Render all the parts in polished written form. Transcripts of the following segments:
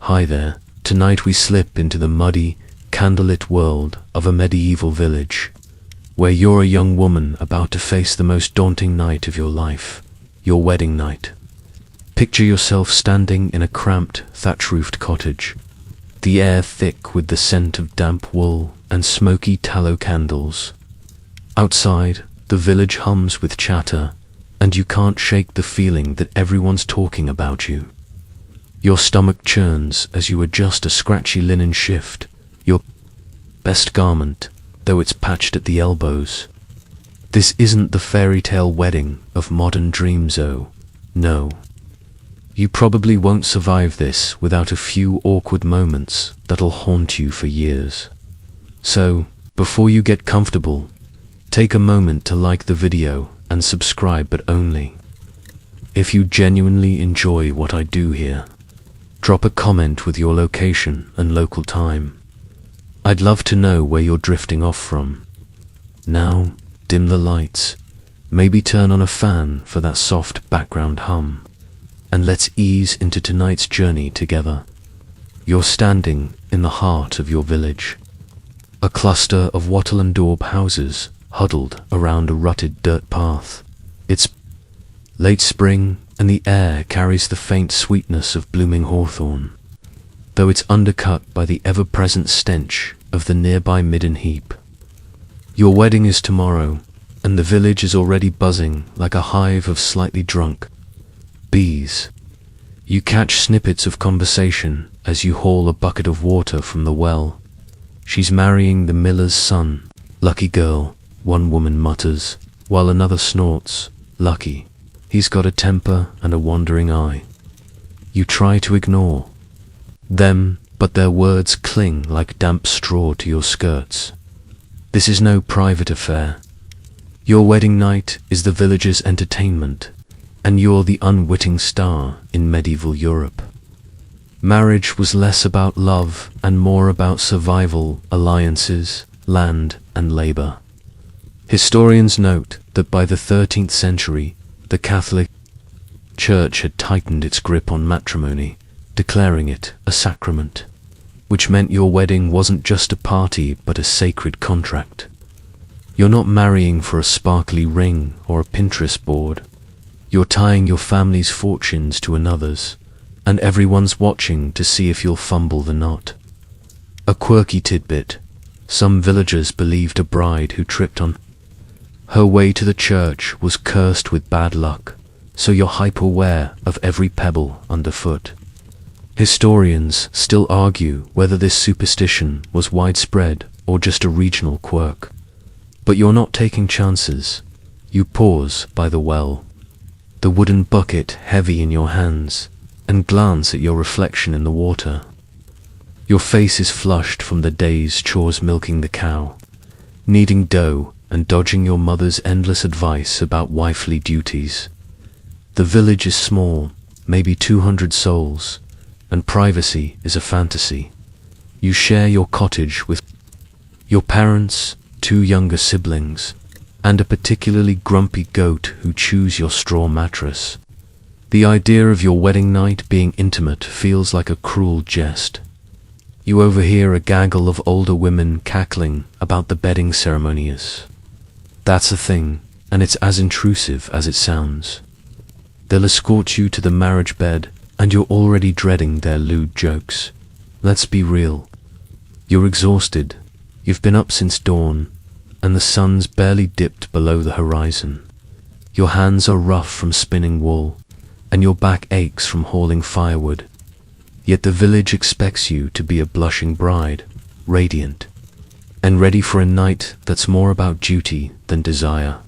Hi there. Tonight we slip into the muddy, candlelit world of a medieval village, where you're a young woman about to face the most daunting night of your life, your wedding night. Picture yourself standing in a cramped, thatch-roofed cottage, the air thick with the scent of damp wool and smoky tallow candles. Outside, the village hums with chatter, and you can't shake the feeling that everyone's talking about you. Your stomach churns as you adjust a scratchy linen shift, your best garment, though it's patched at the elbows. This isn't the fairy tale wedding of modern dreams, oh, no. You probably won't survive this without a few awkward moments that'll haunt you for years. So, before you get comfortable, take a moment to like the video and subscribe, but only if you genuinely enjoy what I do here. Drop a comment with your location and local time. I'd love to know where you're drifting off from. Now, dim the lights, maybe turn on a fan for that soft background hum, and let's ease into tonight's journey together. You're standing in the heart of your village, a cluster of wattle and daub houses huddled around a rutted dirt path. It's late spring, and the air carries the faint sweetness of blooming hawthorn, though it's undercut by the ever-present stench of the nearby midden heap. Your wedding is tomorrow, and the village is already buzzing like a hive of slightly drunk bees. You catch snippets of conversation as you haul a bucket of water from the well. "She's marrying the miller's son. Lucky girl," one woman mutters, while another snorts, "Lucky. He's got a temper and a wandering eye." You try to ignore them, but their words cling like damp straw to your skirts. This is no private affair. Your wedding night is the village's entertainment, and you're the unwitting star in medieval Europe. Marriage was less about love and more about survival, alliances, land, and labor. Historians note that by the 13th century, the Catholic Church had tightened its grip on matrimony, declaring it a sacrament, which meant your wedding wasn't just a party but a sacred contract. You're not marrying for a sparkly ring or a Pinterest board. You're tying your family's fortunes to another's, and everyone's watching to see if you'll fumble the knot. A quirky tidbit: some villagers believed a bride who tripped on her way to the church was cursed with bad luck, so you're hyper-aware of every pebble underfoot. Historians still argue whether this superstition was widespread or just a regional quirk. But you're not taking chances. You pause by the well, the wooden bucket heavy in your hands, and glance at your reflection in the water. Your face is flushed from the day's chores, milking the cow, kneading dough, and dodging your mother's endless advice about wifely duties. The village is small, maybe 200 souls, and privacy is a fantasy. You share your cottage with your parents, 2 younger siblings, and a particularly grumpy goat who chews your straw mattress. The idea of your wedding night being intimate feels like a cruel jest. You overhear a gaggle of older women cackling about the bedding ceremonies. That's a thing, and it's as intrusive as it sounds. They'll escort you to the marriage bed, and you're already dreading their lewd jokes. Let's be real. You're exhausted. You've been up since dawn, and the sun's barely dipped below the horizon. Your hands are rough from spinning wool, and your back aches from hauling firewood. Yet the village expects you to be a blushing bride, radiant, and ready for a night that's more about duty than desire.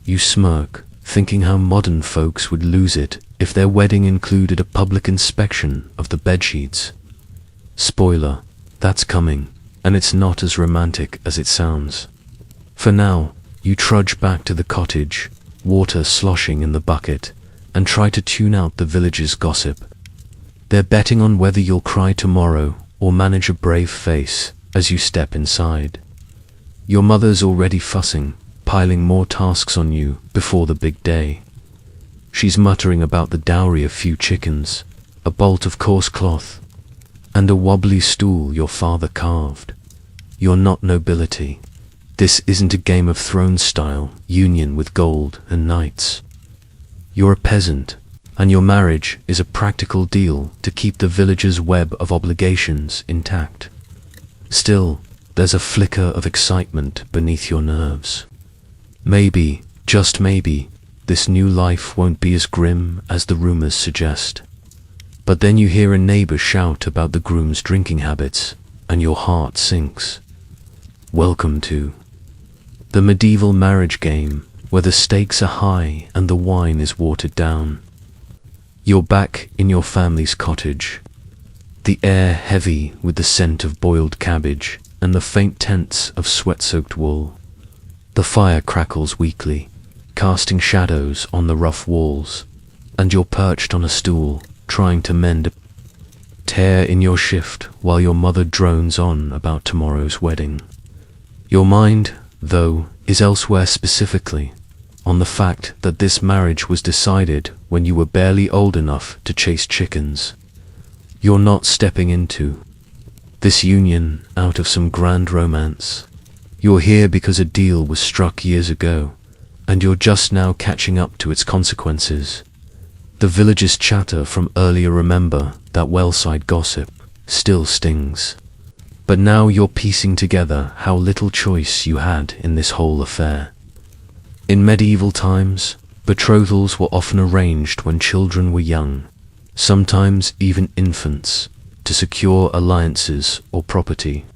You smirk, thinking how modern folks would lose it if their wedding included a public inspection of the bedsheets. Spoiler, that's coming, and it's not as romantic as it sounds. For now, you trudge back to the cottage, water sloshing in the bucket, and try to tune out the village's gossip. They're betting on whether you'll cry tomorrow or manage a brave face as you step inside. Your mother's already fussing, piling more tasks on you before the big day. She's muttering about the dowry of few chickens, a bolt of coarse cloth, and a wobbly stool your father carved. You're not nobility. This isn't a Game of Thrones style union with gold and knights. You're a peasant, and your marriage is a practical deal to keep the village's web of obligations intact. Still, there's a flicker of excitement beneath your nerves. Maybe, just maybe, this new life won't be as grim as the rumors suggest. But then you hear a neighbor shout about the groom's drinking habits, and your heart sinks. Welcome to the medieval marriage game, where the stakes are high and the wine is watered down. You're back in your family's cottage, the air heavy with the scent of boiled cabbage and the faint tints of sweat-soaked wool. The fire crackles weakly, casting shadows on the rough walls, and you're perched on a stool, trying to mend a tear in your shift while your mother drones on about tomorrow's wedding. Your mind, though, is elsewhere, specifically on the fact that this marriage was decided when you were barely old enough to chase chickens. You're not stepping into this union out of some grand romance. You're here because a deal was struck years ago, and you're just now catching up to its consequences. The village's chatter from earlier, remember that well-side gossip, still stings. But now you're piecing together how little choice you had in this whole affair. In medieval times, betrothals were often arranged when children were young, sometimes even infants, to secure alliances or property.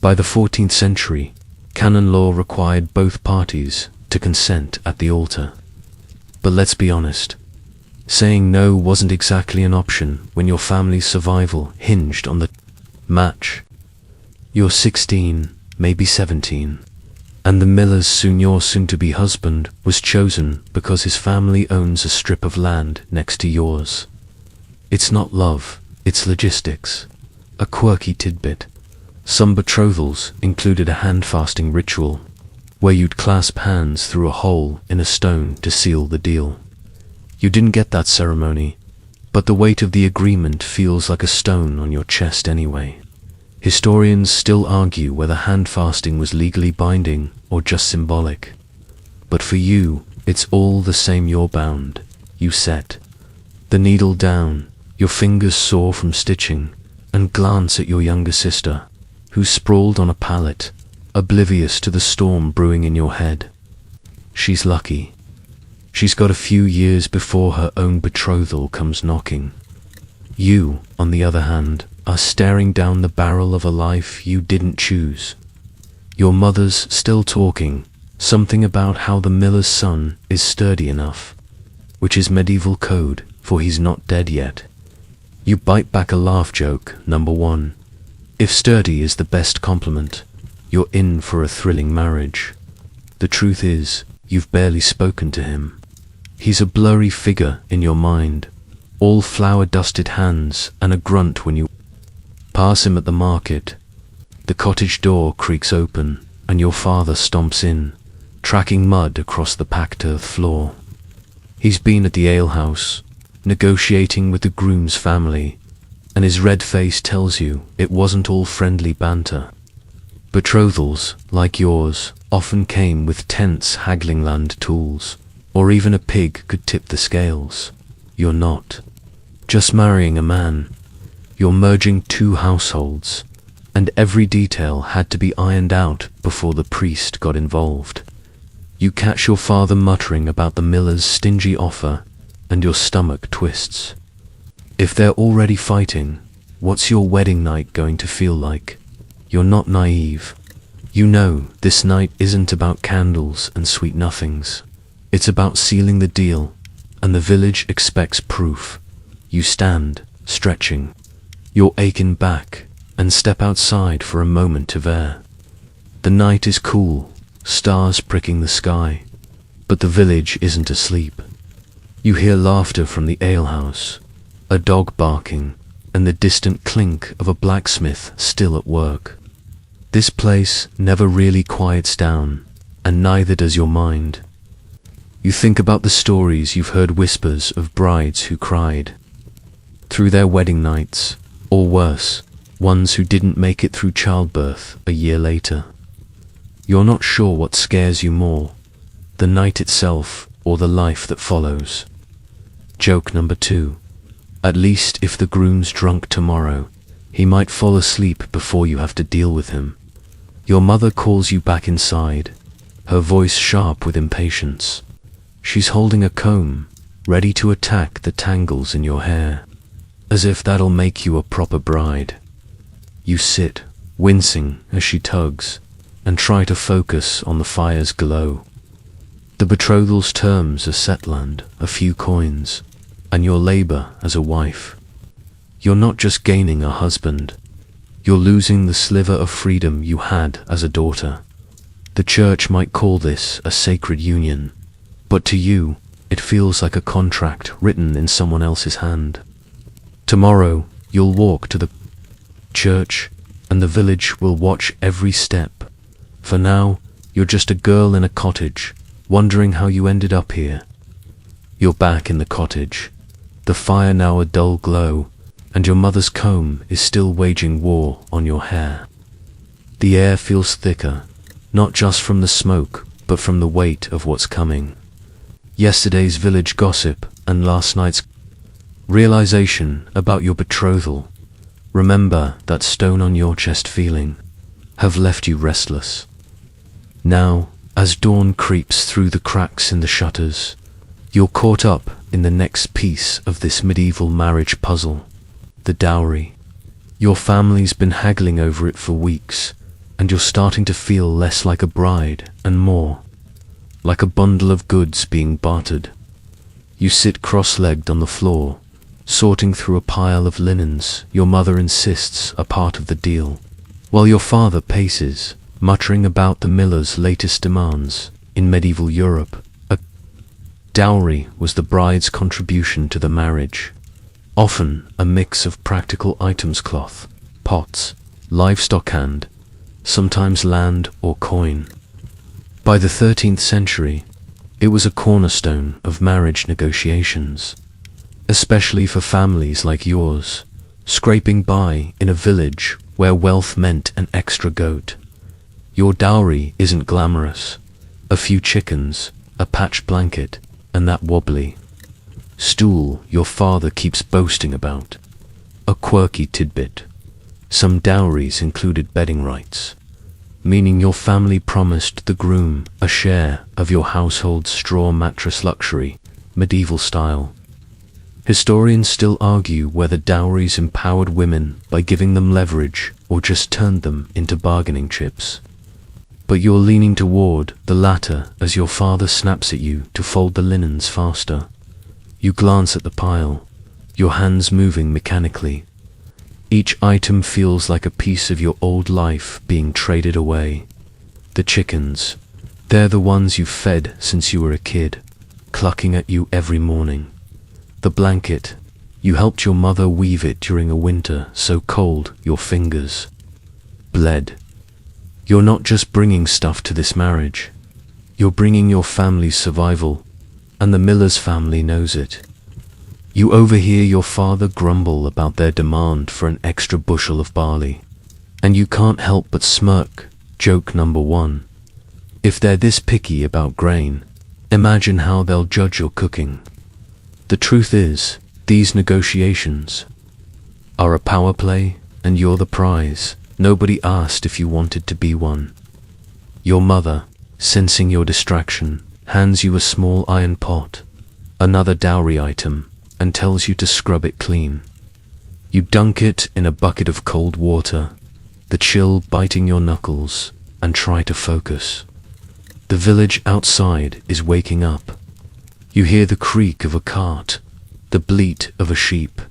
By the 14th century, canon law required both parties to consent at the altar. But let's be honest, saying no wasn't exactly an option when your family's survival hinged on the match. You're 16, maybe 17, and the miller's your soon-to-be husband was chosen because his family owns a strip of land next to yours. It's not love, it's logistics. A quirky tidbit. Some betrothals included a hand-fasting ritual, where you'd clasp hands through a hole in a stone to seal the deal. You didn't get that ceremony, but the weight of the agreement feels like a stone on your chest anyway. Historians still argue whether hand-fasting was legally binding or just symbolic. But for you, it's all the same. You're bound. You set the needle down, your fingers sore from stitching, and glance at your younger sister, who sprawled on a pallet, oblivious to the storm brewing in your head. She's lucky. She's got a few years before her own betrothal comes knocking. You, on the other hand, are staring down the barrel of a life you didn't choose. Your mother's still talking, something about how the miller's son is sturdy enough, which is medieval code for he's not dead yet. You bite back a laugh joke, number one. If sturdy is the best compliment, you're in for a thrilling marriage. The truth is, you've barely spoken to him. He's a blurry figure in your mind, all flour-dusted hands and a grunt when you pass him at the market. The cottage door creaks open, and your father stomps in, tracking mud across the packed earth floor. He's been at the alehouse, negotiating with the groom's family, and his red face tells you it wasn't all friendly banter. Betrothals, like yours, often came with tense haggling land tools, or even a pig could tip the scales. You're not just marrying a man. You're merging two households, and every detail had to be ironed out before the priest got involved. You catch your father muttering about the miller's stingy offer, and your stomach twists. If they're already fighting, what's your wedding night going to feel like? You're not naive. You know this night isn't about candles and sweet nothings. It's about sealing the deal, and the village expects proof. You stand, stretching your aching back, and step outside for a moment of air. The night is cool, stars pricking the sky, but the village isn't asleep. You hear laughter from the alehouse, a dog barking, and the distant clink of a blacksmith still at work. This place never really quiets down, and neither does your mind. You think about the stories you've heard, whispers of brides who cried through their wedding nights, Or worse, ones who didn't make it through childbirth a year later. You're not sure what scares you more, the night itself or the life that follows. Joke number 2. At least if the groom's drunk tomorrow, he might fall asleep before you have to deal with him. Your mother calls you back inside, her voice sharp with impatience. She's holding a comb, ready to attack the tangles in your hair, as if that'll make you a proper bride. You sit, wincing as she tugs, and try to focus on the fire's glow. The betrothal's terms are setland, a few coins, and your labor as a wife. You're not just gaining a husband, you're losing the sliver of freedom you had as a daughter. The church might call this a sacred union, but to you, it feels like a contract written in someone else's hand. Tomorrow, you'll walk to the church, and the village will watch every step. For now, you're just a girl in a cottage, wondering how you ended up here. You're back in the cottage, the fire now a dull glow, and your mother's comb is still waging war on your hair. The air feels thicker, not just from the smoke, but from the weight of what's coming. Yesterday's village gossip and last night's realization about your betrothal, remember that stone on your chest feeling, have left you restless. Now, as dawn creeps through the cracks in the shutters, you're caught up in the next piece of this medieval marriage puzzle, the dowry. Your family's been haggling over it for weeks, and you're starting to feel less like a bride and more like a bundle of goods being bartered. You sit cross-legged on the floor, sorting through a pile of linens your mother insists are part of the deal, while your father paces, muttering about the miller's latest demands. In medieval Europe, a dowry was the bride's contribution to the marriage, often a mix of practical items: cloth, pots, livestock, and sometimes land or coin. By the 13th century, it was a cornerstone of marriage negotiations, especially for families like yours, scraping by in a village where wealth meant an extra goat. Your dowry isn't glamorous: a few chickens, a patched blanket, and that wobbly stool your father keeps boasting about. A quirky tidbit: some dowries included bedding rights, meaning your family promised the groom a share of your household's straw mattress luxury, medieval style. Historians still argue whether dowries empowered women by giving them leverage or just turned them into bargaining chips. But you're leaning toward the latter as your father snaps at you to fold the linens faster. You glance at the pile, your hands moving mechanically. Each item feels like a piece of your old life being traded away. The chickens, they're the ones you've fed since you were a kid, clucking at you every morning. The blanket, you helped your mother weave it during a winter so cold your fingers bled. You're not just bringing stuff to this marriage, you're bringing your family's survival, and the miller's family knows it. You overhear your father grumble about their demand for an extra bushel of barley, and you can't help but smirk. Joke number 1. If they're this picky about grain, imagine how they'll judge your cooking. The truth is, these negotiations are a power play, and you're the prize. Nobody asked if you wanted to be one. Your mother, sensing your distraction, hands you a small iron pot, another dowry item, and tells you to scrub it clean. You dunk it in a bucket of cold water, the chill biting your knuckles, and try to focus. The village outside is waking up. You hear the creak of a cart, the bleat of a sheep,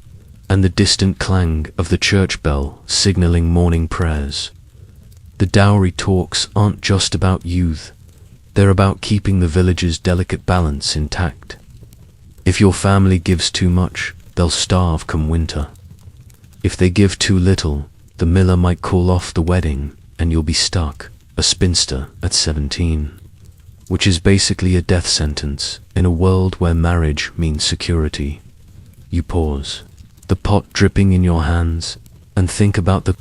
and the distant clang of the church bell signaling morning prayers. The dowry talks aren't just about youth, they're about keeping the village's delicate balance intact. If your family gives too much, they'll starve come winter. If they give too little, the miller might call off the wedding and you'll be stuck, a spinster at 17, which is basically a death sentence in a world where marriage means security. You pause, the pot dripping in your hands, And think about the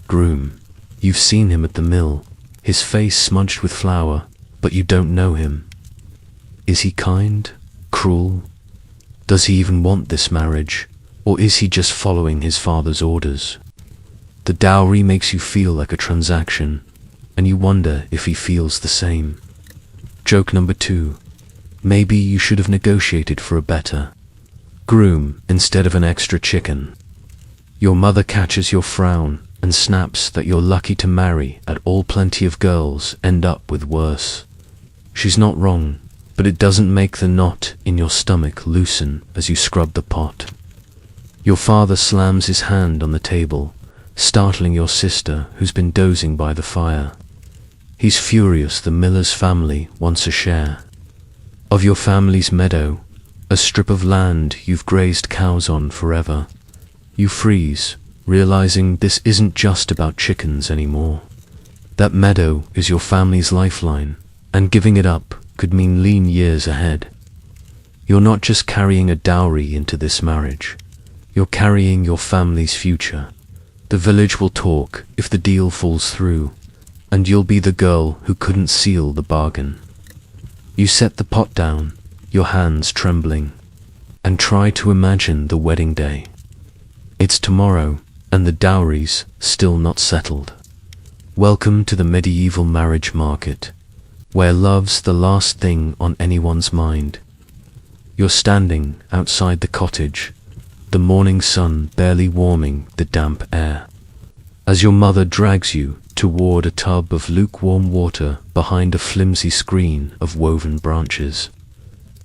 groom. You've seen him at the mill, his face smudged with flour, but you don't know him. Is he kind? Cruel? Does he even want this marriage? Or is he just following his father's orders? The dowry makes you feel like a transaction, and you wonder if he feels the same. Joke number 2. Maybe you should have negotiated for a better groom instead of an extra chicken. Your mother catches your frown and snaps that you're lucky to marry at all. Plenty of girls end up with worse. She's not wrong, but it doesn't make the knot in your stomach loosen as you scrub the pot. Your father slams his hand on the table, startling your sister who's been dozing by the fire. He's furious the miller's family wants a share of your family's meadow, a strip of land you've grazed cows on forever. You freeze, realizing this isn't just about chickens anymore. That meadow is your family's lifeline, and giving it up could mean lean years ahead. You're not just carrying a dowry into this marriage, you're carrying your family's future. The village will talk if the deal falls through, and you'll be the girl who couldn't seal the bargain. You set the pot down, your hands trembling, and try to imagine the wedding day. It's tomorrow, and the dowry's still not settled. Welcome to the medieval marriage market, where love's the last thing on anyone's mind. You're standing outside the cottage, the morning sun barely warming the damp air, as your mother drags you toward a tub of lukewarm water behind a flimsy screen of woven branches.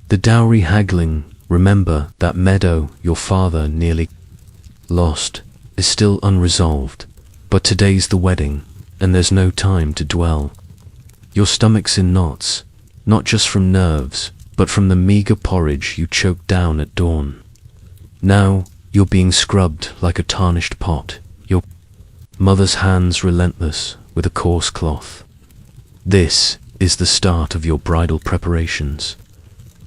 The dowry haggling, remember that meadow your father nearly lost, is still unresolved, but today's the wedding, and there's no time to dwell. Your stomach's in knots, not just from nerves, but from the meager porridge you choked down at dawn. Now you're being scrubbed like a tarnished pot, your mother's hands relentless with a coarse cloth. This is the start of your bridal preparations,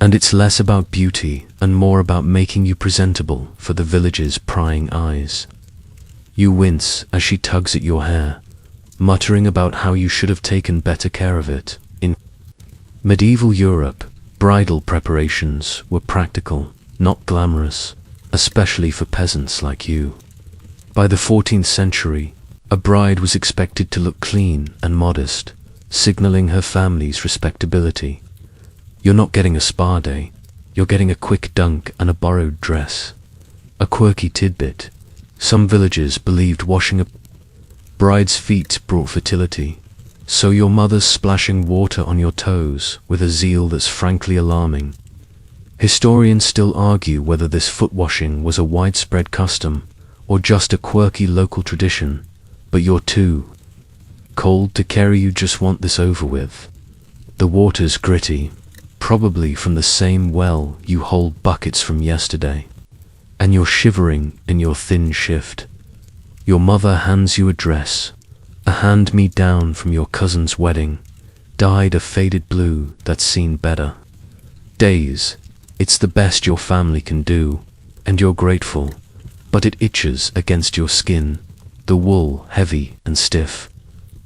and it's less about beauty and more about making you presentable for the village's prying eyes. You wince as she tugs at your hair, muttering about how you should have taken better care of it. In medieval Europe, bridal preparations were practical, not glamorous, especially for peasants like you. By the 14th century, a bride was expected to look clean and modest, signaling her family's respectability. You're not getting a spa day, you're getting a quick dunk and a borrowed dress. A quirky tidbit: some villagers believed washing a bride's feet brought fertility, so your mother's splashing water on your toes with a zeal that's frankly alarming. Historians still argue whether this foot washing was a widespread custom or just a quirky local tradition, but you're too cold to carry. You just want this over with. The water's gritty, probably from the same well you hold buckets from yesterday, and you're shivering in your thin shift. Your mother hands you a dress, a hand-me-down from your cousin's wedding, dyed a faded blue that's seen better days. It's the best your family can do, and you're grateful, but it itches against your skin, the wool heavy and stiff.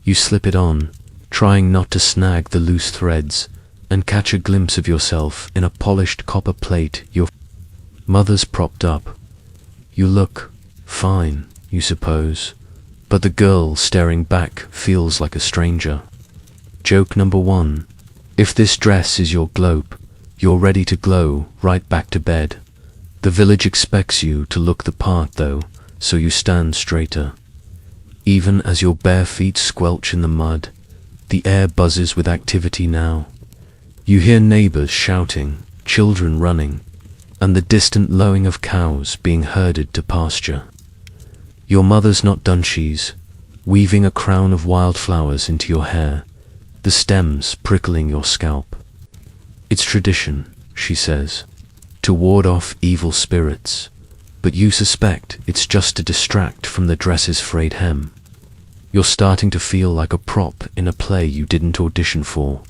You slip it on, trying not to snag the loose threads, and catch a glimpse of yourself in a polished copper plate your mother's propped up. You look fine, you suppose, but the girl staring back feels like a stranger. Joke number 1. If this dress is your globe, you're ready to glow right back to bed. The village expects you to look the part though, so you stand straighter. Even as your bare feet squelch in the mud, the air buzzes with activity now. You hear neighbors shouting, children running, and the distant lowing of cows being herded to pasture. Your mother's not done. She's weaving a crown of wildflowers into your hair, the stems prickling your scalp. It's tradition, she says, to ward off evil spirits, but you suspect it's just to distract from the dress's frayed hem. You're starting to feel like a prop in a play you didn't audition for.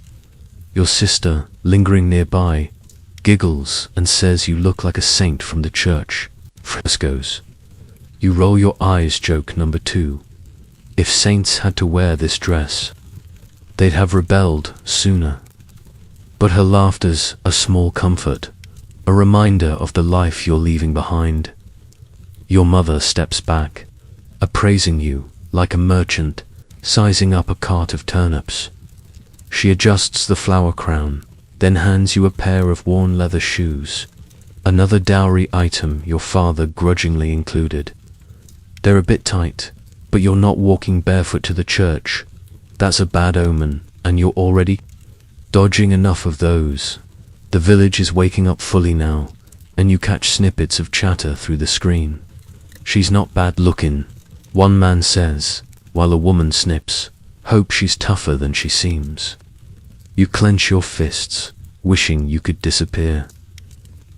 Your sister, lingering nearby, giggles and says you look like a saint from the church frescoes. You roll your eyes. Joke number 2. If saints had to wear this dress, they'd have rebelled sooner. But her laughter's a small comfort, a reminder of the life you're leaving behind. Your mother steps back, appraising you like a merchant sizing up a cart of turnips. She adjusts the flower crown, then hands you a pair of worn leather shoes, another dowry item your father grudgingly included. They're a bit tight, but you're not walking barefoot to the church. That's a bad omen, and you're already dodging enough of those. The village is waking up fully now, and you catch snippets of chatter through the screen. She's not bad looking, one man says, while a woman snips, hope she's tougher than she seems. You clench your fists, wishing you could disappear.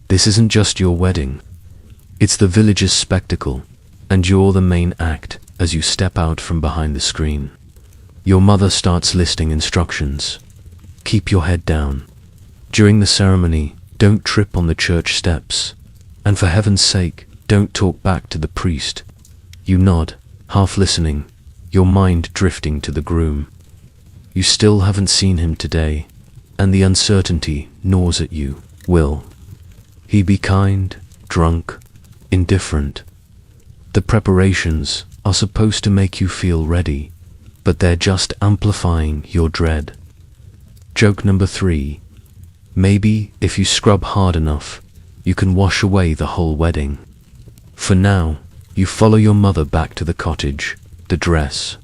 This isn't just your wedding. It's the village's spectacle, and you're the main act as you step out from behind the screen. Your mother starts listing instructions. Keep your head down. During the ceremony, don't trip on the church steps. And for heaven's sake, don't talk back to the priest. You nod, half listening, your mind drifting to the groom. You still haven't seen him today, and the uncertainty gnaws at you. Will he be kind, drunk, indifferent? The preparations are supposed to make you feel ready, but they're just amplifying your dread. Joke number 3. Maybe if you scrub hard enough, you can wash away the whole wedding. For now, you follow your mother back to the cottage, the dress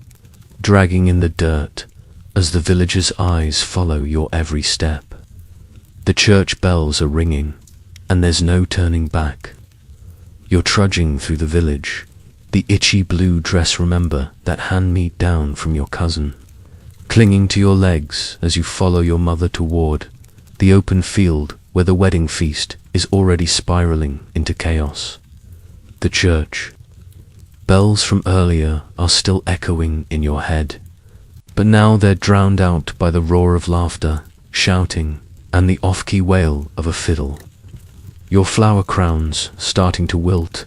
dragging in the dirt, as the villagers' eyes follow your every step. The church bells are ringing, and there's no turning back. You're trudging through the village, the itchy blue dress, remember, that hand-me-down from your cousin, clinging to your legs as you follow your mother toward the open field where the wedding feast is already spiraling into chaos. The church bells from earlier are still echoing in your head, but now they're drowned out by the roar of laughter, shouting, and the off-key wail of a fiddle. Your flower crown's starting to wilt,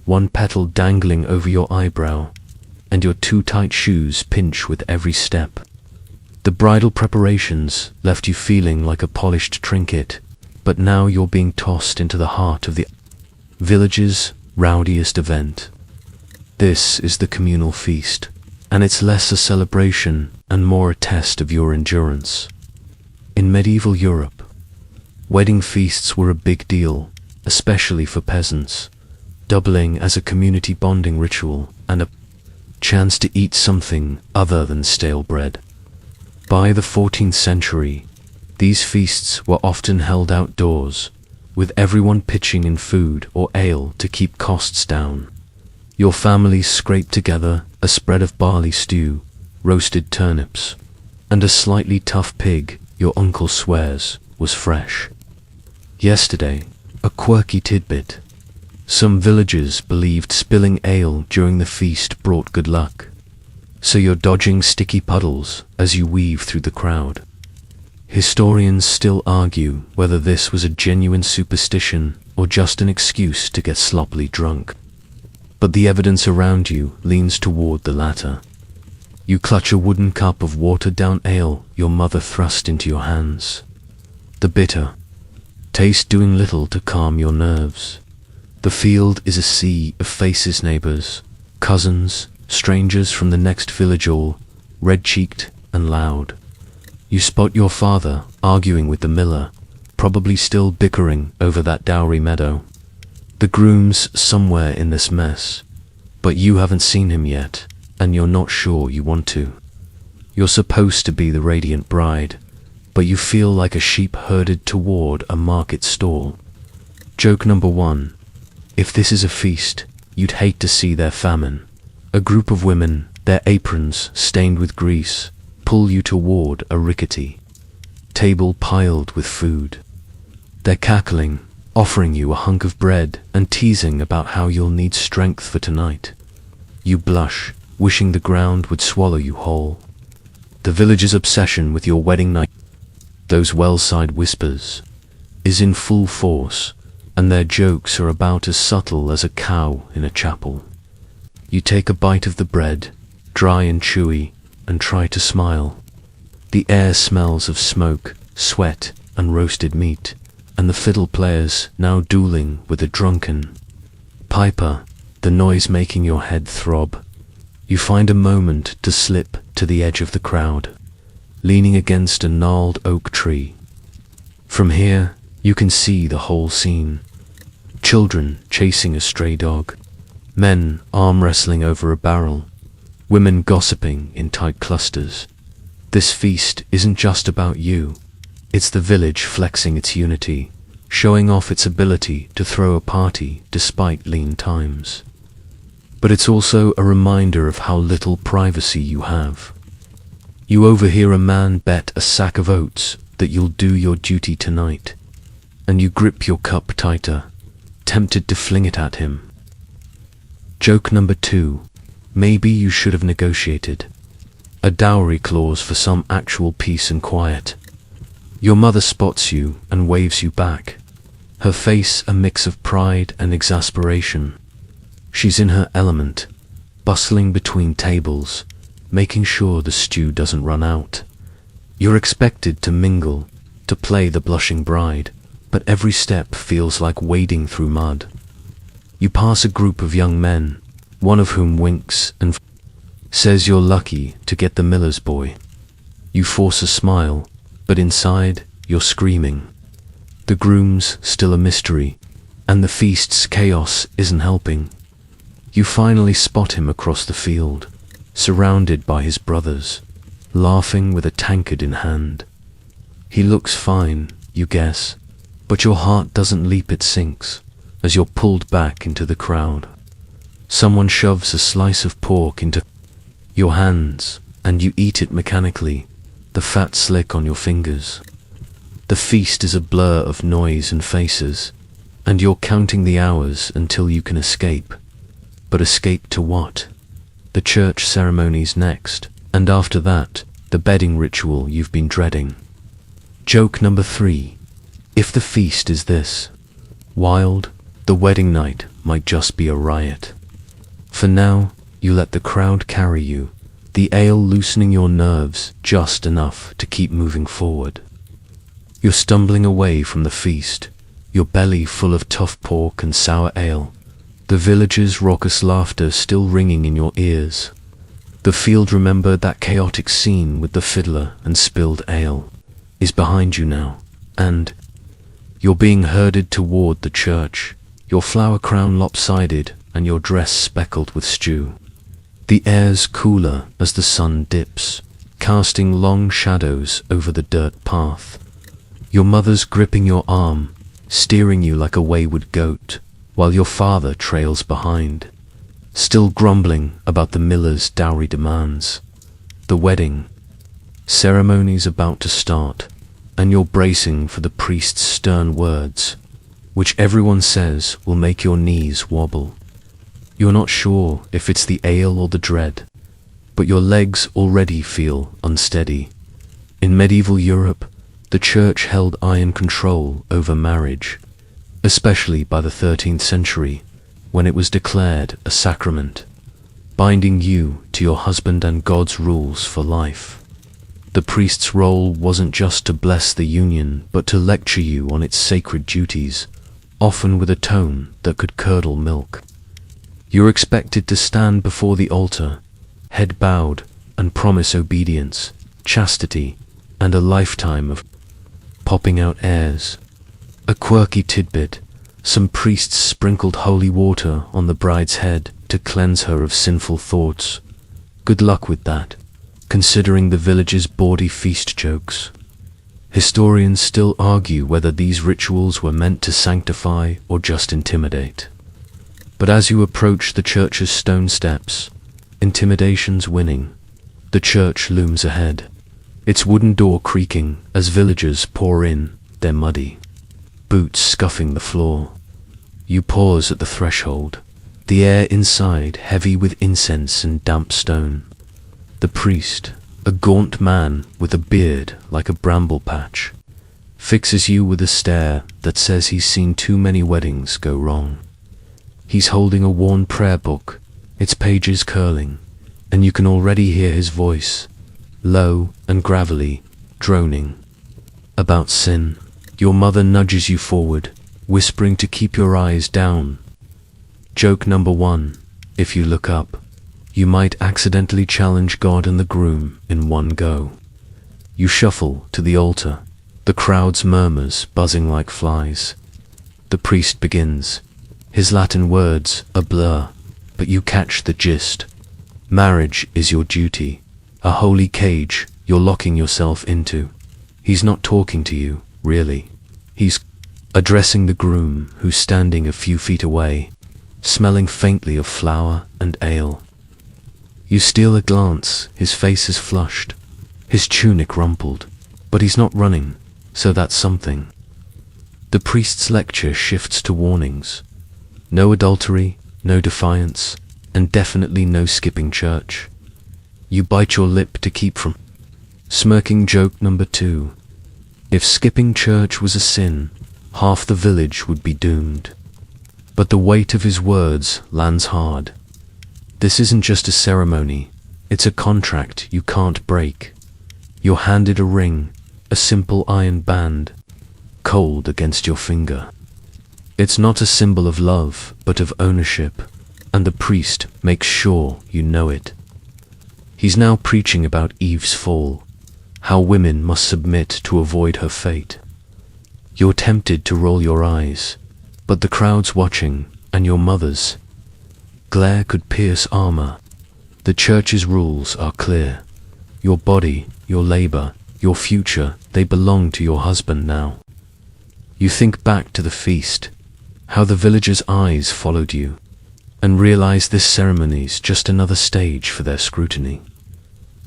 one petal dangling over your eyebrow, and your too tight shoes pinch with every step. The bridal preparations left you feeling like a polished trinket, but now you're being tossed into the heart of the village's rowdiest event. This is the communal feast, and it's less a celebration and more a test of your endurance. In medieval Europe, wedding feasts were a big deal, especially for peasants, doubling as a community bonding ritual and a chance to eat something other than stale bread. By the 14th century, these feasts were often held outdoors, with everyone pitching in food or ale to keep costs down. Your family scraped together a spread of barley stew, roasted turnips, and a slightly tough pig your uncle swears was fresh yesterday. A quirky tidbit: some villagers believed spilling ale during the feast brought good luck, so you're dodging sticky puddles as you weave through the crowd. Historians still argue whether this was a genuine superstition or just an excuse to get sloppily drunk, but the evidence around you leans toward the latter. You clutch a wooden cup of watered-down ale your mother thrust into your hands, the bitter taste doing little to calm your nerves. The field is a sea of faces: neighbors, cousins, strangers from the next village, all red-cheeked and loud. You spot your father arguing with the miller, probably still bickering over that dowry meadow. The groom's somewhere in this mess, but you haven't seen him yet, and you're not sure you want to. You're supposed to be the radiant bride, but you feel like a sheep herded toward a market stall. Joke number 1. If this is a feast, you'd hate to see their famine. A group of women, their aprons stained with grease, pull you toward a rickety table piled with food. They're cackling, offering you a hunk of bread and teasing about how you'll need strength for tonight. You blush, wishing the ground would swallow you whole. The village's obsession with your wedding night, those well-side whispers, is in full force, and their jokes are about as subtle as a cow in a chapel. You take a bite of the bread, dry and chewy, and try to smile. The air smells of smoke, sweat, and roasted meat, and the fiddle players now dueling with a drunken piper, the noise making your head throb. You find a moment to slip to the edge of the crowd, leaning against a gnarled oak tree. From here, you can see the whole scene. Children chasing a stray dog, men arm wrestling over a barrel, women gossiping in tight clusters. This feast isn't just about you. It's the village flexing its unity, showing off its ability to throw a party despite lean times. But it's also a reminder of how little privacy you have. You overhear a man bet a sack of oats that you'll do your duty tonight, and you grip your cup tighter, tempted to fling it at him. Joke number 2. Maybe you should have negotiated a dowry clause for some actual peace and quiet. Your mother spots you and waves you back, her face a mix of pride and exasperation. She's in her element, bustling between tables, making sure the stew doesn't run out. You're expected to mingle, to play the blushing bride, but every step feels like wading through mud. You pass a group of young men, one of whom winks and says you're lucky to get the miller's boy. You force a smile, but inside you're screaming. The groom's still a mystery, and the feast's chaos isn't helping. You finally spot him across the field, surrounded by his brothers, laughing with a tankard in hand. He looks fine, you guess, but your heart doesn't leap, it sinks, as you're pulled back into the crowd. Someone shoves a slice of pork into your hands, and you eat it mechanically, the fat slick on your fingers. The feast is a blur of noise and faces, and you're counting the hours until you can escape. But escape to what? The church ceremonies next, and after that, the bedding ritual you've been dreading. Joke number 3. If the feast is this wild, the wedding night might just be a riot. For now, you let the crowd carry you, the ale loosening your nerves just enough to keep moving forward. You're stumbling away from the feast, your belly full of tough pork and sour ale, the villagers' raucous laughter still ringing in your ears. The field remembered that chaotic scene with the fiddler and spilled ale is behind you now, and you're being herded toward the church, your flower crown lopsided and your dress speckled with stew. The air's cooler as the sun dips, casting long shadows over the dirt path. Your mother's gripping your arm, steering you like a wayward goat, while your father trails behind, still grumbling about the miller's dowry demands. The wedding ceremony's about to start, and you're bracing for the priest's stern words, which everyone says will make your knees wobble. You're not sure if it's the ale or the dread, but your legs already feel unsteady. In medieval Europe, the church held iron control over marriage, especially by the 13th century, when it was declared a sacrament, binding you to your husband and God's rules for life. The priest's role wasn't just to bless the union, but to lecture you on its sacred duties, often with a tone that could curdle milk. You're expected to stand before the altar, head bowed, and promise obedience, chastity, and a lifetime of popping out airs. A quirky tidbit: some priests sprinkled holy water on the bride's head to cleanse her of sinful thoughts. Good luck with that, considering the village's bawdy feast jokes. Historians still argue whether these rituals were meant to sanctify or just intimidate. But as you approach the church's stone steps, intimidation's winning. The church looms ahead, its wooden door creaking as villagers pour in, their muddy boots scuffing the floor. You pause at the threshold, the air inside heavy with incense and damp stone. The priest, a gaunt man with a beard like a bramble patch, fixes you with a stare that says he's seen too many weddings go wrong. He's holding a worn prayer book, its pages curling, and you can already hear his voice, low and gravelly, droning. About sin, your mother nudges you forward, whispering to keep your eyes down. Joke number 1. If you look up, you might accidentally challenge God and the groom in one go. You shuffle to the altar, the crowd's murmurs buzzing like flies. The priest begins, his Latin words a blur, but you catch the gist. Marriage is your duty, a holy cage you're locking yourself into. He's not talking to you, really. He's addressing the groom who's standing a few feet away, smelling faintly of flour and ale. You steal a glance, his face is flushed, his tunic rumpled, but he's not running, so that's something. The priest's lecture shifts to warnings. No adultery, no defiance, and definitely no skipping church. You bite your lip to keep from smirking. Joke number 2. If skipping church was a sin, half the village would be doomed. But the weight of his words lands hard. This isn't just a ceremony, it's a contract you can't break. You're handed a ring, a simple iron band, cold against your finger. It's not a symbol of love, but of ownership, and the priest makes sure you know it. He's now preaching about Eve's fall, how women must submit to avoid her fate. You're tempted to roll your eyes, but the crowd's watching, and your mother's glare could pierce armor. The church's rules are clear. Your body, your labor, your future, they belong to your husband now. You think back to the feast, how the villagers' eyes followed you, and realize this ceremony's just another stage for their scrutiny.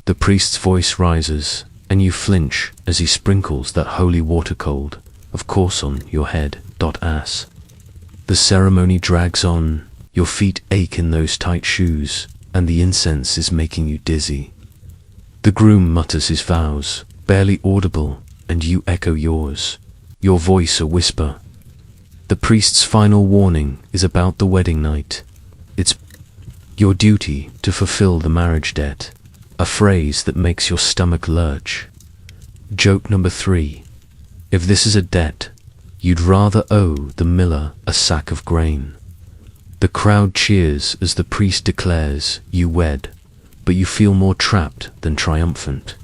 The priest's voice rises, and you flinch as he sprinkles that holy water cold, of course on your head. Ass. The ceremony drags on, your feet ache in those tight shoes, and the incense is making you dizzy. The groom mutters his vows, barely audible, and you echo yours, your voice a whisper. The priest's final warning is about the wedding night. It's your duty to fulfill the marriage debt, a phrase that makes your stomach lurch. Joke number 3. If this is a debt, you'd rather owe the miller a sack of grain. The crowd cheers as the priest declares you wed, but you feel more trapped than triumphant.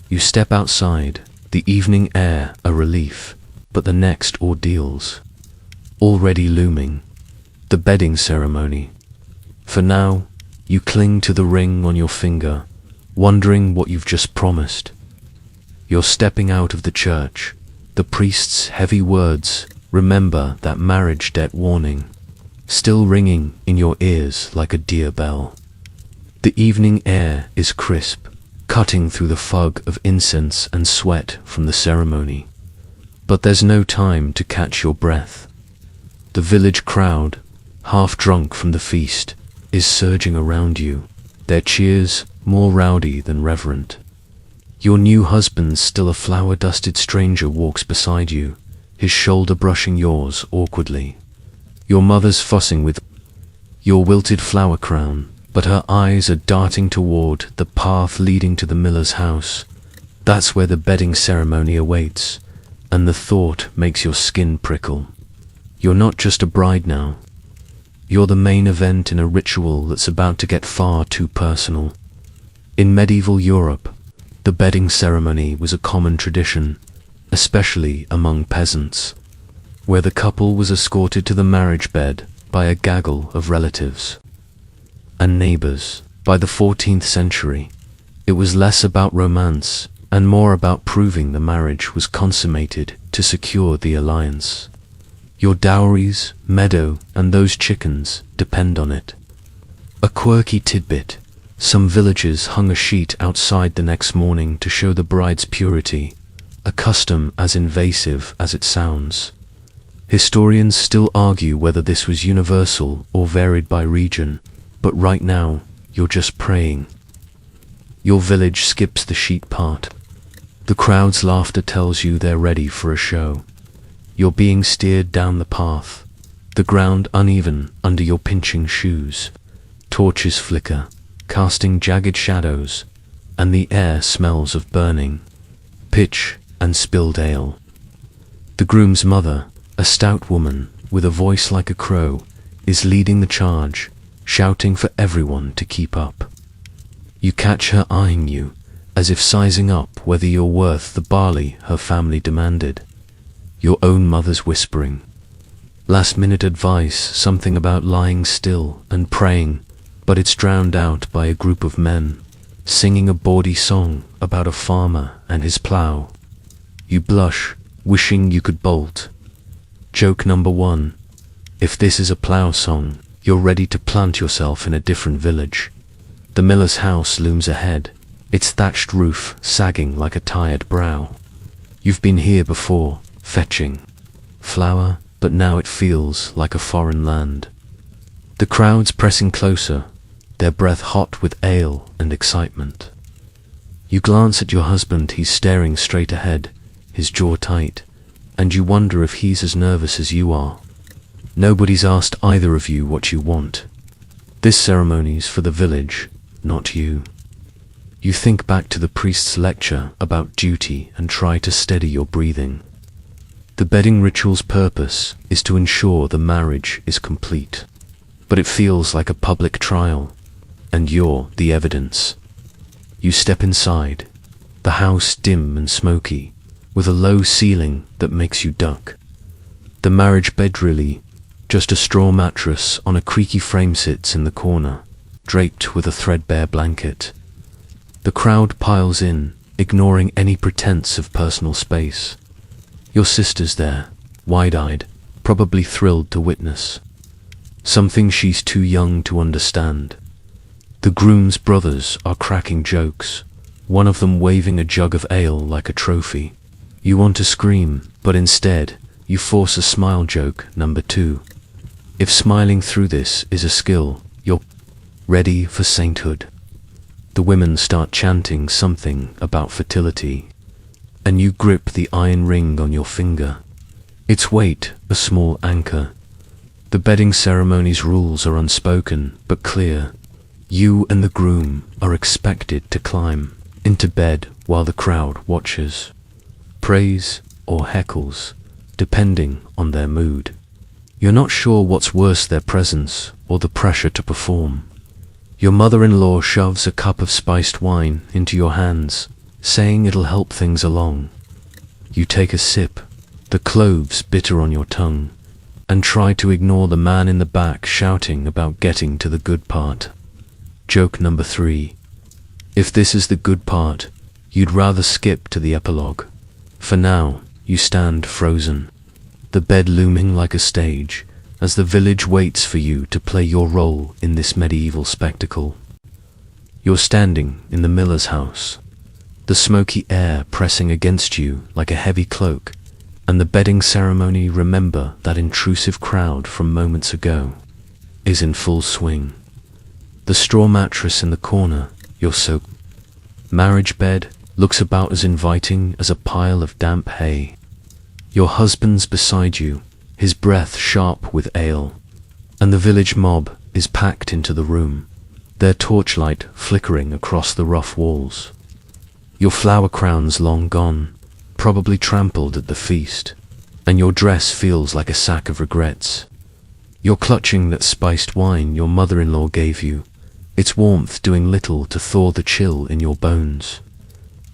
You step outside, the evening air a relief, but the next ordeal's already looming, the bedding ceremony. For now, you cling to the ring on your finger, wondering what you've just promised. You're stepping out of the church, the priest's heavy words, remember that marriage debt warning, still ringing in your ears like a deer bell. The evening air is crisp, cutting through the fog of incense and sweat from the ceremony. But there's no time to catch your breath. The village crowd, half drunk from the feast, is surging around you, their cheers more rowdy than reverent. Your new husband, still a flower-dusted stranger, walks beside you, his shoulder brushing yours awkwardly. Your mother's fussing with your wilted flower crown, but her eyes are darting toward the path leading to the miller's house. That's where the bedding ceremony awaits, and the thought makes your skin prickle. You're not just a bride now. You're the main event in a ritual that's about to get far too personal. In medieval Europe, the bedding ceremony was a common tradition, especially among peasants, where the couple was escorted to the marriage bed by a gaggle of relatives and neighbors. By the 14th century, it was less about romance and more about proving the marriage was consummated to secure the alliance. Your dowries, meadow, and those chickens depend on it. A quirky tidbit: some villagers hung a sheet outside the next morning to show the bride's purity, a custom as invasive as it sounds. Historians still argue whether this was universal or varied by region, but right now, you're just praying. Your village skips the sheet part. The crowd's laughter tells you they're ready for a show. You're being steered down the path, the ground uneven under your pinching shoes. Torches flicker, casting jagged shadows, and the air smells of burning pitch and spilled ale. The groom's mother, a stout woman with a voice like a crow, is leading the charge, shouting for everyone to keep up. You catch her eyeing you, as if sizing up whether you're worth the barley her family demanded. Your own mother's whispering last-minute advice, something about lying still and praying, but it's drowned out by a group of men singing a bawdy song about a farmer and his plough. You blush, wishing you could bolt. Joke number 1. If this is a plough song, you're ready to plant yourself in a different village. The miller's house looms ahead, its thatched roof sagging like a tired brow. You've been here before, fetching flour, but now it feels like a foreign land. The crowd's pressing closer, their breath hot with ale and excitement. You glance at your husband, he's staring straight ahead, his jaw tight, and you wonder if he's as nervous as you are. Nobody's asked either of you what you want. This ceremony's for the village, not you. You think back to the priest's lecture about duty and try to steady your breathing. The bedding ritual's purpose is to ensure the marriage is complete, but it feels like a public trial, and you're the evidence. You step inside, the house dim and smoky, with a low ceiling that makes you duck. The marriage bed, really just a straw mattress on a creaky frame, sits in the corner, draped with a threadbare blanket. The crowd piles in, ignoring any pretense of personal space. Your sister's there, wide-eyed, probably thrilled to witness something she's too young to understand. The groom's brothers are cracking jokes, one of them waving a jug of ale like a trophy. You want to scream, but instead, you force a smile. Joke number 2. If smiling through this is a skill, you're ready for sainthood. The women start chanting something about fertility, and you grip the iron ring on your finger. Its weight, a small anchor. The bedding ceremony's rules are unspoken, but clear. You and the groom are expected to climb into bed while the crowd watches, prays or heckles, depending on their mood. You're not sure what's worse, their presence or the pressure to perform. Your mother-in-law shoves a cup of spiced wine into your hands, saying it'll help things along. You take a sip, the cloves bitter on your tongue, and try to ignore the man in the back shouting about getting to the good part. Joke number 3. If this is the good part, you'd rather skip to the epilogue. For now, you stand frozen, the bed looming like a stage, as the village waits for you to play your role in this medieval spectacle. You're standing in the miller's house, the smoky air pressing against you like a heavy cloak, and the bedding ceremony, remember that intrusive crowd from moments ago, is in full swing. The straw mattress in the corner, your soaked marriage bed, looks about as inviting as a pile of damp hay. Your husband's beside you, his breath sharp with ale, and the village mob is packed into the room, their torchlight flickering across the rough walls. Your flower crown's long gone, probably trampled at the feast, and your dress feels like a sack of regrets. You're clutching that spiced wine your mother-in-law gave you, its warmth doing little to thaw the chill in your bones.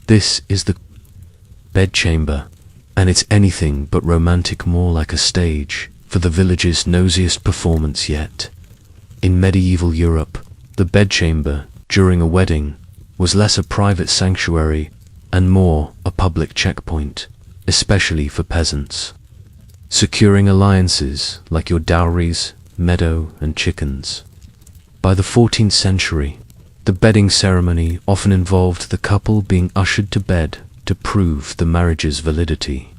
This is the bedchamber, and it's anything but romantic, more like a stage for the village's nosiest performance yet. In medieval Europe, the bedchamber, during a wedding, was less a private sanctuary and more a public checkpoint, especially for peasants, securing alliances like your dowries, meadow, and chickens. By the 14th century, the bedding ceremony often involved the couple being ushered to bed to prove the marriage's validity,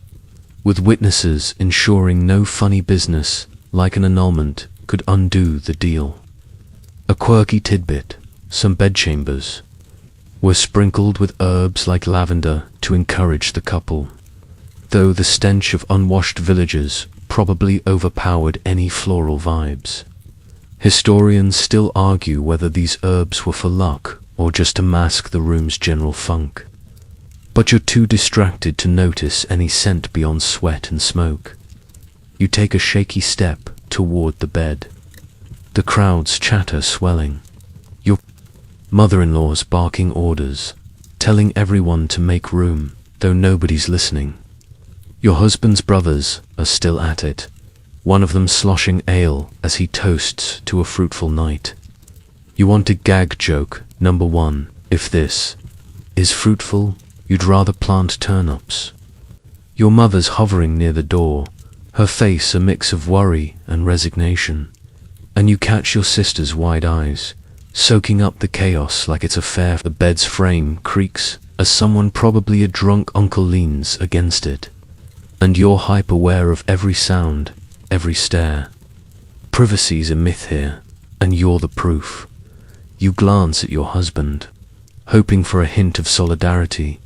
with witnesses ensuring no funny business like an annulment could undo the deal. A quirky tidbit, some bedchambers were sprinkled with herbs like lavender to encourage the couple, though the stench of unwashed villagers probably overpowered any floral vibes. Historians still argue whether these herbs were for luck or just to mask the room's general funk. But you're too distracted to notice any scent beyond sweat and smoke. You take a shaky step toward the bed. The crowd's chatter swelling. Your mother-in-law's barking orders, telling everyone to make room, though nobody's listening. Your husband's brothers are still at it, one of them sloshing ale as he toasts to a fruitful night. You want a gag joke, number one. If this is fruitful, you'd rather plant turnips. Your mother's hovering near the door, her face a mix of worry and resignation, and you catch your sister's wide eyes, soaking up the chaos like it's a fair. The bed's frame creaks as someone, probably a drunk uncle, leans against it, and you're hyper-aware of every sound, every stare. Privacy's a myth here, and you're the proof. You glance at your husband, hoping for a hint of solidarity,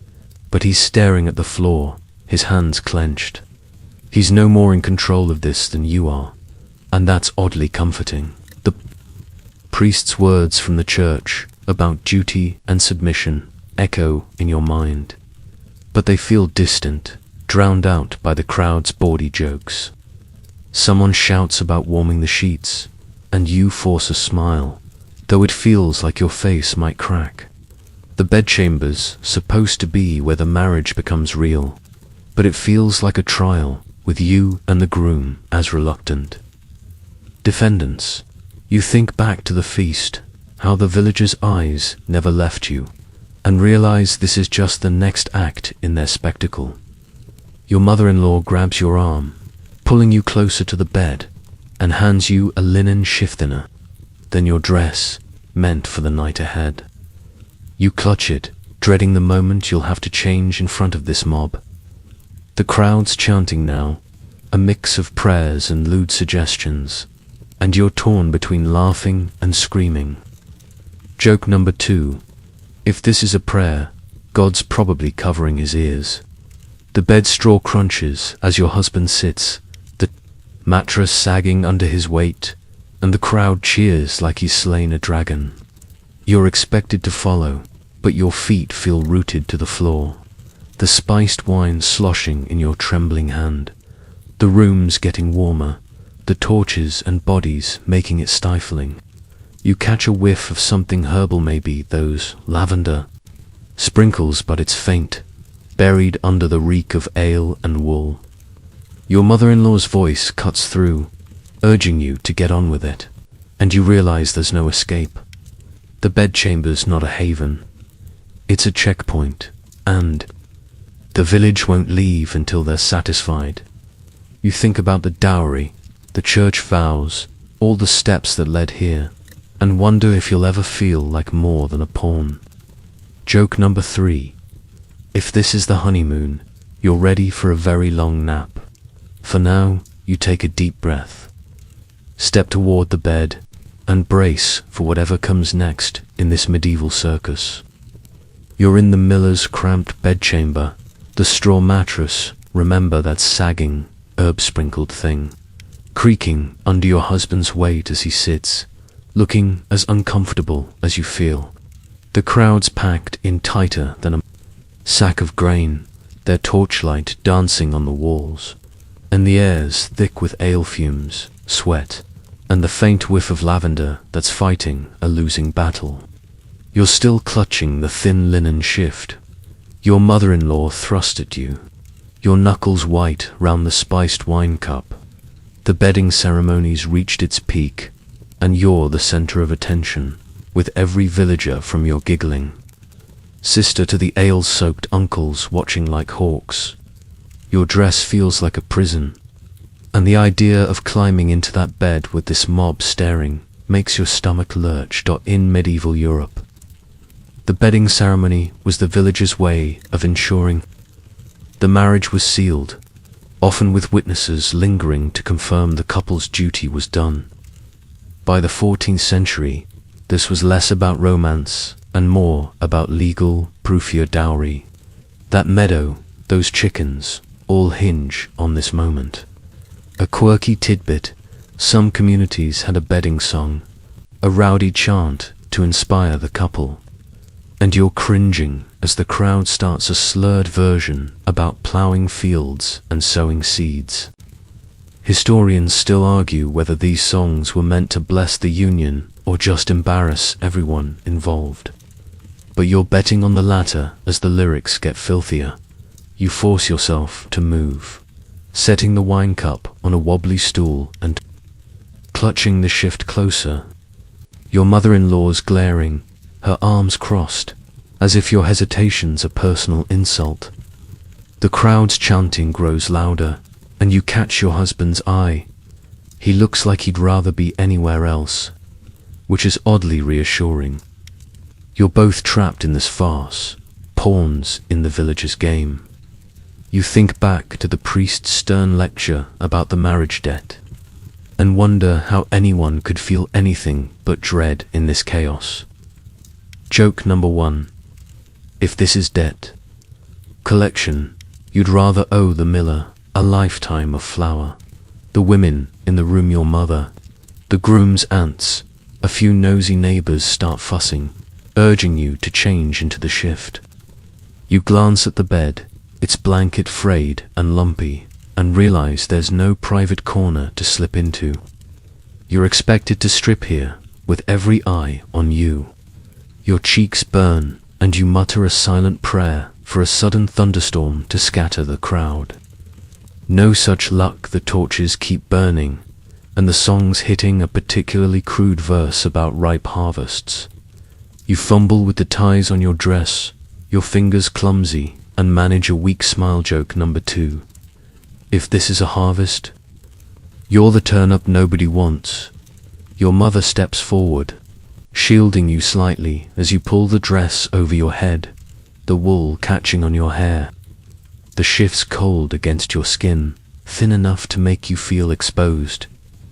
but he's staring at the floor, his hands clenched. He's no more in control of this than you are, and that's oddly comforting. The priest's words from the church about duty and submission echo in your mind, but they feel distant, drowned out by the crowd's bawdy jokes. Someone shouts about warming the sheets, and you force a smile, though it feels like your face might crack. The bedchamber's supposed to be where the marriage becomes real, but it feels like a trial, with you and the groom as reluctant defendants. You think back to the feast, how the villagers' eyes never left you, and realize this is just the next act in their spectacle. Your mother-in-law grabs your arm, pulling you closer to the bed, and hands you a linen shift thinner than your dress, meant for the night ahead. You clutch it, dreading the moment you'll have to change in front of this mob. The crowd's chanting now, a mix of prayers and lewd suggestions, and you're torn between laughing and screaming. Joke number two. If this is a prayer, God's probably covering his ears. The bed straw crunches as your husband sits, the mattress sagging under his weight, and the crowd cheers like he's slain a dragon. You're expected to follow, but your feet feel rooted to the floor, the spiced wine sloshing in your trembling hand. The room's getting warmer, the torches and bodies making it stifling. You catch a whiff of something herbal, maybe those lavender sprinkles, but it's faint, buried under the reek of ale and wool. Your mother-in-law's voice cuts through, urging you to get on with it, and you realize there's no escape. The bedchamber's not a haven. It's a checkpoint, and the village won't leave until they're satisfied. You think about the dowry, the church vows, all the steps that led here, and wonder if you'll ever feel like more than a pawn. Joke number three. If this is the honeymoon, you're ready for a very long nap. For now, you take a deep breath, step toward the bed, and brace for whatever comes next in this medieval circus. You're in the miller's cramped bedchamber, the straw mattress, remember that sagging, herb-sprinkled thing, creaking under your husband's weight as he sits, looking as uncomfortable as you feel. The crowd's packed in tighter than a sack of grain, their torchlight dancing on the walls, and the air's thick with ale fumes, sweat, and the faint whiff of lavender that's fighting a losing battle. You're still clutching the thin linen shift. Your mother-in-law thrust at you, your knuckles white round the spiced wine cup. The bedding ceremony's reached its peak, and you're the center of attention, with every villager from your giggling sister to the ale-soaked uncles watching like hawks. Your dress feels like a prison, and the idea of climbing into that bed with this mob staring makes your stomach lurch. In medieval Europe, the bedding ceremony was the villagers' way of ensuring the marriage was sealed, often with witnesses lingering to confirm the couple's duty was done. By the 14th century, this was less about romance and more about legal proof of your dowry. That meadow, those chickens, all hinge on this moment. A quirky tidbit, Some communities had a bedding song, a rowdy chant to inspire the couple. And you're cringing as the crowd starts a slurred version about plowing fields and sowing seeds. Historians still argue whether these songs were meant to bless the union or just embarrass everyone involved. But you're betting on the latter as the lyrics get filthier. You force yourself to move, setting the wine cup on a wobbly stool and clutching the shift closer. Your mother-in-law's glaring, her arms crossed, as if your hesitation's a personal insult. The crowd's chanting grows louder, and you catch your husband's eye. He looks like he'd rather be anywhere else, which is oddly reassuring. You're both trapped in this farce, pawns in the villagers' game. You think back to the priest's stern lecture about the marriage debt, and wonder how anyone could feel anything but dread in this chaos. Joke number 1. If this is debt. Collection. You'd rather owe the miller a lifetime of flour, the women in the room your mother, the groom's aunts, a few nosy neighbors start fussing, urging you to change into the shift. You glance at the bed, its blanket frayed and lumpy, and realize there's no private corner to slip into. You're expected to strip here, with every eye on you. Your cheeks burn, and you mutter a silent prayer for a sudden thunderstorm to scatter the crowd. No such luck, the torches keep burning, and the song's hitting a particularly crude verse about ripe harvests. You fumble with the ties on your dress, your fingers clumsy, and manage a weak smile. Joke number 2. If this is a harvest. You're the turn-up nobody wants. Your mother steps forward, shielding you slightly as you pull the dress over your head, the wool catching on your hair. The shift's cold against your skin, thin enough to make you feel exposed,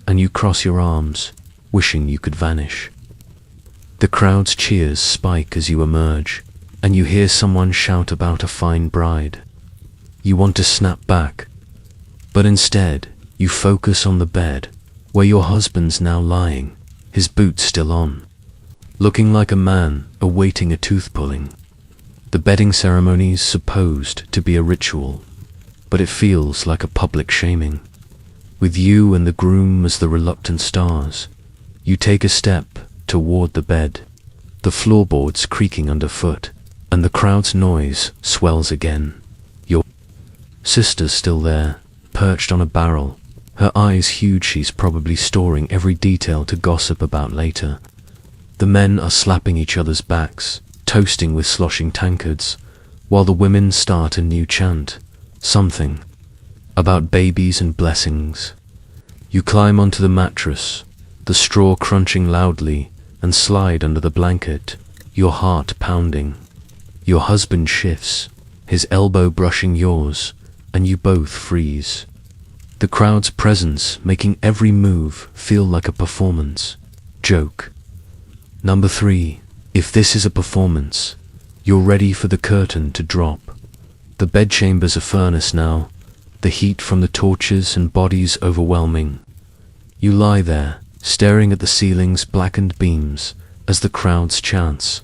and you cross your arms, wishing you could vanish. The crowd's cheers spike as you emerge, and you hear someone shout about a fine bride. You want to snap back, but instead you focus on the bed, where your husband's now lying, his boots still on, looking like a man awaiting a tooth pulling. The bedding ceremony's supposed to be a ritual, but it feels like a public shaming. With you and the groom as the reluctant stars, you take a step toward the bed, the floorboards creaking underfoot, and the crowd's noise swells again. Your sister's still there, perched on a barrel, her eyes huge. She's probably storing every detail to gossip about later. The men are slapping each other's backs, toasting with sloshing tankards, while the women start a new chant, something about babies and blessings. You climb onto the mattress, the straw crunching loudly, and slide under the blanket, your heart pounding. Your husband shifts, his elbow brushing yours, and you both freeze. The crowd's presence making every move feel like a performance. Joke number 3. If this is a performance, you're ready for the curtain to drop. The bedchamber's a furnace now, the heat from the torches and bodies overwhelming. You lie there, staring at the ceiling's blackened beams as the crowd's chants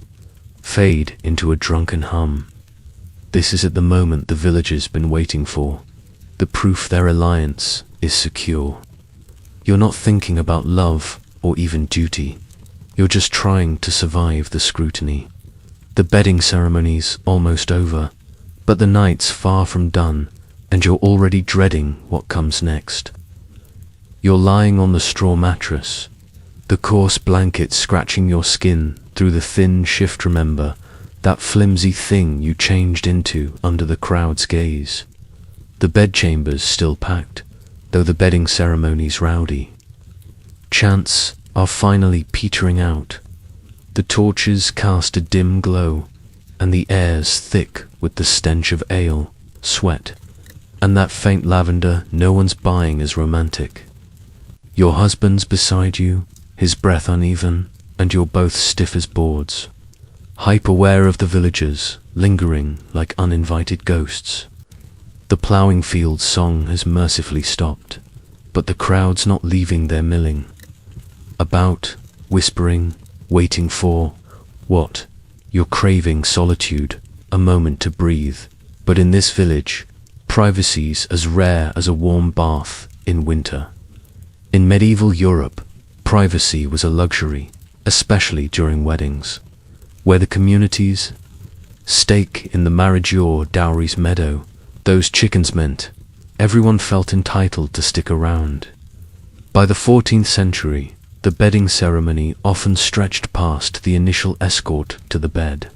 fade into a drunken hum. This is at the moment the villagers been waiting for, the proof their alliance is secure. You're not thinking about love or even duty. You're just trying to survive the scrutiny. The bedding ceremony's almost over, but the night's far from done, and you're already dreading what comes next. You're lying on the straw mattress, the coarse blanket scratching your skin through the thin shift. Remember that flimsy thing you changed into under the crowd's gaze. The bedchamber's still packed, though the bedding ceremony's rowdy. Chants are finally petering out. The torches cast a dim glow, and the air's thick with the stench of ale, sweat, and that faint lavender no one's buying as romantic. Your husband's beside you, his breath uneven, and you're both stiff as boards, hype-aware of the villagers, lingering like uninvited ghosts. The ploughing field's song has mercifully stopped, but the crowd's not leaving their milling about, whispering, waiting for what? You're craving solitude, a moment to breathe. But in this village, privacy's as rare as a warm bath in winter. In medieval Europe, privacy was a luxury, especially during weddings, where the community's stake in the marriage or dowry's meadow, those chickens meant everyone felt entitled to stick around. By the 14th century, the bedding ceremony often stretched past the initial escort to the bed,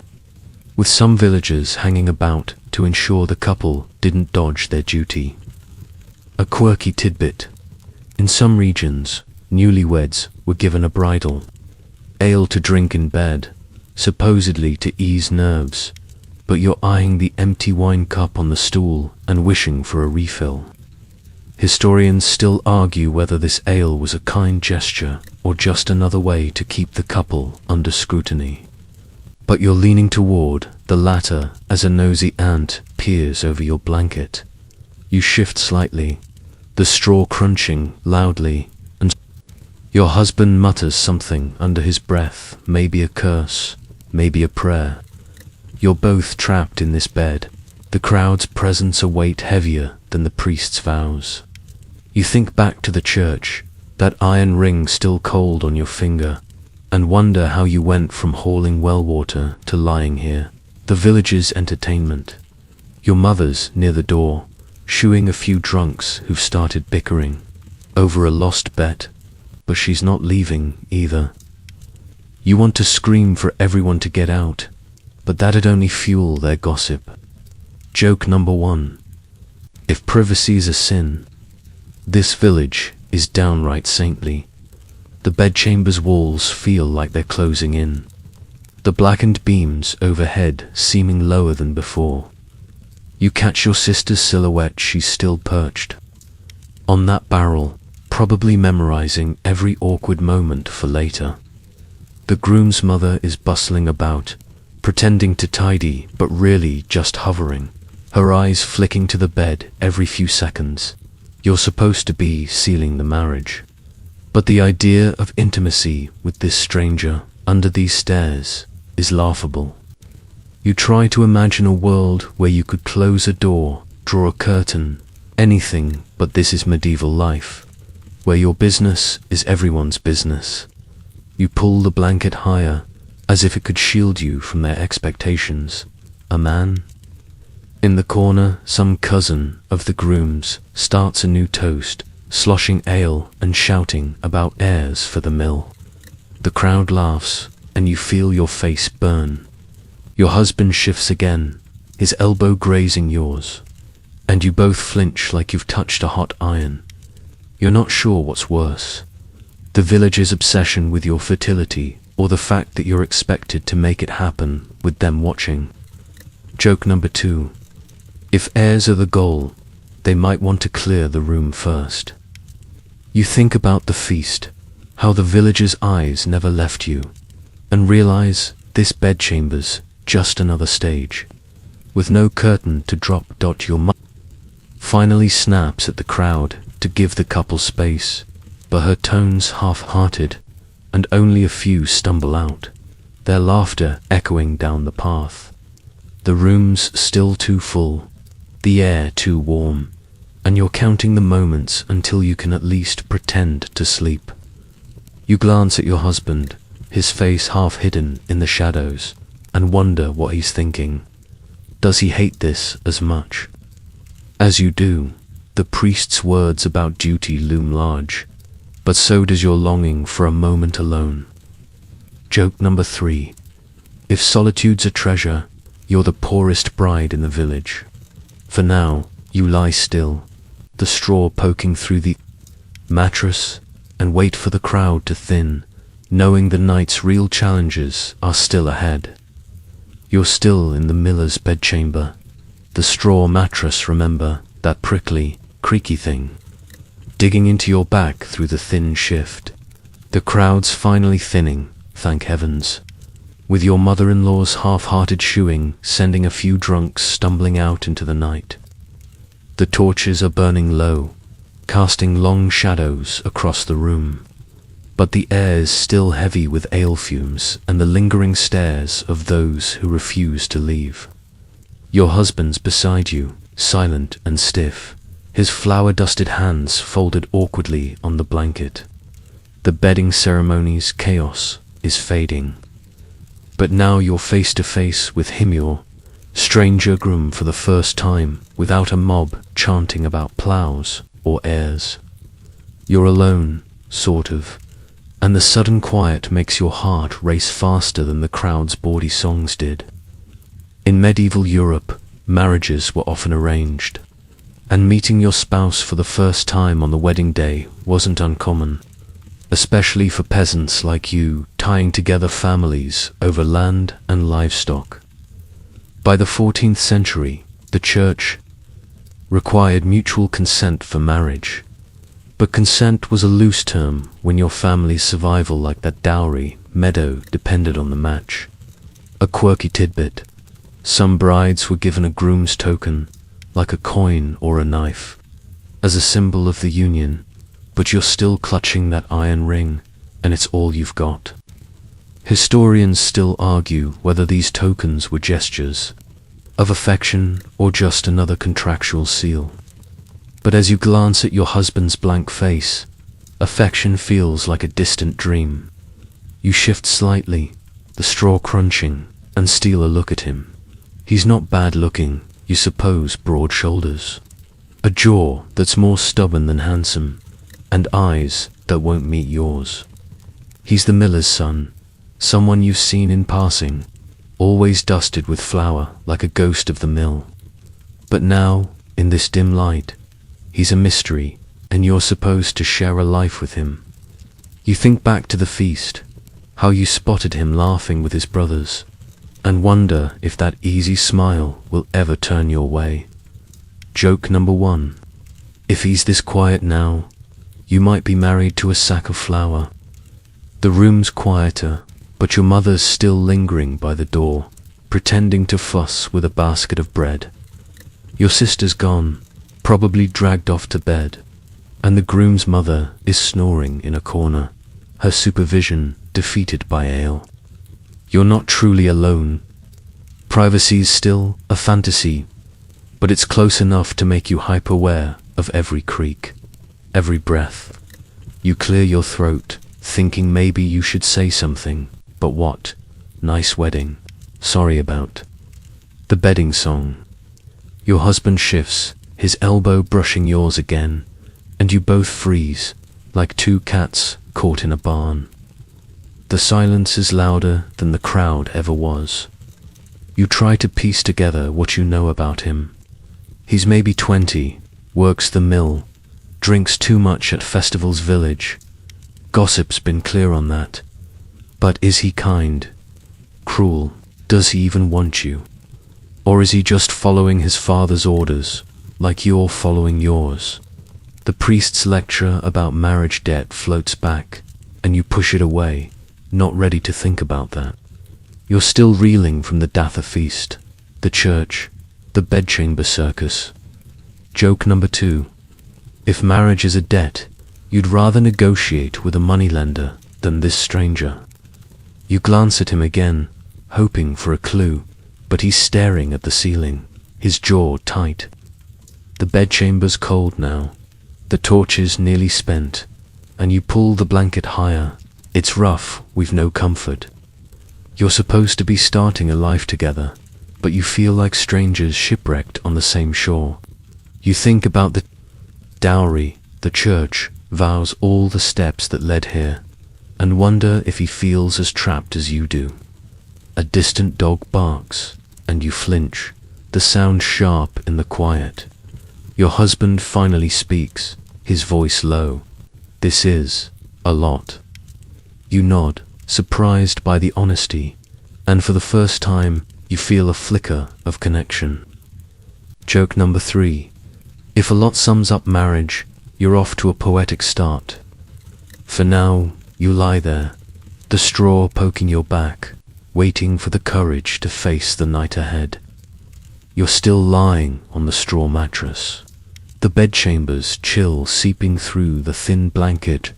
with some villagers hanging about to ensure the couple didn't dodge their duty. A quirky tidbit: in some regions, newlyweds were given a bridal ale to drink in bed, supposedly to ease nerves, but you're eyeing the empty wine cup on the stool and wishing for a refill. Historians still argue whether this ale was a kind gesture or just another way to keep the couple under scrutiny. But you're leaning toward the latter as a nosy ant peers over your blanket. You shift slightly, the straw crunching loudly, and your husband mutters something under his breath, maybe a curse, maybe a prayer. You're both trapped in this bed, the crowd's presence a weight heavier than the priest's vows. You think back to the church, that iron ring still cold on your finger, and wonder how you went from hauling well water to lying here. The village's entertainment. Your mother's near the door, shooing a few drunks who've started bickering over a lost bet, but she's not leaving either. You want to scream for everyone to get out, but that'd only fuel their gossip. Joke number 1. If privacy's a sin, this village is downright saintly. The bedchamber's walls feel like they're closing in, the blackened beams overhead seeming lower than before. You catch your sister's silhouette, she's still perched on that barrel, probably memorizing every awkward moment for later. The groom's mother is bustling about, pretending to tidy but really just hovering, her eyes flicking to the bed every few seconds. You're supposed to be sealing the marriage, but the idea of intimacy with this stranger under these stairs is laughable. You try to imagine a world where you could close a door, draw a curtain, anything, but this is medieval life, where your business is everyone's business. You pull the blanket higher, as if it could shield you from their expectations. A man? In the corner, some cousin of the groom's starts a new toast, sloshing ale and shouting about heirs for the mill. The crowd laughs, and you feel your face burn. Your husband shifts again, his elbow grazing yours, and you both flinch like you've touched a hot iron. You're not sure what's worse, the village's obsession with your fertility, or the fact that you're expected to make it happen with them watching. Joke number 2. If heirs are the goal, they might want to clear the room first. You think about the feast, how the village's eyes never left you, and realize this bedchamber's just another stage, with no curtain to drop. Your mother finally snaps at the crowd to give the couple space, but her tone's half-hearted, and only a few stumble out, their laughter echoing down the path. The room's still too full, the air too warm, and you're counting the moments until you can at least pretend to sleep. You glance at your husband, his face half hidden in the shadows, and wonder what he's thinking. Does he hate this as much? As you do, the priest's words about duty loom large, but so does your longing for a moment alone. Joke number 3. If solitude's a treasure, you're the poorest bride in the village. For now, you lie still, the straw poking through the mattress, and wait for the crowd to thin, knowing the night's real challenges are still ahead. You're still in the miller's bedchamber, the straw mattress, remember, that prickly, creaky thing, digging into your back through the thin shift. The crowd's finally thinning, thank heavens, with your mother-in-law's half-hearted shooing sending a few drunks stumbling out into the night. The torches are burning low, casting long shadows across the room. But the air is still heavy with ale fumes and the lingering stares of those who refuse to leave. Your husband's beside you, silent and stiff, his flour-dusted hands folded awkwardly on the blanket. The bedding ceremony's chaos is fading. But now you're face to face with him, your stranger groom, for the first time, without a mob chanting about plows or heirs. You're alone, sort of, and the sudden quiet makes your heart race faster than the crowd's bawdy songs did. In medieval Europe, marriages were often arranged, and meeting your spouse for the first time on the wedding day wasn't uncommon, especially for peasants like you tying together families over land and livestock. By the 14th century, the church required mutual consent for marriage, but consent was a loose term when your family's survival, like that dowry meadow, depended on the match. A quirky tidbit: some brides were given a groom's token, like a coin or a knife, as a symbol of the union, but you're still clutching that iron ring, and it's all you've got. Historians still argue whether these tokens were gestures of affection or just another contractual seal. But as you glance at your husband's blank face, affection feels like a distant dream. You shift slightly, the straw crunching, and steal a look at him. He's not bad looking, you suppose, broad shoulders, a jaw that's more stubborn than handsome, and eyes that won't meet yours. He's the miller's son, someone you've seen in passing, always dusted with flour like a ghost of the mill. But now, in this dim light, he's a mystery, and you're supposed to share a life with him. You think back to the feast, how you spotted him laughing with his brothers, and wonder if that easy smile will ever turn your way. Joke number 1. If he's this quiet now, you might be married to a sack of flour. The room's quieter, but your mother's still lingering by the door, pretending to fuss with a basket of bread. Your sister's gone, probably dragged off to bed, and the groom's mother is snoring in a corner, her supervision defeated by ale. You're not truly alone. Privacy's still a fantasy, but it's close enough to make you hyper-aware of every creak, every breath. You clear your throat, thinking maybe you should say something, but what? Nice wedding. Sorry about the bedding song. Your husband shifts, his elbow brushing yours again, and you both freeze, like two cats caught in a barn. The silence is louder than the crowd ever was. You try to piece together what you know about him. He's maybe 20, works the mill, drinks too much at Festival's Village. Gossip's been clear on that. But is he kind? Cruel? Does he even want you? Or is he just following his father's orders, like you're following yours? The priest's lecture about marriage debt floats back, and you push it away, not ready to think about that. You're still reeling from the Datha feast, the church, the bedchamber circus. Joke number 2. If marriage is a debt, you'd rather negotiate with a moneylender than this stranger. You glance at him again, hoping for a clue, but he's staring at the ceiling, his jaw tight. The bedchamber's cold now, the torch is nearly spent, and you pull the blanket higher. It's rough, we've no comfort. You're supposed to be starting a life together, but you feel like strangers shipwrecked on the same shore. You think about the dowry, the church, vows, all the steps that led here, and wonder if he feels as trapped as you do. A distant dog barks, and you flinch, the sound sharp in the quiet. Your husband finally speaks, his voice low. This is a lot. You nod, surprised by the honesty, and for the first time, you feel a flicker of connection. Joke number 3. If a lot sums up marriage, you're off to a poetic start. For now, you lie there, the straw poking your back, waiting for the courage to face the night ahead. You're still lying on the straw mattress, The bedchambers chill seeping through the thin blanket.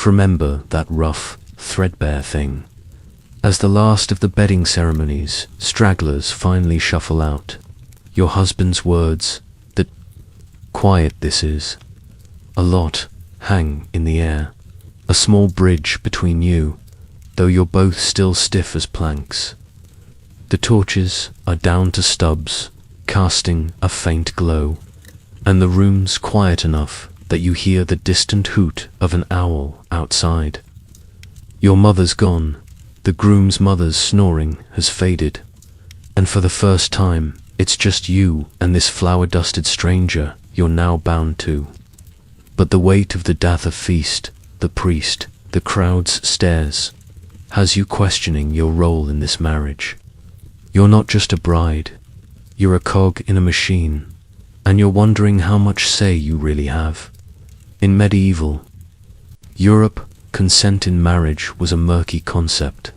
Remember that rough, threadbare thing. As the last of the bedding ceremonies, stragglers finally shuffle out. Your husband's words, that quiet this is, a lot, hang in the air. A small bridge between you, though you're both still stiff as planks. The torches are down to stubs, casting a faint glow, and the room's quiet enough that you hear the distant hoot of an owl outside. Your mother's gone, the groom's mother's snoring has faded, and for the first time, it's just you and this flower-dusted stranger you're now bound to. But the weight of the Datha feast, the priest, the crowd's stares, has you questioning your role in this marriage. You're not just a bride, you're a cog in a machine, and you're wondering how much say you really have. In medieval Europe, consent in marriage was a murky concept.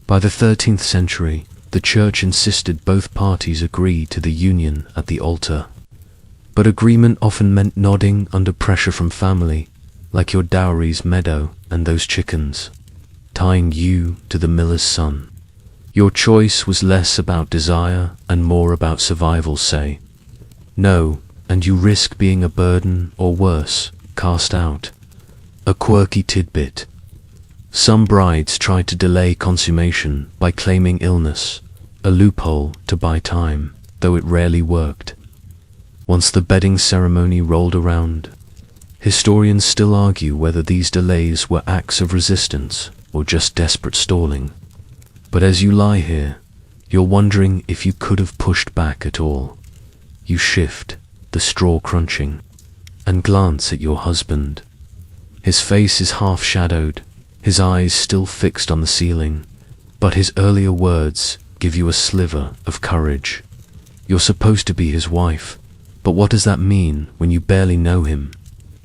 By the 13th century, the church insisted both parties agree to the union at the altar. But agreement often meant nodding under pressure from family, like your dowry's meadow and those chickens, tying you to the miller's son. Your choice was less about desire and more about survival, say. No, and you risk being a burden or worse, cast out. A quirky tidbit. Some brides tried to delay consummation by claiming illness, a loophole to buy time, though it rarely worked. Once the bedding ceremony rolled around, historians still argue whether these delays were acts of resistance or just desperate stalling. But as you lie here, you're wondering if you could have pushed back at all. You shift, the straw crunching, and glance at your husband. His face is half-shadowed, his eyes still fixed on the ceiling, but his earlier words give you a sliver of courage. You're supposed to be his wife, but what does that mean when you barely know him?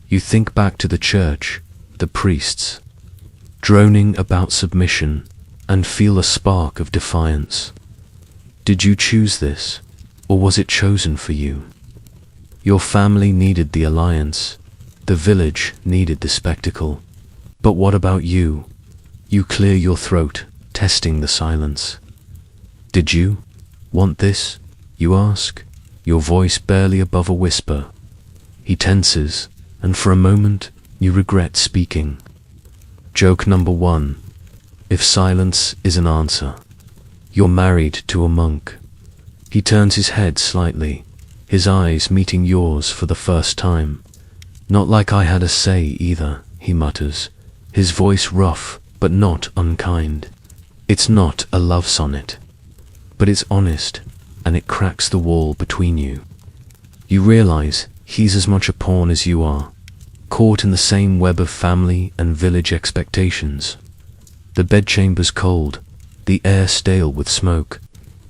You think back to the church, the priests, droning about submission, and feel a spark of defiance. Did you choose this, or was it chosen for you? Your family needed the alliance, the village needed the spectacle. But what about you? You clear your throat, testing the silence. Did you want this? You ask, your voice barely above a whisper. He tenses, and for a moment, you regret speaking. Joke number 1. If silence is an answer. You're married to a monk. He turns his head slightly, his eyes meeting yours for the first time. Not like I had a say either, he mutters, his voice rough but not unkind. It's not a love sonnet, but it's honest, and it cracks the wall between you. You realize he's as much a pawn as you are, caught in the same web of family and village expectations. The bedchamber's cold, the air stale with smoke,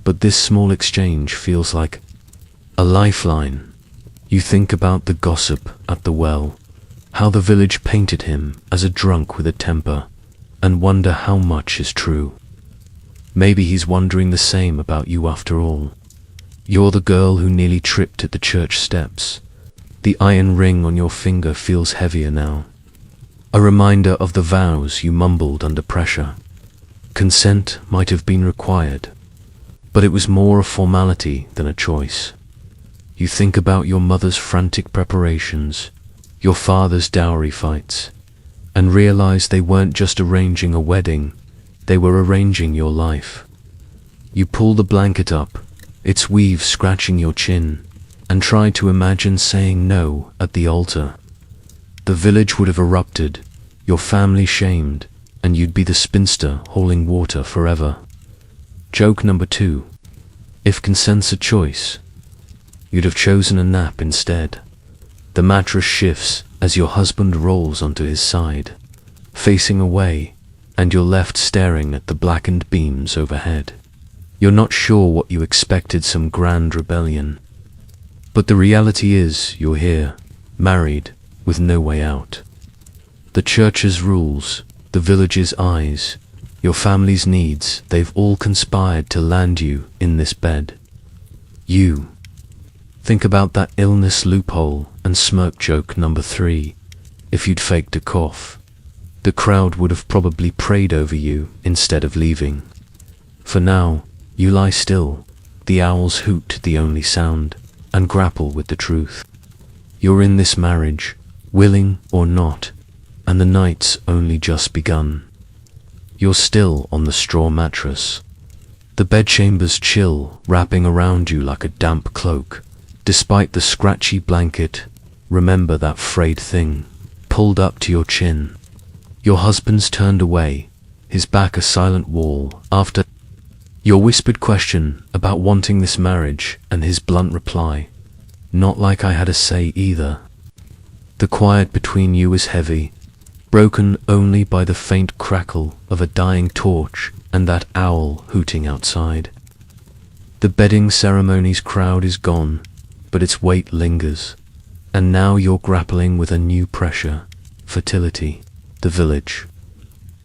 but this small exchange feels like a lifeline. You think about the gossip at the well, how the village painted him as a drunk with a temper, and wonder how much is true. Maybe he's wondering the same about you after all. You're the girl who nearly tripped at the church steps. The iron ring on your finger feels heavier now, a reminder of the vows you mumbled under pressure. Consent might have been required, but it was more a formality than a choice. You think about your mother's frantic preparations, your father's dowry fights, and realize they weren't just arranging a wedding, they were arranging your life. You pull the blanket up, its weave scratching your chin, and try to imagine saying no at the altar. The village would have erupted, your family shamed, and you'd be the spinster hauling water forever. Joke number 2. If consent's a choice, you'd have chosen a nap instead. The mattress shifts as your husband rolls onto his side, facing away, and you're left staring at the blackened beams overhead. You're not sure what you expected, some grand rebellion. But the reality is you're here, married, with no way out. The church's rules, the village's eyes, your family's needs, they've all conspired to land you in this bed. You, Think about that illness loophole and smirk joke number 3. If you'd faked a cough, the crowd would have probably prayed over you instead of leaving. For now, you lie still, the owls hoot the only sound, and grapple with the truth. You're in this marriage, willing or not, and the night's only just begun. You're still on the straw mattress. The bedchamber's chill, wrapping around you like a damp cloak. Despite the scratchy blanket, remember that frayed thing, pulled up to your chin. Your husband's turned away, his back a silent wall, after your whispered question about wanting this marriage and his blunt reply, "Not like I had a say either." The quiet between you is heavy, broken only by the faint crackle of a dying torch and that owl hooting outside. The bedding ceremony's crowd is gone, but its weight lingers, and now you're grappling with a new pressure: fertility, the village,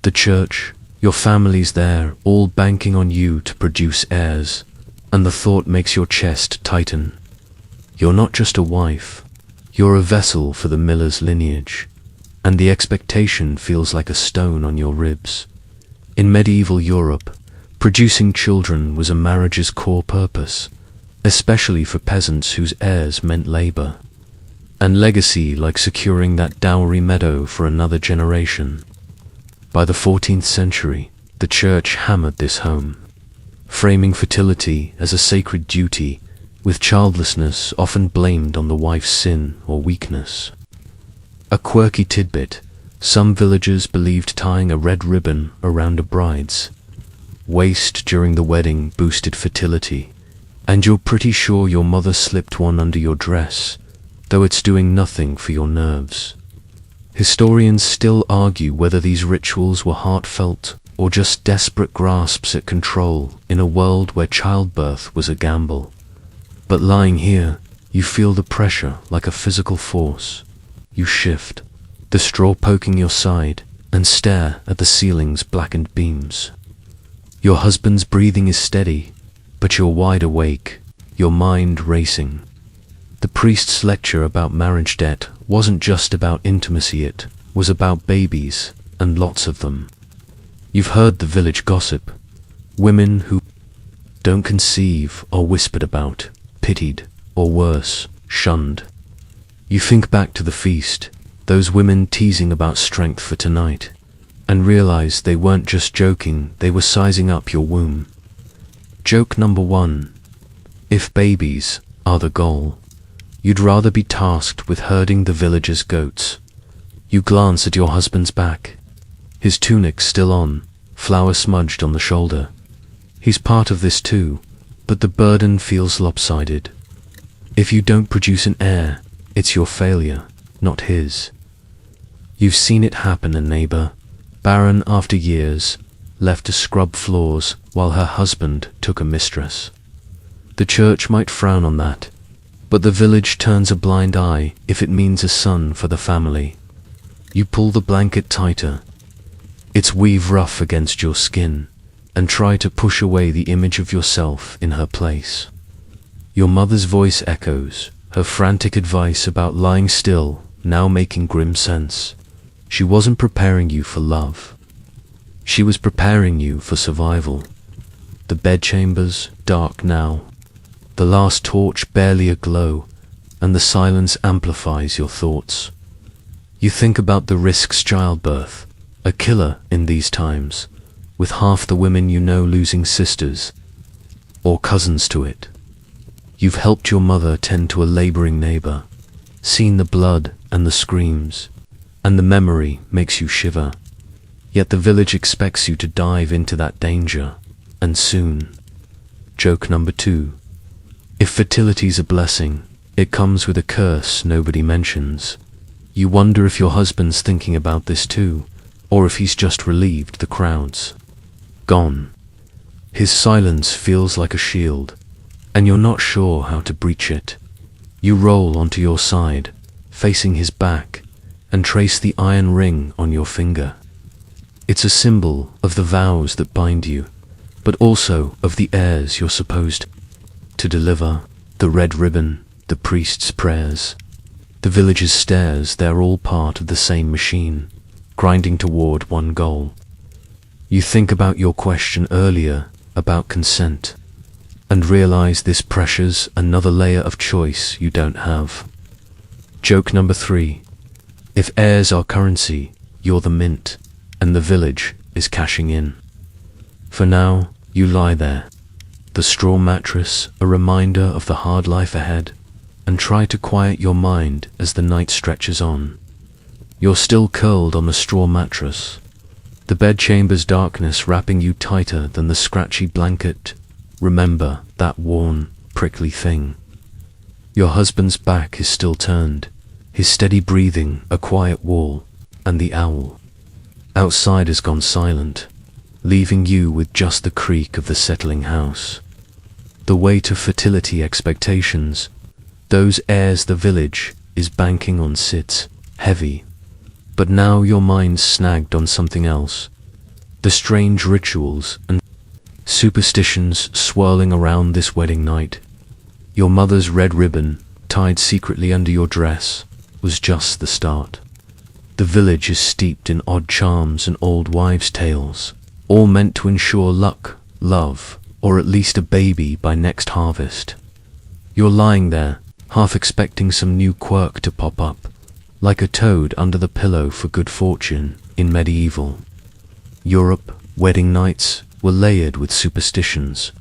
the church, your family's there, all banking on you to produce heirs, and the thought makes your chest tighten. You're not just a wife, you're a vessel for the miller's lineage, and the expectation feels like a stone on your ribs. In medieval Europe, producing children was a marriage's core purpose, especially for peasants whose heirs meant labor and legacy, like securing that dowry meadow for another generation. By the 14th century, the church hammered this home, framing fertility as a sacred duty, with childlessness often blamed on the wife's sin or weakness. A quirky tidbit: some villagers believed tying a red ribbon around a bride's waist during the wedding boosted fertility, and you're pretty sure your mother slipped one under your dress, though it's doing nothing for your nerves. Historians still argue whether these rituals were heartfelt or just desperate grasps at control in a world where childbirth was a gamble. But lying here, you feel the pressure like a physical force. You shift, the straw poking your side, and stare at the ceiling's blackened beams. Your husband's breathing is steady, but you're wide awake, your mind racing. The priest's lecture about marriage debt wasn't just about intimacy, it was about babies, and lots of them. You've heard the village gossip. Women who don't conceive are whispered about, pitied, or worse, shunned. You think back to the feast, those women teasing about strength for tonight, and realize they weren't just joking, they were sizing up your womb. Joke number 1. If babies are the goal, you'd rather be tasked with herding the village's goats. You glance at your husband's back, his tunic still on, flour smudged on the shoulder. He's part of this too, but the burden feels lopsided. If you don't produce an heir, it's your failure, not his. You've seen it happen: a neighbor, barren after years, left to scrub floors while her husband took a mistress. The church might frown on that, but the village turns a blind eye if it means a son for the family. You pull the blanket tighter, its weave rough against your skin, and try to push away the image of yourself in her place. Your mother's voice echoes, her frantic advice about lying still now making grim sense. She wasn't preparing you for love. She was preparing you for survival. The bedchamber's dark now, the last torch barely aglow, and the silence amplifies your thoughts. You think about the risks: childbirth, a killer in these times, with half the women you know losing sisters or cousins to it. You've helped your mother tend to a laboring neighbor, seen the blood and the screams, and the memory makes you shiver. Yet the village expects you to dive into that danger, and soon. Joke number 2. If fertility's a blessing, it comes with a curse nobody mentions. You wonder if your husband's thinking about this too, or if he's just relieved the crowd's gone. His silence feels like a shield, and you're not sure how to breach it. You roll onto your side, facing his back, and trace the iron ring on your finger. It's a symbol of the vows that bind you, but also of the heirs you're supposed to deliver. The red ribbon, the priest's prayers, the village's stairs, they're all part of the same machine, grinding toward one goal. You think about your question earlier about consent, and realize this pressures another layer of choice you don't have. Joke number 3. If heirs are currency, you're the mint, and the village is cashing in. For now, you lie there, the straw mattress, a reminder of the hard life ahead, and try to quiet your mind as the night stretches on. You're still curled on the straw mattress, the bedchamber's darkness wrapping you tighter than the scratchy blanket. Remember that worn, prickly thing. Your husband's back is still turned, his steady breathing a quiet wall, and the owl outside has gone silent, leaving you with just the creak of the settling house. The weight of fertility expectations, those heirs the village is banking on, sits heavy. But now your mind's snagged on something else. The strange rituals and superstitions swirling around this wedding night. Your mother's red ribbon, tied secretly under your dress, was just the start. The village is steeped in odd charms and old wives' tales, all meant to ensure luck, love, or at least a baby by next harvest. You're lying there, half expecting some new quirk to pop up, like a toad under the pillow for good fortune in medieval Europe. Wedding nights were layered with superstitions,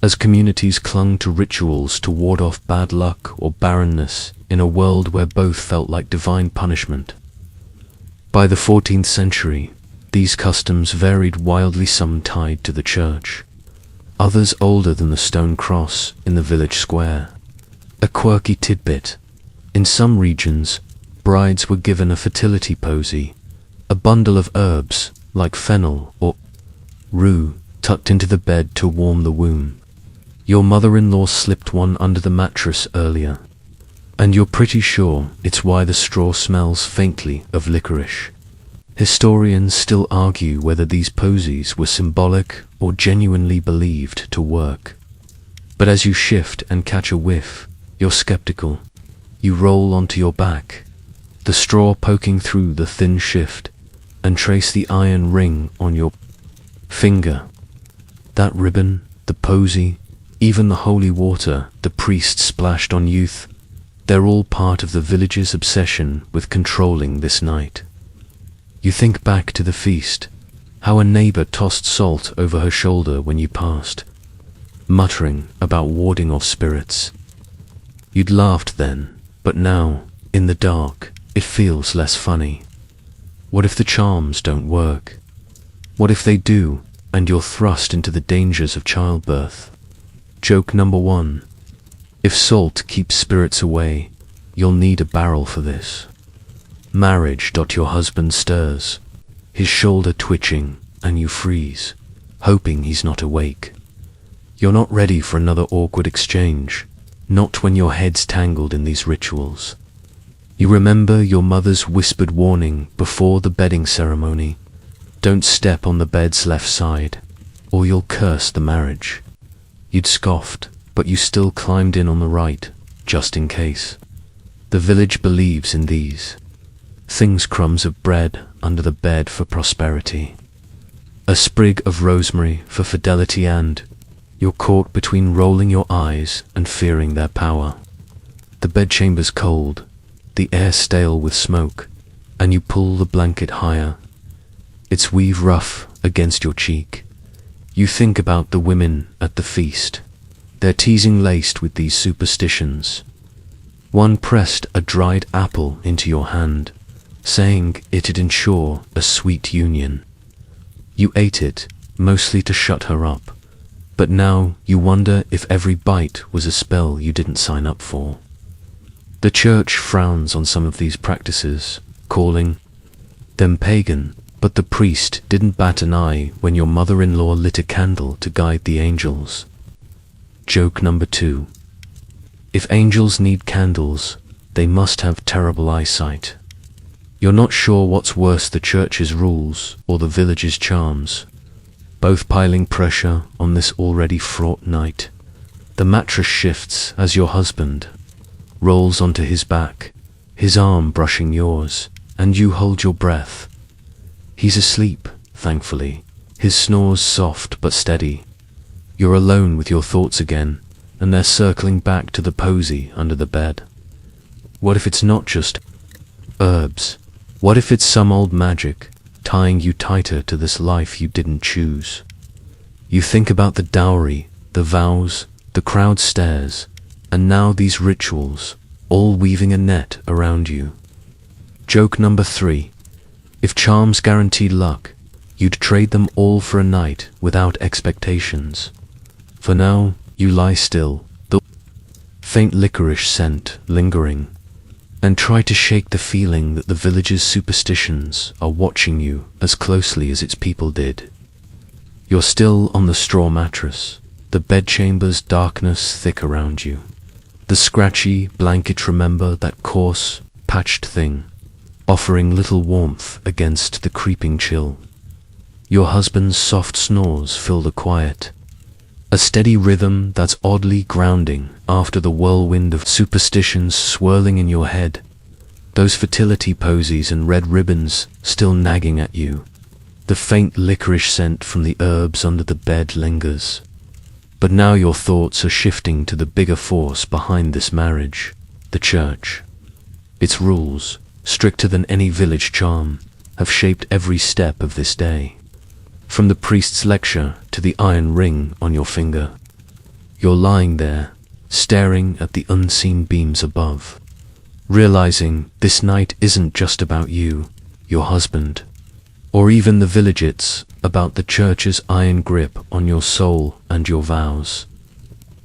as communities clung to rituals to ward off bad luck or barrenness in a world where both felt like divine punishment. By the 14th century, these customs varied wildly, some tied to the church, others older than the stone cross in the village square. A quirky tidbit: in some regions, brides were given a fertility posy, a bundle of herbs like fennel or rue tucked into the bed to warm the womb. Your mother-in-law slipped one under the mattress earlier, and you're pretty sure it's why the straw smells faintly of licorice. Historians still argue whether these posies were symbolic or genuinely believed to work. But as you shift and catch a whiff, you're skeptical. You roll onto your back, the straw poking through the thin shift, and trace the iron ring on your finger. That ribbon, the posy, even the holy water the priest splashed on youth, they're all part of the village's obsession with controlling this night. You think back to the feast, how a neighbor tossed salt over her shoulder when you passed, muttering about warding off spirits. You'd laughed then, but now, in the dark, it feels less funny. What if the charms don't work? What if they do, and you're thrust into the dangers of childbirth? Joke number 1. If salt keeps spirits away, you'll need a barrel for this. Marriage. Your husband stirs, his shoulder twitching, and you freeze, hoping he's not awake. You're not ready for another awkward exchange, not when your head's tangled in these rituals. You remember your mother's whispered warning before the bedding ceremony: don't step on the bed's left side, or you'll curse the marriage. You'd scoffed, but you still climbed in on the right, just in case. The village believes in these things: crumbs of bread under the bed for prosperity, a sprig of rosemary for fidelity, and you're caught between rolling your eyes and fearing their power. The bedchamber's cold, the air stale with smoke, and you pull the blanket higher, its weave rough against your cheek. You think about the women at the feast, their teasing laced with these superstitions. One pressed a dried apple into your hand, saying it'd ensure a sweet union. You ate it, mostly to shut her up, but now you wonder if every bite was a spell you didn't sign up for. The church frowns on some of these practices, calling them pagan, but the priest didn't bat an eye when your mother-in-law lit a candle to guide the angels. Joke number 2. If angels need candles, they must have terrible eyesight. You're not sure what's worse, the church's rules or the village's charms, both piling pressure on this already fraught night. The mattress shifts as your husband, rolls onto his back, his arm brushing yours, and you hold your breath. He's asleep, thankfully, his snores soft but steady. You're alone with your thoughts again, and they're circling back to the posy under the bed. What if it's not just herbs? What if it's some old magic, tying you tighter to this life you didn't choose? You think about the dowry, the vows, the crowd stares, and now these rituals, all weaving a net around you. Joke number 3. If charms guaranteed luck, you'd trade them all for a night without expectations. For now, you lie still, the faint licorice scent lingering, and try to shake the feeling that the village's superstitions are watching you as closely as its people did. You're still on the straw mattress, the bedchamber's darkness thick around you. The scratchy blanket remember that coarse, patched thing, offering little warmth against the creeping chill. Your husband's soft snores fill the quiet, a steady rhythm that's oddly grounding after the whirlwind of superstitions swirling in your head. Those fertility posies and red ribbons still nagging at you. The faint licorice scent from the herbs under the bed lingers. But now your thoughts are shifting to the bigger force behind this marriage, the church. Its rules, stricter than any village charm, have shaped every step of this day. From the priest's lecture to the iron ring on your finger, you're lying there, staring at the unseen beams above, realizing this night isn't just about you, your husband, or even the village. It's about the church's iron grip on your soul and your vows.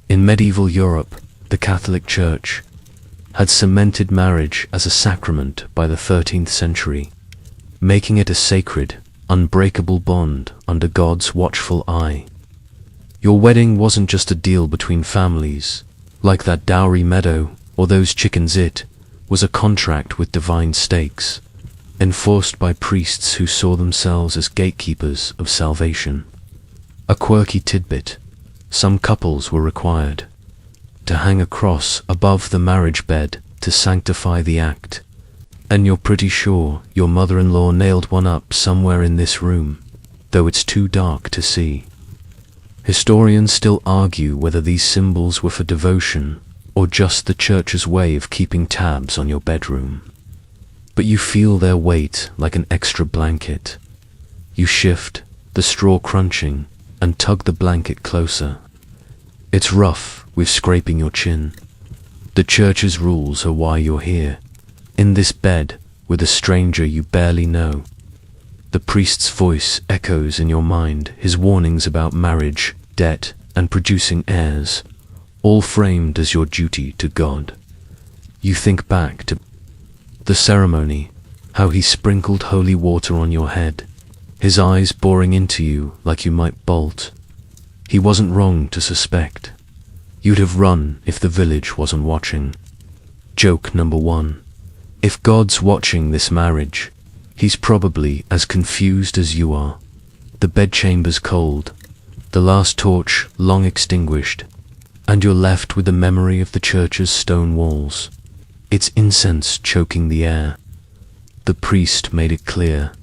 In medieval Europe, the Catholic Church had cemented marriage as a sacrament by the 13th century, making it a sacred, unbreakable bond under God's watchful eye. Your wedding wasn't just a deal between families, like that dowry meadow or those chickens. It was a contract with divine stakes, enforced by priests who saw themselves as gatekeepers of salvation. A quirky tidbit: some couples were required to hang a cross above the marriage bed to sanctify the act. And you're pretty sure your mother-in-law nailed one up somewhere in this room, though it's too dark to see. Historians still argue whether these symbols were for devotion or just the church's way of keeping tabs on your bedroom. But you feel their weight like an extra blanket. You shift, the straw crunching, and tug the blanket closer. It's rough with scraping your chin. The church's rules are why you're here, in this bed with a stranger you barely know. The priest's voice echoes in your mind, his warnings about marriage, debt, and producing heirs, all framed as your duty to God. You think back to the ceremony, how he sprinkled holy water on your head, his eyes boring into you like you might bolt. He wasn't wrong to suspect. You'd have run if the village wasn't watching. Joke number 1. If God's watching this marriage, he's probably as confused as you are. The bedchamber's cold, the last torch long extinguished, and you're left with the memory of the church's stone walls, its incense choking the air. The priest made it clear,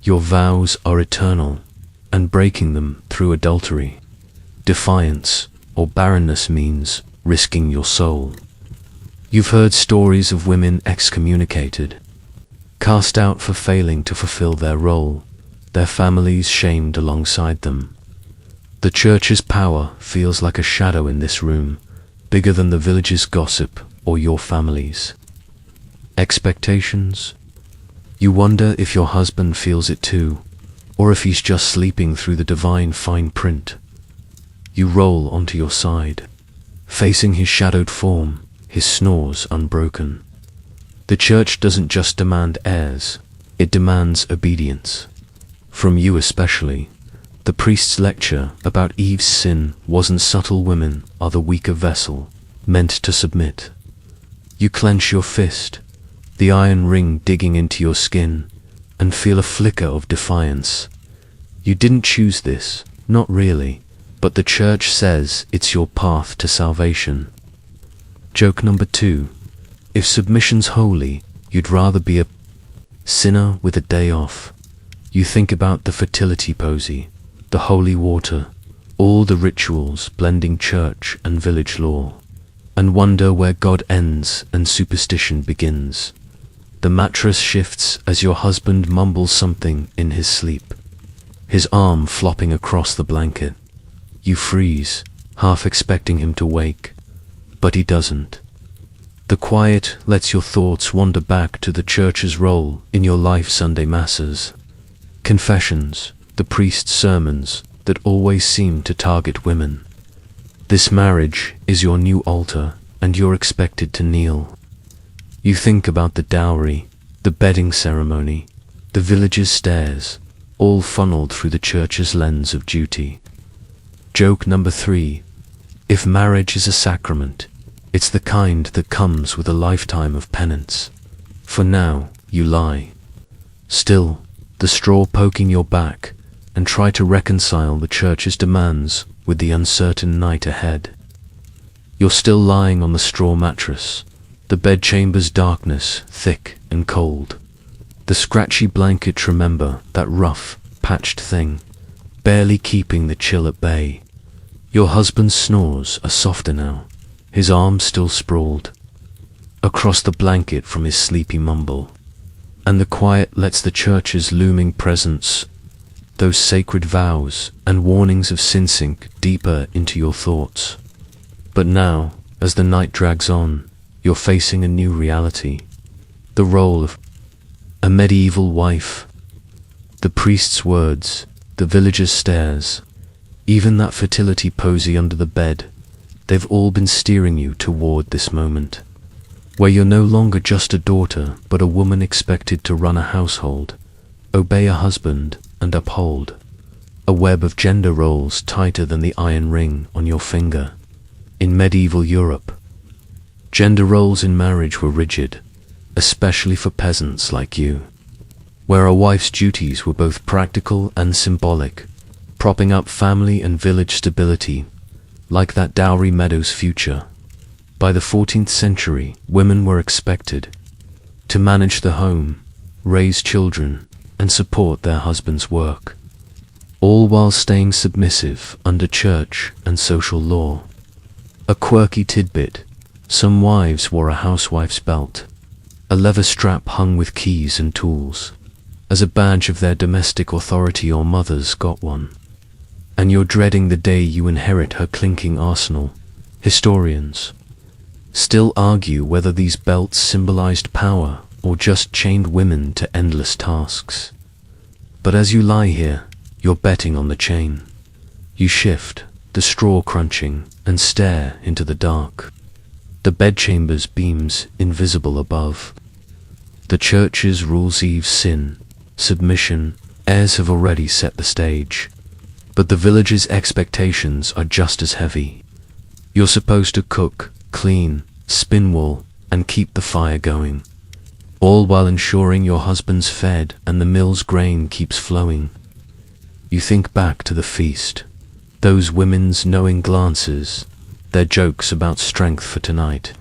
your vows are eternal, and breaking them through adultery, defiance, or barrenness means risking your soul. You've heard stories of women excommunicated, cast out for failing to fulfill their role, their families shamed alongside them. The church's power feels like a shadow in this room, bigger than the village's gossip or your family's. Expectations? You wonder if your husband feels it too, or if he's just sleeping through the divine fine print. You roll onto your side, facing his shadowed form, his snores unbroken. The church doesn't just demand heirs, it demands obedience. From you especially. The priest's lecture about Eve's sin wasn't subtle. Women are the weaker vessel, meant to submit. You clench your fist, the iron ring digging into your skin, and feel a flicker of defiance. You didn't choose this, not really, but the church says it's your path to salvation. Joke number 2. If submission's holy, you'd rather be a sinner with a day off. You think about the fertility posy, the holy water, all the rituals blending church and village law, and wonder where God ends and superstition begins. The mattress shifts as your husband mumbles something in his sleep, his arm flopping across the blanket. You freeze, half expecting him to wake, but he doesn't. The quiet lets your thoughts wander back to the church's role in your life. Sunday masses, confessions, the priest's sermons that always seem to target women. This marriage is your new altar, and you're expected to kneel. You think about the dowry, the bedding ceremony, the village's stairs, all funneled through the church's lens of duty. Joke number 3. If marriage is a sacrament, it's the kind that comes with a lifetime of penance. For now, you lie. Still, the straw poking your back, and try to reconcile the church's demands with the uncertain night ahead. You're still lying on the straw mattress, the bedchamber's darkness thick and cold. The scratchy blanket, remember that rough, patched thing, barely keeping the chill at bay. Your husband's snores are softer now, his arms still sprawled across the blanket from his sleepy mumble, and the quiet lets the church's looming presence, those sacred vows and warnings of sin, sink deeper into your thoughts. But now, as the night drags on, you're facing a new reality. The role of a medieval wife, the priest's words, the villager's stares, even that fertility posy under the bed, they've all been steering you toward this moment, where you're no longer just a daughter, but a woman expected to run a household, obey a husband, and uphold a web of gender roles tighter than the iron ring on your finger. In medieval Europe, gender roles in marriage were rigid, especially for peasants like you, where a wife's duties were both practical and symbolic, propping up family and village stability, like that dowry meadow's future. By the 14th century, women were expected to manage the home, raise children, and support their husband's work, all while staying submissive under church and social law. A quirky tidbit: some wives wore a housewife's belt, a leather strap hung with keys and tools, as a badge of their domestic authority, or mothers got one, and you're dreading the day you inherit her clinking arsenal. Historians still argue whether these belts symbolized power or just chained women to endless tasks. But as you lie here, you're betting on the chain. You shift, the straw crunching, and stare into the dark. The bedchamber's beams invisible above. The church's rules, Eve's sin, submission, airs have already set the stage. But the village's expectations are just as heavy. You're supposed to cook, clean, spin wool, and keep the fire going, all while ensuring your husband's fed and the mill's grain keeps flowing. You think back to the feast, those women's knowing glances, their jokes about strength for tonight.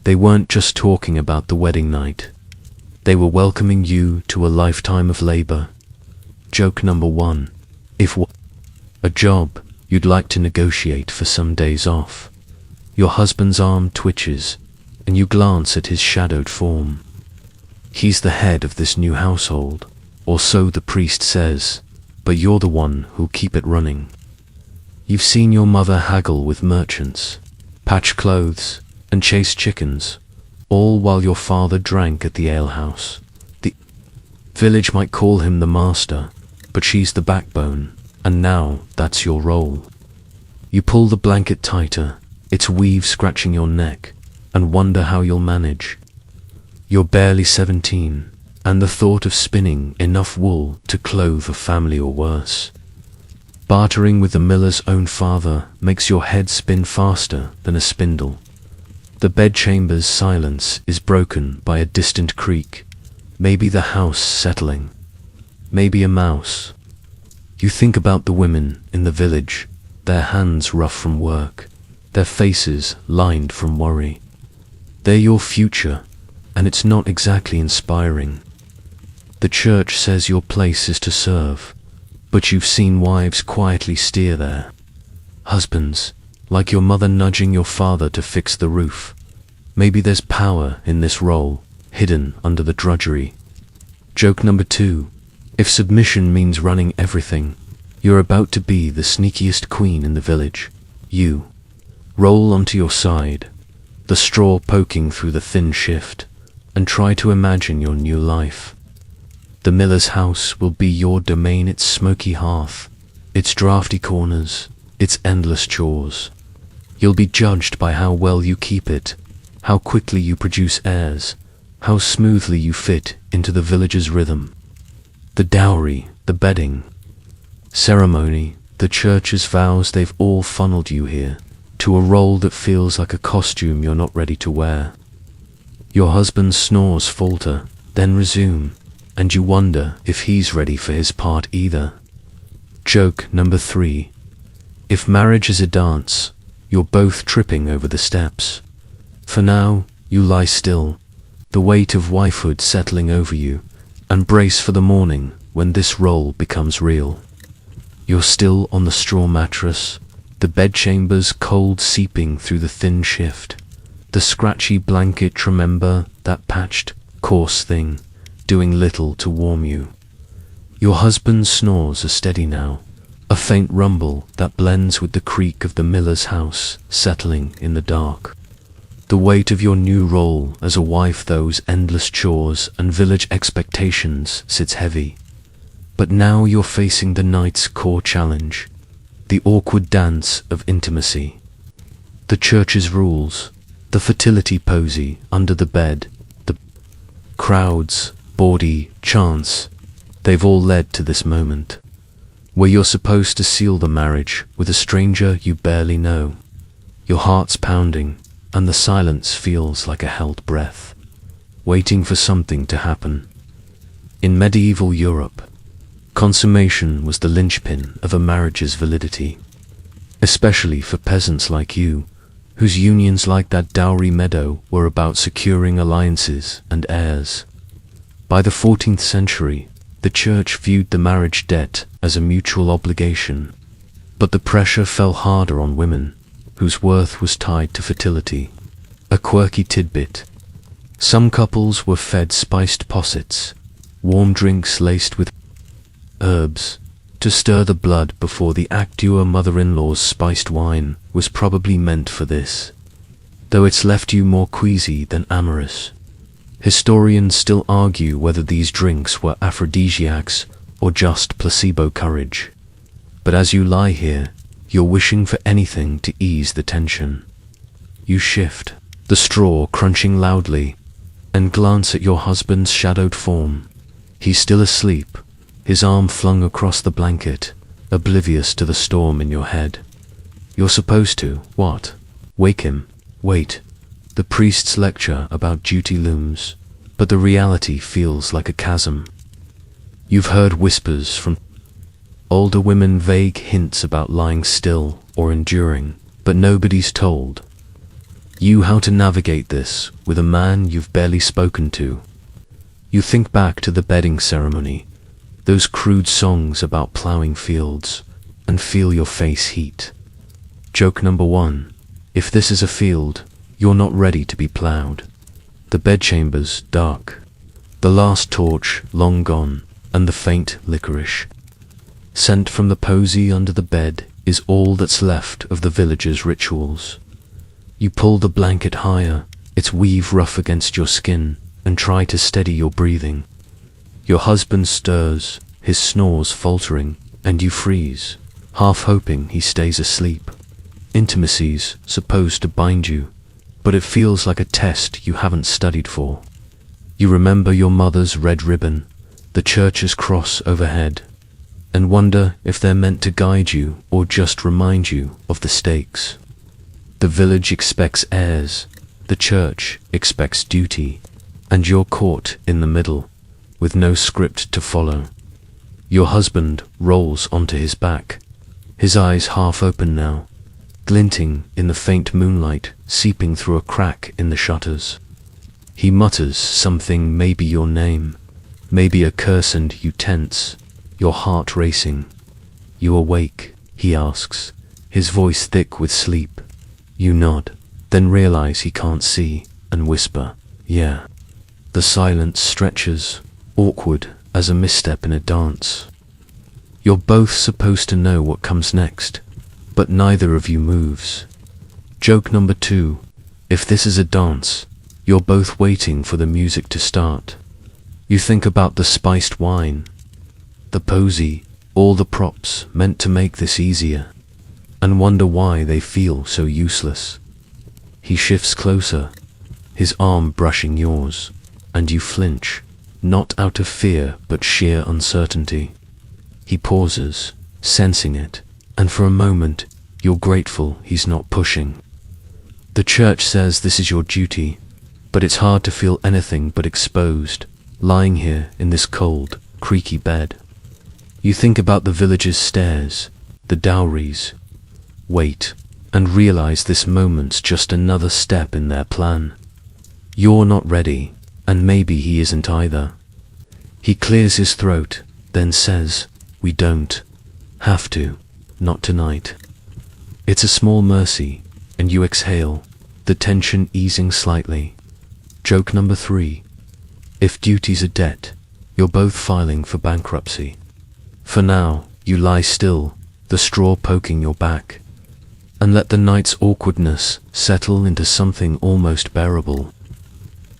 They weren't just talking about the wedding night. They were welcoming you to a lifetime of labor. Joke number 1. If a job you'd like to negotiate for some days off. Your husband's arm twitches, and you glance at his shadowed form. He's the head of this new household, or so the priest says, but you're the one who'll keep it running. You've seen your mother haggle with merchants, patch clothes, and chase chickens, all while your father drank at the alehouse. The village might call him the master, but she's the backbone, and now that's your role. You pull the blanket tighter, its weave scratching your neck, and wonder how you'll manage. You're barely 17, and the thought of spinning enough wool to clothe a family or worse, bartering with the miller's own father, makes your head spin faster than a spindle. The bedchamber's silence is broken by a distant creak, maybe the house settling, maybe a mouse. You think about the women in the village, their hands rough from work, their faces lined from worry. They're your future, and it's not exactly inspiring. The church says your place is to serve, but you've seen wives quietly steer there. Husbands, like your mother nudging your father to fix the roof. Maybe there's power in this role, hidden under the drudgery. Joke number 2. If submission means running everything, you're about to be the sneakiest queen in the village. You roll onto your side, the straw poking through the thin shift, and try to imagine your new life. The miller's house will be your domain, its smoky hearth, its drafty corners, its endless chores. You'll be judged by how well you keep it, how quickly you produce heirs, how smoothly you fit into the village's rhythm. The dowry, the bedding, ceremony, the church's vows, they've all funneled you here, to a role that feels like a costume you're not ready to wear. Your husband's snores falter, then resume, and you wonder if he's ready for his part either. Joke number 3. If marriage is a dance, you're both tripping over the steps. For now, you lie still, the weight of wifehood settling over you, and brace for the morning when this role becomes real. You're still on the straw mattress, the bedchamber's cold seeping through the thin shift. The scratchy blanket, remember that patched, coarse thing, doing little to warm you. Your husband's snores are steady now, a faint rumble that blends with the creak of the miller's house settling in the dark. The weight of your new role as a wife, those endless chores and village expectations, sits heavy. But now you're facing the night's core challenge, the awkward dance of intimacy. The church's rules, the fertility posy under the bed, the crowds, bawdy chants, they've all led to this moment, where you're supposed to seal the marriage with a stranger you barely know. Your heart's pounding, and the silence feels like a held breath, waiting for something to happen. In medieval Europe, consummation was the linchpin of a marriage's validity, especially for peasants like you, whose unions, like that dowry meadow, were about securing alliances and heirs. By the 14th century, the church viewed the marriage debt as a mutual obligation, but the pressure fell harder on women, whose worth was tied to fertility. A quirky tidbit: some couples were fed spiced possets, warm drinks laced with herbs, to stir the blood before the act. Your mother-in-law's spiced wine was probably meant for this, though it's left you more queasy than amorous. Historians still argue whether these drinks were aphrodisiacs or just placebo courage. But as you lie here, you're wishing for anything to ease the tension. You shift, the straw crunching loudly, and glance at your husband's shadowed form. He's still asleep, his arm flung across the blanket, oblivious to the storm in your head. You're supposed to, what? Wake him. Wait. The priest's lecture about duty looms, but the reality feels like a chasm. You've heard whispers from older women, vague hints about lying still or enduring, but nobody's told you how to navigate this with a man you've barely spoken to. You think back to the bedding ceremony, those crude songs about plowing fields, and feel your face heat. Joke number 1. If this is a field, you're not ready to be plowed. The bedchamber's dark, the last torch long gone, and the faint licorice scent from the posy under the bed is all that's left of the village's rituals. You pull the blanket higher, its weave rough against your skin, and try to steady your breathing. Your husband stirs, his snores faltering, and you freeze, half hoping he stays asleep. Intimacy's supposed to bind you, but it feels like a test you haven't studied for. You remember your mother's red ribbon, the church's cross overhead, and wonder if they're meant to guide you or just remind you of the stakes. The village expects heirs, the church expects duty, and you're caught in the middle, with no script to follow. Your husband rolls onto his back, his eyes half open now, glinting in the faint moonlight seeping through a crack in the shutters. He mutters something, maybe your name, maybe a curse, and you tense, your heart racing. You awake, he asks, his voice thick with sleep. You nod, then realize he can't see, and whisper, yeah. The silence stretches, awkward as a misstep in a dance. You're both supposed to know what comes next, but neither of you moves. Joke number 2. If this is a dance, you're both waiting for the music to start. You think about the spiced wine, the posy, all the props meant to make this easier, and wonder why they feel so useless. He shifts closer, his arm brushing yours, and you flinch, not out of fear but sheer uncertainty. He pauses, sensing it, and for a moment you're grateful he's not pushing. The church says this is your duty, but it's hard to feel anything but exposed, lying here in this cold, creaky bed. You think about the village's stairs, the dowries, wait, and realize this moment's just another step in their plan. You're not ready, and maybe he isn't either. He clears his throat, then says, we don't have to, not tonight. It's a small mercy, and you exhale, the tension easing slightly. Joke number 3. If duty's a debt, you're both filing for bankruptcy. For now, you lie still, the straw poking your back, and let the night's awkwardness settle into something almost bearable.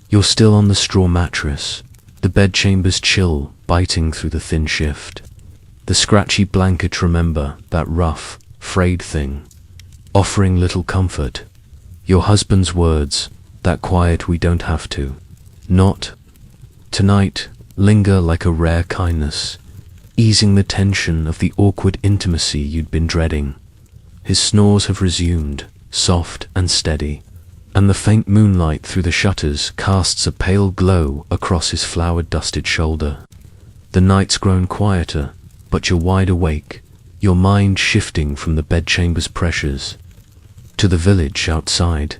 You're still on the straw mattress, the bedchamber's chill biting through the thin shift. The scratchy blanket, remember, that rough, frayed thing, offering little comfort. Your husband's words, that quiet we don't have to, not tonight, linger like a rare kindness, easing the tension of the awkward intimacy you'd been dreading. His snores have resumed, soft and steady, and the faint moonlight through the shutters casts a pale glow across his flower-dusted shoulder. The night's grown quieter, but you're wide awake, your mind shifting from the bedchamber's pressures to the village outside.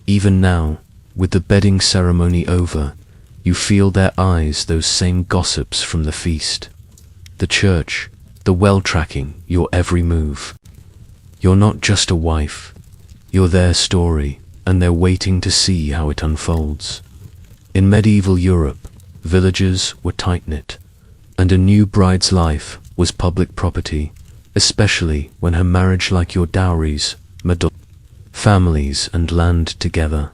Even now, with the bedding ceremony over, you feel their eyes, those same gossips from the feast. The church, the well tracking your every move. You're not just a wife, you're their story, and they're waiting to see how it unfolds. In medieval Europe, villages were tight-knit, and a new bride's life was public property, especially when her marriage, like your dowries, meddled families and land together.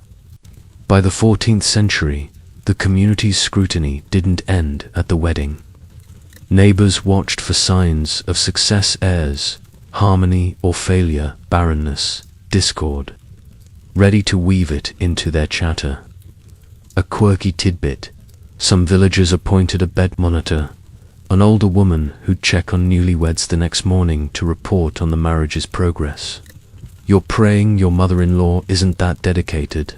By the 14th century, the community's scrutiny didn't end at the wedding. Neighbors watched for signs of success, heirs, harmony or failure, barrenness, discord, ready to weave it into their chatter. A quirky tidbit: some villagers appointed a bed monitor, an older woman who'd check on newlyweds the next morning to report on the marriage's progress. You're praying your mother-in-law isn't that dedicated,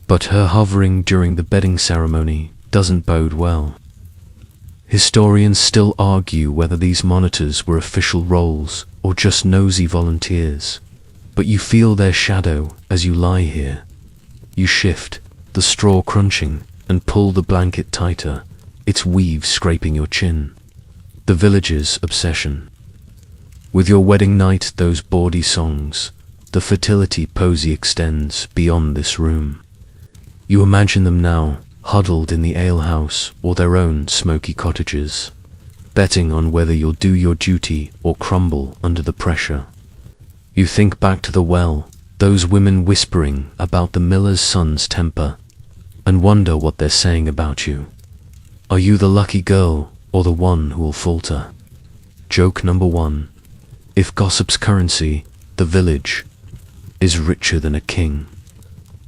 but her hovering during the bedding ceremony doesn't bode well. Historians still argue whether these monitors were official roles or just nosy volunteers, but you feel their shadow as you lie here. You shift, the straw crunching, and pull the blanket tighter, its weave scraping your chin. The village's obsession. With your wedding night, those bawdy songs, the fertility posy extends beyond this room. You imagine them now, huddled in the alehouse or their own smoky cottages, betting on whether you'll do your duty or crumble under the pressure. You think back to the well, those women whispering about the miller's son's temper, and wonder what they're saying about you. Are you the lucky girl or the one who will falter? Joke number 1. If gossip's currency, the village is richer than a king.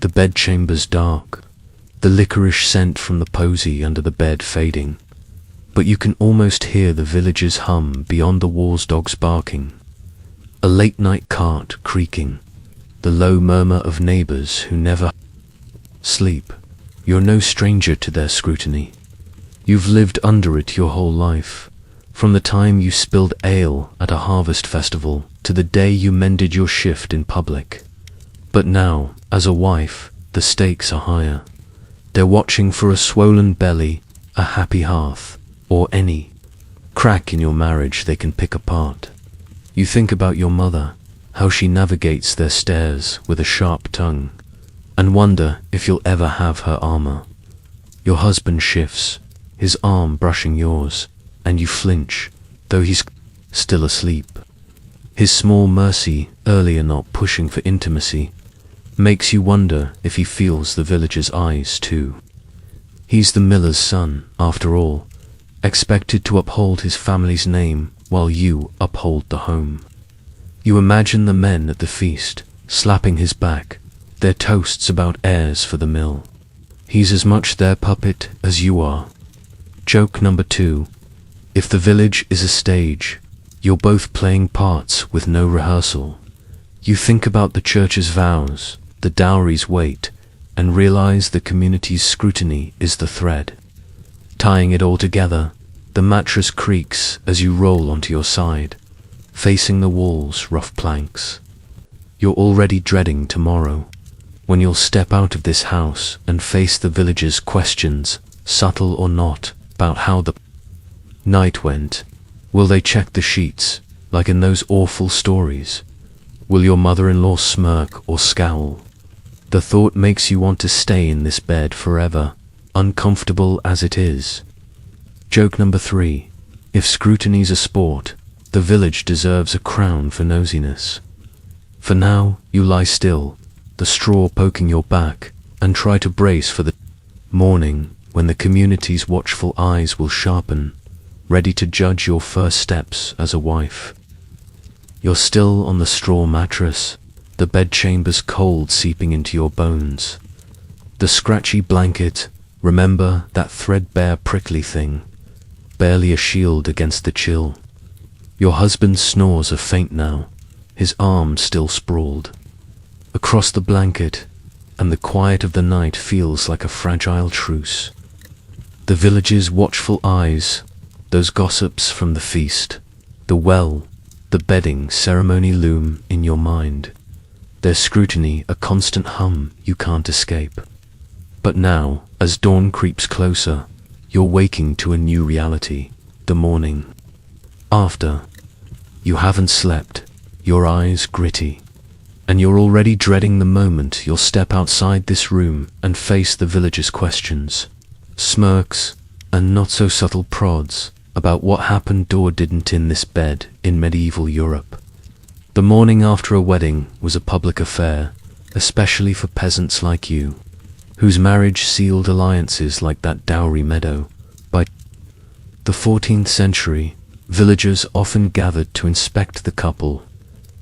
The bedchamber's dark, the licorice scent from the posy under the bed fading, but you can almost hear the village's hum beyond the walls, dogs barking, a late-night cart creaking, the low murmur of neighbors who never sleep. You're no stranger to their scrutiny. You've lived under it your whole life, From the time you spilled ale at a harvest festival to the day you mended your shift in public. But now, as a wife, the stakes are higher. They're watching for a swollen belly, a happy hearth, or any crack in your marriage they can pick apart. You think about your mother, how she navigates their stairs with a sharp tongue, and wonder if you'll ever have her armor. Your husband shifts, his arm brushing yours, and you flinch, though he's still asleep. His small mercy, earlier not pushing for intimacy, makes you wonder if he feels the villager's eyes too. He's the miller's son, after all, expected to uphold his family's name while you uphold the home. You imagine the men at the feast, slapping his back, their toasts about heirs for the mill. He's as much their puppet as you are. Joke number 2. If the village is a stage, you're both playing parts with no rehearsal. You think about the church's vows, the dowry's weight, and realize the community's scrutiny is the thread. Tying it all together, the mattress creaks as you roll onto your side, facing the wall's rough planks. You're already dreading tomorrow, when you'll step out of this house and face the village's questions, subtle or not, about how the night went. Will they check the sheets, like in those awful stories? Will your mother-in-law smirk or scowl? The thought makes you want to stay in this bed forever, uncomfortable as it is. Joke number 3. If scrutiny's a sport, the village deserves a crown for nosiness. For now, you lie still, the straw poking your back, and try to brace for the morning when the community's watchful eyes will sharpen, ready to judge your first steps as a wife. You're still on the straw mattress, the bedchamber's cold seeping into your bones. The scratchy blanket, remember that threadbare prickly thing, barely a shield against the chill. Your husband's snores are faint now, his arms still sprawled across the blanket, and the quiet of the night feels like a fragile truce. The village's watchful eyes, those gossips from the feast, the well, the bedding ceremony loom in your mind. Their scrutiny a constant hum you can't escape. But now, as dawn creeps closer, you're waking to a new reality, the morning after. You haven't slept, your eyes gritty, and you're already dreading the moment you'll step outside this room and face the village's questions, smirks, and not-so-subtle prods about what happened or didn't in this bed in medieval Europe. The morning after a wedding was a public affair, especially for peasants like you, whose marriage sealed alliances like that dowry meadow. By the 14th century, villagers often gathered to inspect the couple,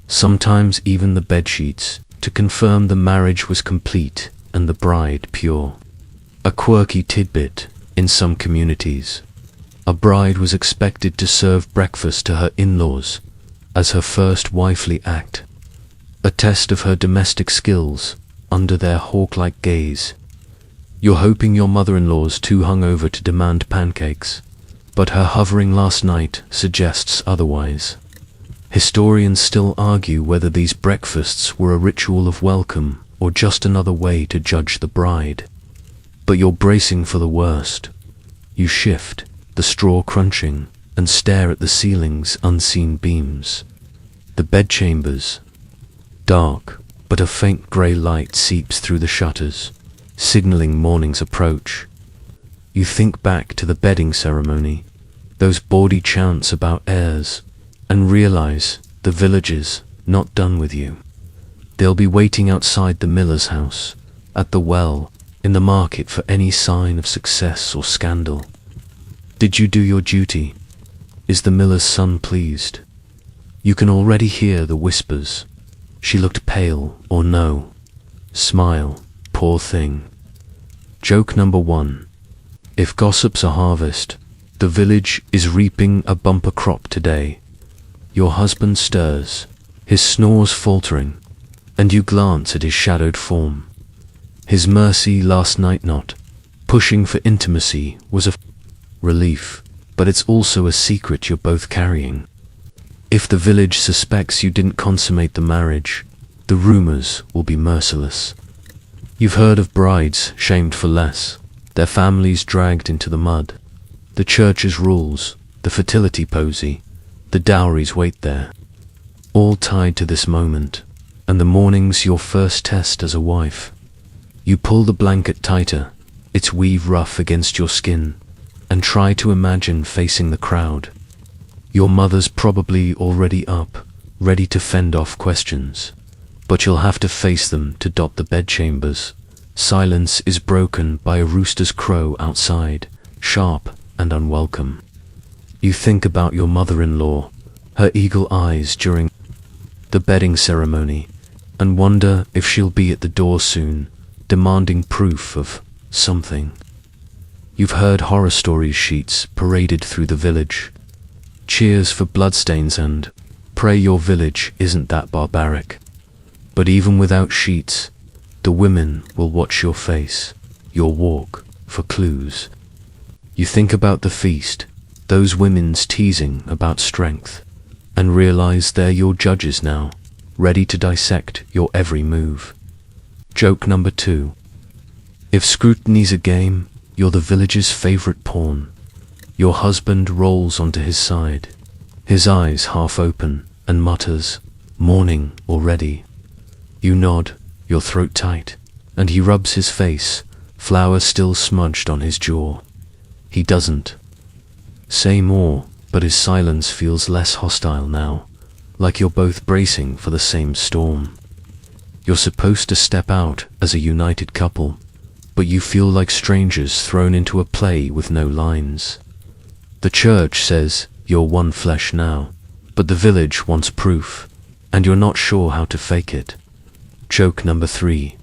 sometimes even the bedsheets, to confirm the marriage was complete and the bride pure. A quirky tidbit in some communities. A bride was expected to serve breakfast to her in-laws as her first wifely act, a test of her domestic skills under their hawk-like gaze. You're hoping your mother-in-law's too hungover to demand pancakes, but her hovering last night suggests otherwise. Historians still argue whether these breakfasts were a ritual of welcome or just another way to judge the bride. But you're bracing for the worst. You shift, the straw crunching, and stare at the ceiling's unseen beams. The bedchambers, dark, but a faint grey light seeps through the shutters, signaling morning's approach. You think back to the bedding ceremony, those bawdy chants about heirs, and realize the villagers not done with you. They'll be waiting outside the miller's house, at the well, in the market for any sign of success or scandal. Did you do your duty? Is the miller's son pleased? You can already hear the whispers. She looked pale, or no. Smile, poor thing. Joke number 1. If gossip's a harvest, the village is reaping a bumper crop today. Your husband stirs, his snores faltering, and you glance at his shadowed form. His mercy last night not pushing for intimacy was a relief. but it's also a secret you're both carrying. If the village suspects you didn't consummate the marriage, the rumors will be merciless. You've heard of brides shamed for less, their families dragged into the mud, the church's rules, the fertility posy, the dowries wait there, all tied to this moment, and the morning's your first test as a wife. You pull the blanket tighter, its weave rough against your skin, and try to imagine facing the crowd. Your mother's probably already up, ready to fend off questions, but you'll have to face them to dot the bedchambers. Silence is broken by a rooster's crow outside, sharp and unwelcome. You think about your mother-in-law, her eagle eyes during the bedding ceremony, and wonder if she'll be at the door soon, demanding proof of something. You've heard horror stories sheets paraded through the village, cheers for bloodstains, and pray your village isn't that barbaric. But even without sheets, the women will watch your face, your walk, for clues. You think about the feast, those women's teasing about strength, and realize they're your judges now, ready to dissect your every move. Joke number 2. If scrutiny's a game, you're the village's favorite pawn. Your husband rolls onto his side, his eyes half open, and mutters, "Morning already." You nod, your throat tight, and he rubs his face, flour still smudged on his jaw. He doesn't say more, but his silence feels less hostile now, like you're both bracing for the same storm. You're supposed to step out as a united couple, but you feel like strangers thrown into a play with no lines. The church says you're one flesh now, but the village wants proof, and you're not sure how to fake it. Joke number 3.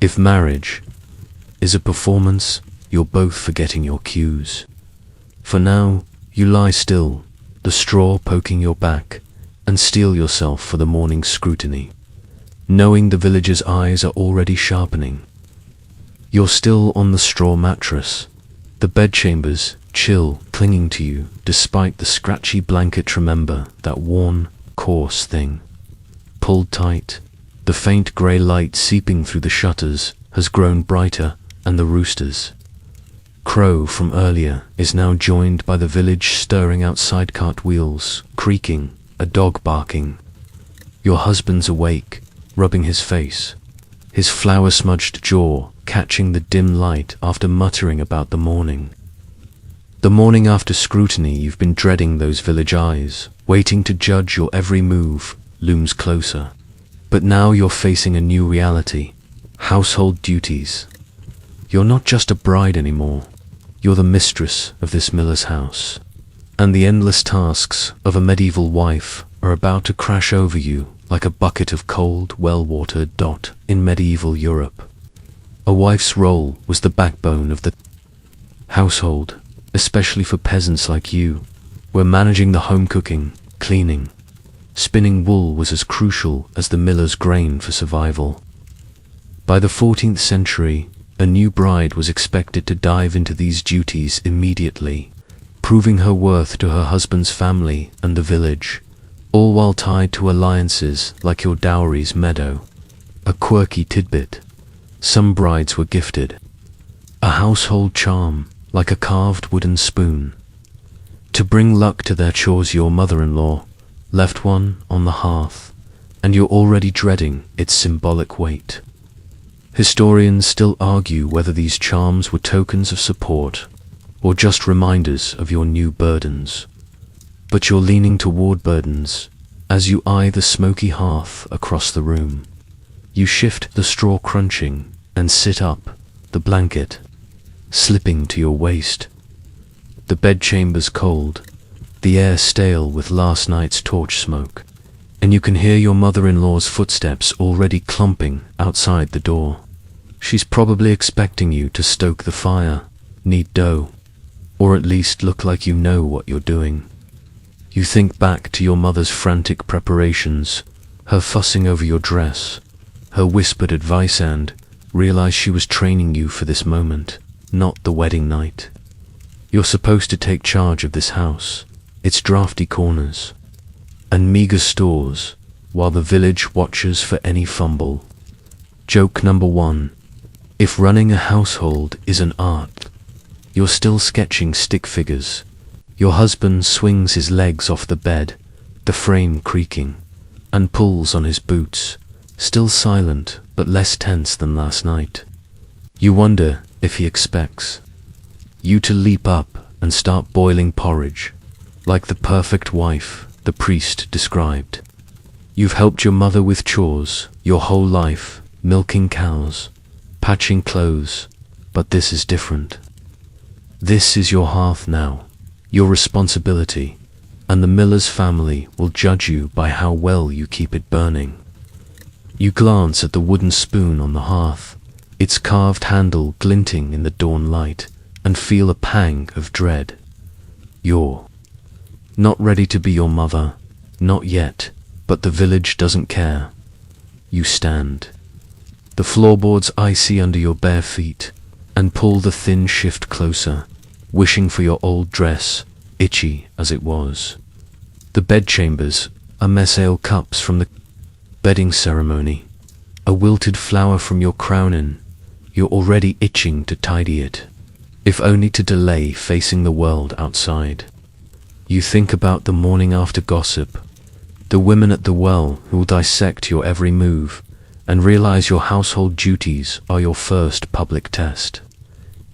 If marriage is a performance, you're both forgetting your cues. For now, you lie still, the straw poking your back, and steel yourself for the morning's scrutiny, knowing the village's eyes are already sharpening. You're still on the straw mattress, the bedchambers chill, clinging to you, despite the scratchy blanket. Remember that worn, coarse thing. Pulled tight, the faint grey light seeping through the shutters has grown brighter, and the rooster's crow from earlier is now joined by the village stirring outside, cartwheels creaking, a dog barking. Your husband's awake, rubbing his face, his flour-smudged jaw catching the dim light after muttering about the morning. The morning after scrutiny you've been dreading, those village eyes, waiting to judge your every move, looms closer. But now you're facing a new reality, household duties. You're not just a bride anymore, you're the mistress of this miller's house, and the endless tasks of a medieval wife are about to crash over you like a bucket of cold, well-watered dot in medieval Europe. A wife's role was the backbone of the household, especially for peasants like you, where managing the home cooking, cleaning, spinning wool was as crucial as the miller's grain for survival. By the 14th century, a new bride was expected to dive into these duties immediately, proving her worth to her husband's family and the village, all while tied to alliances like your dowry's meadow. A quirky tidbit: some brides were gifted a household charm, like a carved wooden spoon, to bring luck to their chores. Your mother-in-law left one on the hearth, and you're already dreading its symbolic weight. Historians still argue whether these charms were tokens of support or just reminders of your new burdens. But you're leaning toward burdens as you eye the smoky hearth across the room. You shift the straw crunching and sit up, the blanket slipping to your waist. The bedchamber's cold, the air stale with last night's torch smoke, and you can hear your mother-in-law's footsteps already clumping outside the door. She's probably expecting you to stoke the fire, knead dough, or at least look like you know what you're doing. You think back to your mother's frantic preparations, her fussing over your dress, her whispered advice, and realize she was training you for this moment, not the wedding night. You're supposed to take charge of this house, its drafty corners, and meager stores, while the village watches for any fumble. Joke number 1. If running a household is an art, you're still sketching stick figures. Your husband swings his legs off the bed, the frame creaking, and pulls on his boots, still silent but less tense than last night. You wonder if he expects you to leap up and start boiling porridge, like the perfect wife the priest described. You've helped your mother with chores your whole life, milking cows, patching clothes, but this is different. This is your hearth now, your responsibility, and the miller's family will judge you by how well you keep it burning. You glance at the wooden spoon on the hearth, its carved handle glinting in the dawn light, and feel a pang of dread. You're not ready to be your mother, not yet, but the village doesn't care. You stand, the floorboards icy under your bare feet, and pull the thin shift closer, wishing for your old dress, itchy as it was. The bedchambers are mess-ale cups from the bedding ceremony, a wilted flower from your crowning. You're already itching to tidy it, if only to delay facing the world outside. You think about the morning after gossip, the women at the well who will dissect your every move, and realize your household duties are your first public test.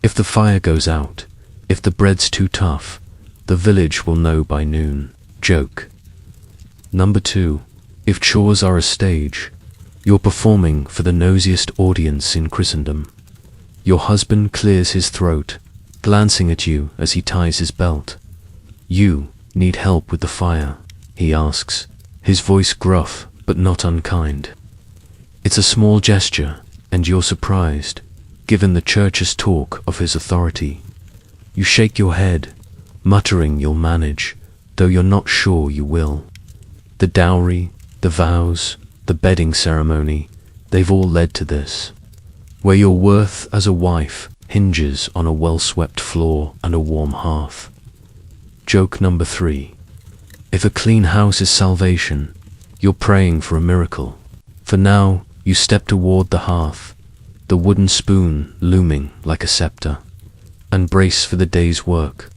If the fire goes out, if the bread's too tough, the village will know by noon. Joke number 2. If chores are a stage, you're performing for the nosiest audience in Christendom. Your husband clears his throat, glancing at you as he ties his belt. You need help with the fire, he asks, his voice gruff but not unkind. It's a small gesture, and you're surprised, given the church's talk of his authority. You shake your head, muttering you'll manage, though you're not sure you will. The dowry, the vows, the bedding ceremony, they've all led to this, where your worth as a wife hinges on a well-swept floor and a warm hearth. Joke number 3. If a clean house is salvation, you're praying for a miracle. For now, you step toward the hearth, the wooden spoon looming like a scepter, and brace for the day's work,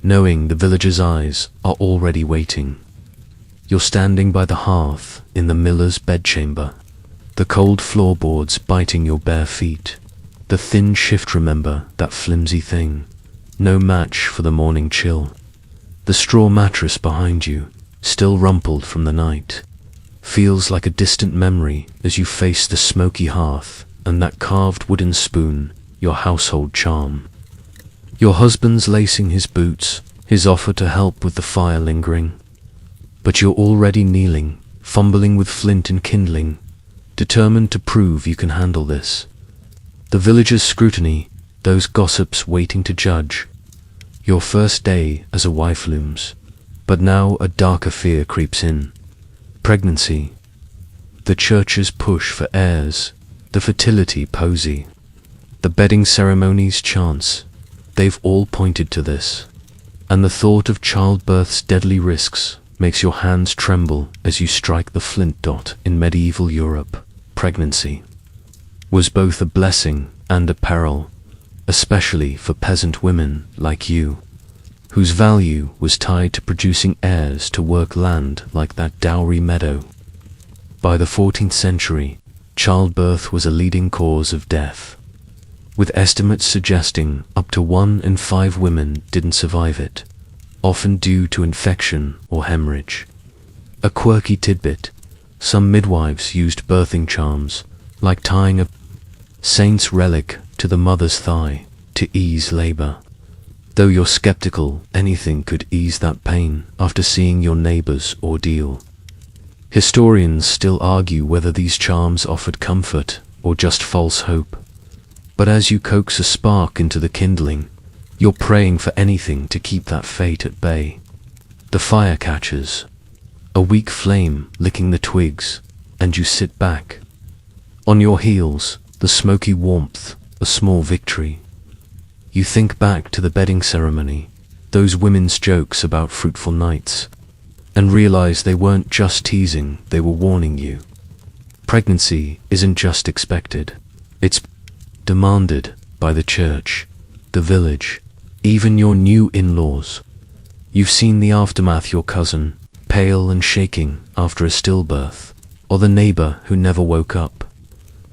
knowing the villagers' eyes are already waiting. You're standing by the hearth in the miller's bedchamber, the cold floorboards biting your bare feet, the thin shift, remember that flimsy thing, no match for the morning chill. The straw mattress behind you, still rumpled from the night, feels like a distant memory as you face the smoky hearth and that carved wooden spoon, your household charm. Your husband's lacing his boots, his offer to help with the fire lingering. But you're already kneeling, fumbling with flint and kindling, determined to prove you can handle this. The villagers' scrutiny, those gossips waiting to judge. Your first day as a wife looms, but now a darker fear creeps in. Pregnancy, the church's push for heirs, the fertility posy, the bedding ceremony's chants, they've all pointed to this. And the thought of childbirth's deadly risks makes your hands tremble as you strike the flint dot in medieval Europe. Pregnancy was both a blessing and a peril, especially for peasant women like you, whose value was tied to producing heirs to work land like that dowry meadow. By the 14th century, childbirth was a leading cause of death, with estimates suggesting up to 1 in 5 women didn't survive it, often due to infection or hemorrhage. A quirky tidbit, some midwives used birthing charms, like tying a saint's relic to the mother's thigh to ease labor. Though you're skeptical anything could ease that pain after seeing your neighbor's ordeal. Historians still argue whether these charms offered comfort or just false hope. But as you coax a spark into the kindling, you're praying for anything to keep that fate at bay. The fire catches, a weak flame licking the twigs, and you sit back. On your heels, the smoky warmth, a small victory. You think back to the bedding ceremony, those women's jokes about fruitful nights, and realize they weren't just teasing, they were warning you. Pregnancy isn't just expected, it's demanded by the church, the village, even your new in-laws. You've seen the aftermath, your cousin, pale and shaking after a stillbirth, or the neighbor who never woke up.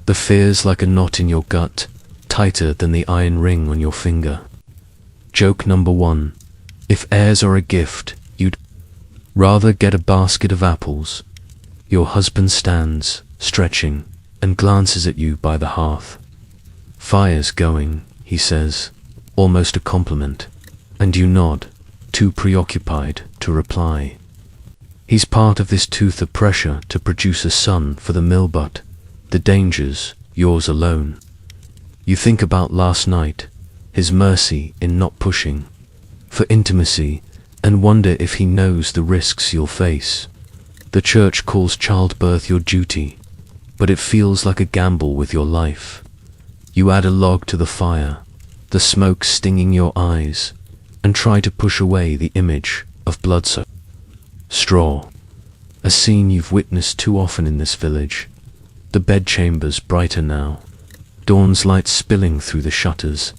The fear's like a knot in your gut, tighter than the iron ring on your finger. Joke number 1. If heirs are a gift, you'd rather get a basket of apples. Your husband stands, stretching, and glances at you by the hearth. Fire's going, he says, almost a compliment, and you nod, too preoccupied to reply. He's part of this tooth of pressure to produce a son for the mill, but the danger's yours alone. You think about last night, his mercy in not pushing for intimacy, and wonder if he knows the risks you'll face. The church calls childbirth your duty, but it feels like a gamble with your life. You add a log to the fire, the smoke stinging your eyes, and try to push away the image of blood-soaked straw. A scene you've witnessed too often in this village. The bedchamber's brighter now, dawn's light spilling through the shutters,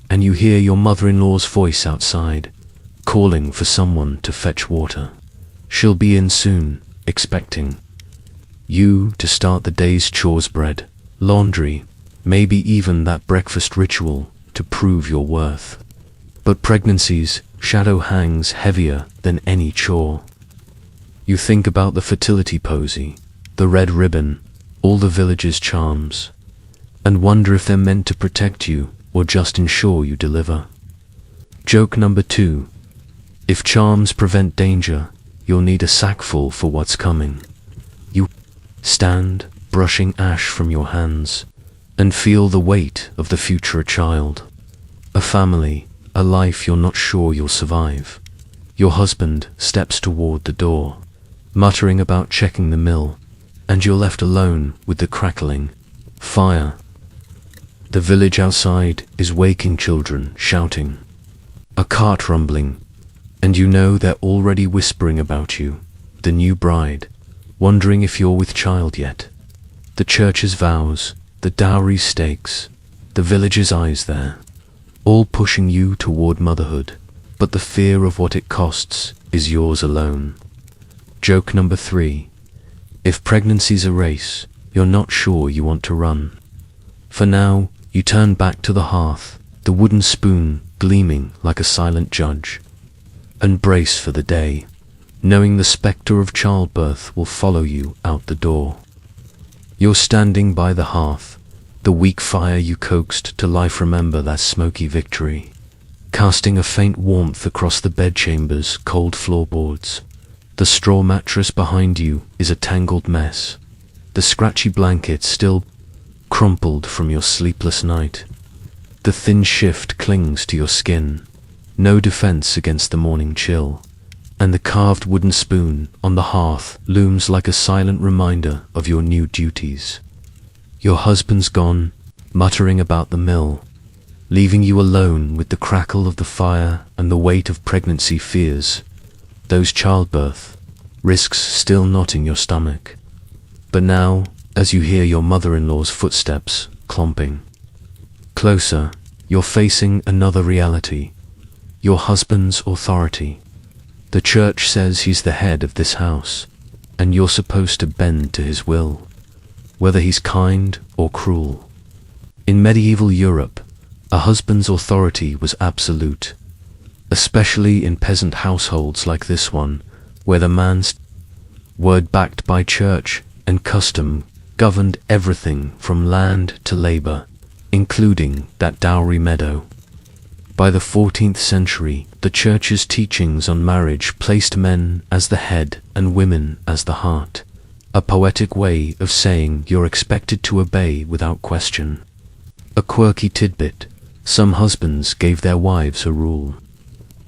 and you hear your mother-in-law's voice outside, calling for someone to fetch water. She'll be in soon, expecting you to start the day's chores, bread, laundry, maybe even that breakfast ritual to prove your worth. But pregnancy's shadow hangs heavier than any chore. You think about the fertility posy, the red ribbon, all the village's charms, and wonder if they're meant to protect you or just ensure you deliver. Joke number 2. If charms prevent danger, you'll need a sackful for what's coming. You stand, brushing ash from your hands, and feel the weight of the future child. A family, a life you're not sure you'll survive. Your husband steps toward the door, muttering about checking the mill, and you're left alone with the crackling fire. The village outside is waking children shouting, a cart rumbling, and you know they're already whispering about you, the new bride, wondering if you're with child yet. The church's vows, the dowry stakes, the village's eyes there, all pushing you toward motherhood, but the fear of what it costs is yours alone. Joke number 3. If pregnancy's a race, you're not sure you want to run. For now, you turn back to the hearth, the wooden spoon gleaming like a silent judge, and brace for the day, knowing the spectre of childbirth will follow you out the door. You're standing by the hearth, the weak fire you coaxed to life, remember that smoky victory, casting a faint warmth across the bedchamber's cold floorboards. The straw mattress behind you is a tangled mess, the scratchy blanket still crumpled from your sleepless night. The thin shift clings to your skin, no defense against the morning chill, and the carved wooden spoon on the hearth looms like a silent reminder of your new duties. Your husband's gone, muttering about the mill, leaving you alone with the crackle of the fire and the weight of pregnancy fears, those childbirth risks still knotting your stomach. But now, as you hear your mother-in-law's footsteps clomping closer, you're facing another reality, your husband's authority. The church says he's the head of this house, and you're supposed to bend to his will, whether he's kind or cruel. In medieval Europe, a husband's authority was absolute, especially in peasant households like this one, where the man's word, backed by church and custom, governed everything from land to labor, including that dowry meadow. By the 14th century, the church's teachings on marriage placed men as the head and women as the heart, a poetic way of saying you're expected to obey without question. A quirky tidbit, some husbands gave their wives a rule,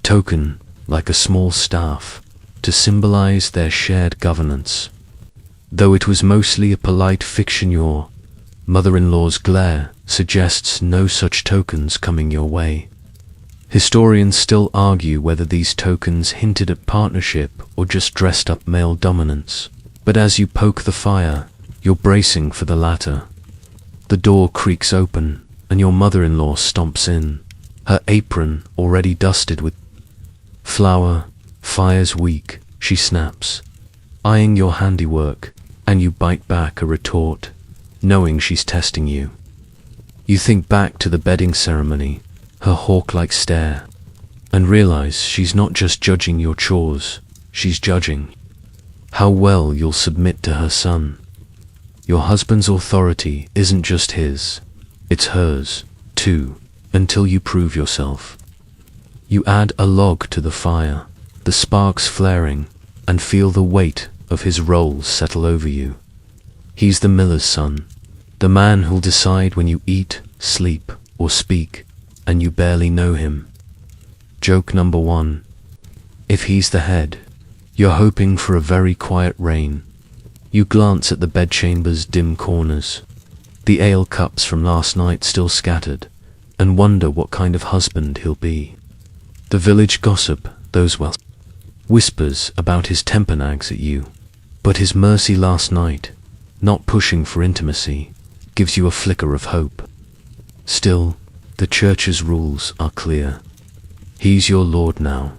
token like a small staff, to symbolize their shared governance. Though it was mostly a polite fiction, your mother-in-law's glare suggests no such tokens coming your way. Historians still argue whether these tokens hinted at partnership or just dressed up male dominance. But as you poke the fire, you're bracing for the latter. The door creaks open, and your mother-in-law stomps in, her apron already dusted with flour. Fire's weak, she snaps, eyeing your handiwork, and you bite back a retort, knowing she's testing you. You think back to the bedding ceremony, her hawk-like stare, and realize she's not just judging your chores, she's judging how well you'll submit to her son. Your husband's authority isn't just his, it's hers, too, until you prove yourself. You add a log to the fire, the sparks flaring, and feel the weight of his role settle over you. He's the miller's son, the man who'll decide when you eat, sleep, or speak, and you barely know him. Joke number 1. If he's the head, you're hoping for a very quiet reign. You glance at the bedchamber's dim corners, the ale cups from last night still scattered, and wonder what kind of husband he'll be. The village gossip, those whispers about his temper nags at you, but his mercy last night, not pushing for intimacy, gives you a flicker of hope. Still, the church's rules are clear. He's your lord now,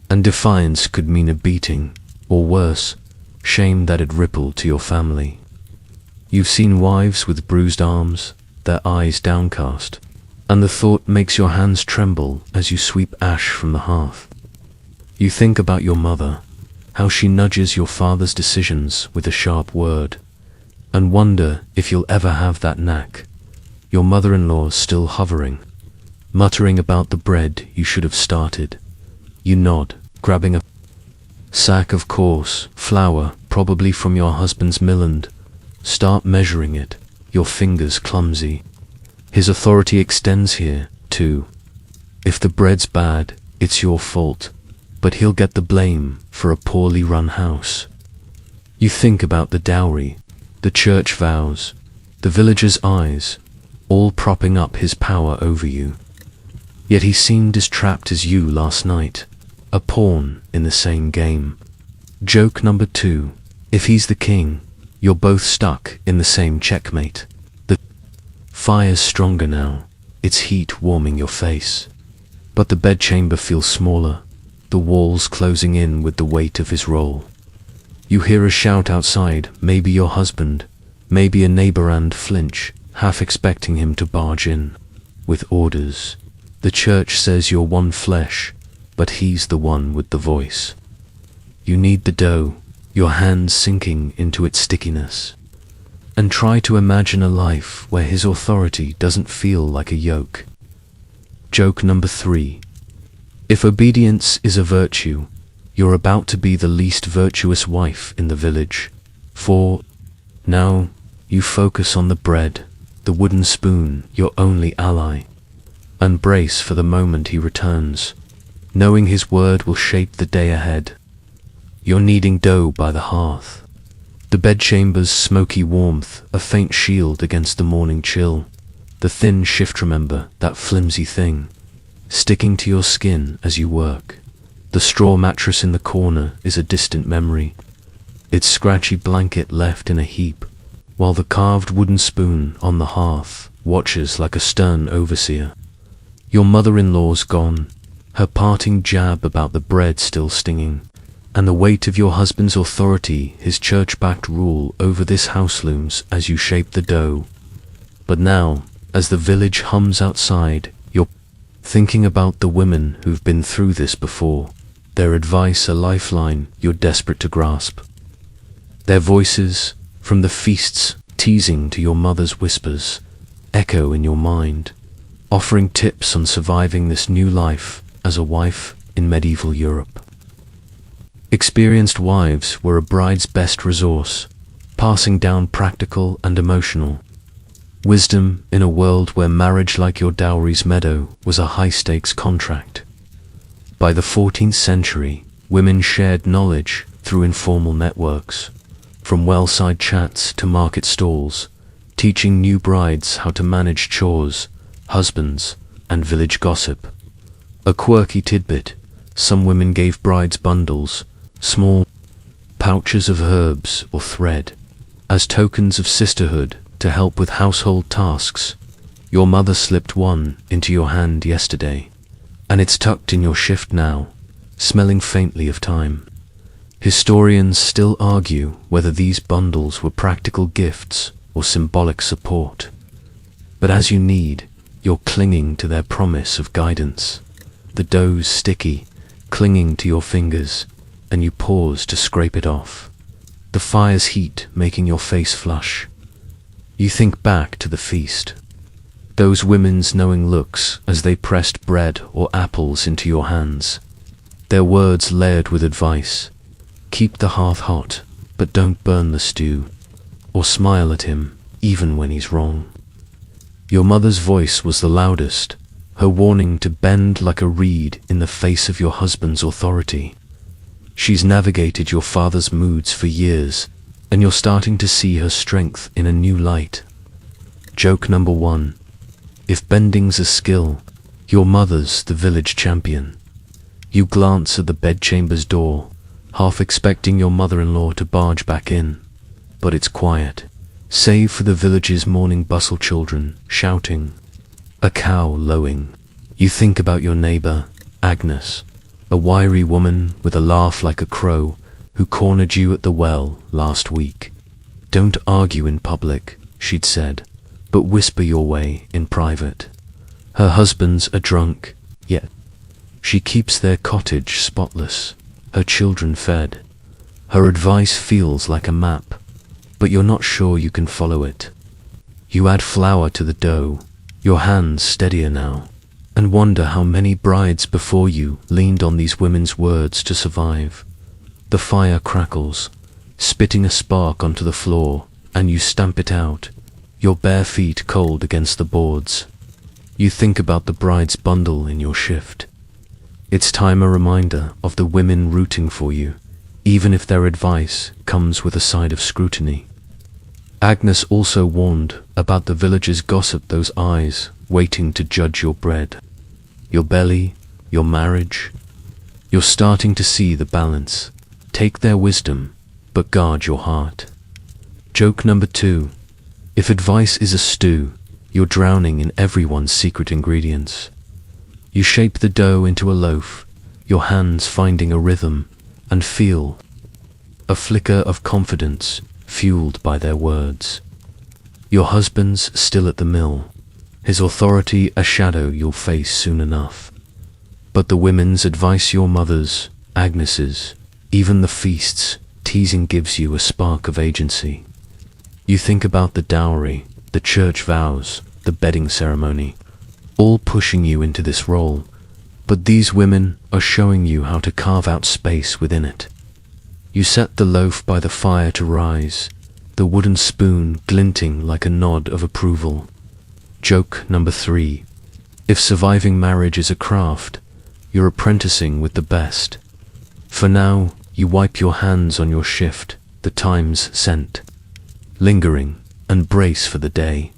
and defiance could mean a beating, or worse, shame that'd ripple to your family. You've seen wives with bruised arms, their eyes downcast, and the thought makes your hands tremble as you sweep ash from the hearth. You think about your mother, how she nudges your father's decisions with a sharp word, and wonder if you'll ever have that knack. Your mother-in-law's still hovering, muttering about the bread you should have started. You nod, grabbing a sack of coarse flour, probably from your husband's milland. Start measuring it, your fingers clumsy. His authority extends here, too. If the bread's bad, it's your fault, but he'll get the blame for a poorly run house. You think about the dowry, the church vows, the villagers' eyes, all propping up his power over you. Yet he seemed as trapped as you last night, a pawn in the same game. Joke number 2. If he's the king, you're both stuck in the same checkmate. The fire's stronger now, its heat warming your face. But the bedchamber feels smaller, the walls closing in with the weight of his role. You hear a shout outside, maybe your husband, maybe a neighbor, and flinch, half expecting him to barge in with orders. The church says you're one flesh, but he's the one with the voice. You knead the dough, your hands sinking into its stickiness, and try to imagine a life where his authority doesn't feel like a yoke. Joke number 3. If obedience is a virtue, you're about to be the least virtuous wife in the village. For now, you focus on the bread, the wooden spoon, your only ally, and brace for the moment he returns, knowing his word will shape the day ahead. You're kneading dough by the hearth, the bedchamber's smoky warmth a faint shield against the morning chill. The thin shift, remember, that flimsy thing, sticking to your skin as you work. The straw mattress in the corner is a distant memory, its scratchy blanket left in a heap, while the carved wooden spoon on the hearth watches like a stern overseer. Your mother-in-law's gone, her parting jab about the bread still stinging, and the weight of your husband's authority, his church-backed rule over this house looms as you shape the dough. But now, as the village hums outside, you're thinking about the women who've been through this before, their advice a lifeline you're desperate to grasp. Their voices, from the feasts teasing to your mother's whispers, echo in your mind, offering tips on surviving this new life as a wife in medieval Europe. Experienced wives were a bride's best resource, passing down practical and emotional wisdom in a world where marriage, like your dowry's meadow, was a high-stakes contract. By the 14th century, women shared knowledge through informal networks, from well-side chats to market stalls, teaching new brides how to manage chores, husbands, and village gossip. A quirky tidbit: some women gave brides bundles, small pouches of herbs or thread, as tokens of sisterhood to help with household tasks. Your mother slipped one into your hand yesterday, and it's tucked in your shift now, smelling faintly of thyme. Historians still argue whether these bundles were practical gifts or symbolic support. But as you need, you're clinging to their promise of guidance. The dough's sticky, clinging to your fingers, and you pause to scrape it off. The fire's heat making your face flush. You think back to the feast. Those women's knowing looks as they pressed bread or apples into your hands. Their words layered with advice. Keep the hearth hot, but don't burn the stew. Or smile at him, even when he's wrong. Your mother's voice was the loudest, her warning to bend like a reed in the face of your husband's authority. She's navigated your father's moods for years, and you're starting to see her strength in a new light. Joke number 1. If bending's a skill, your mother's the village champion. You glance at the bedchamber's door, half expecting your mother-in-law to barge back in. But it's quiet, save for the village's morning bustle, children shouting, a cow lowing. You think about your neighbor, Agnes, a wiry woman with a laugh like a crow who cornered you at the well last week. Don't argue in public, she'd said, but whisper your way in private. Her husband's a drunk, yet she keeps their cottage spotless, her children fed. Her advice feels like a map, but you're not sure you can follow it. You add flour to the dough, your hands steadier now, and wonder how many brides before you leaned on these women's words to survive. The fire crackles, spitting a spark onto the floor, and you stamp it out, your bare feet cold against the boards. You think about the bride's bundle in your shift. It's time a reminder of the women rooting for you, even if their advice comes with a side of scrutiny. Agnes also warned about the villagers' gossip, those eyes waiting to judge your bread, your belly, your marriage. You're starting to see the balance. Take their wisdom, but guard your heart. Joke number 2. If advice is a stew, you're drowning in everyone's secret ingredients. You shape the dough into a loaf, your hands finding a rhythm, and feel a flicker of confidence fueled by their words. Your husband's still at the mill, his authority a shadow you'll face soon enough. But the women's advice, your mother's, Agnes's, even the feasts, teasing gives you a spark of agency. You think about the dowry, the church vows, the bedding ceremony, all pushing you into this role, but these women are showing you how to carve out space within it. You set the loaf by the fire to rise, the wooden spoon glinting like a nod of approval. Joke number 3. If surviving marriage is a craft, you're apprenticing with the best. For now, you wipe your hands on your shift, the time's scent, lingering, and brace for the day,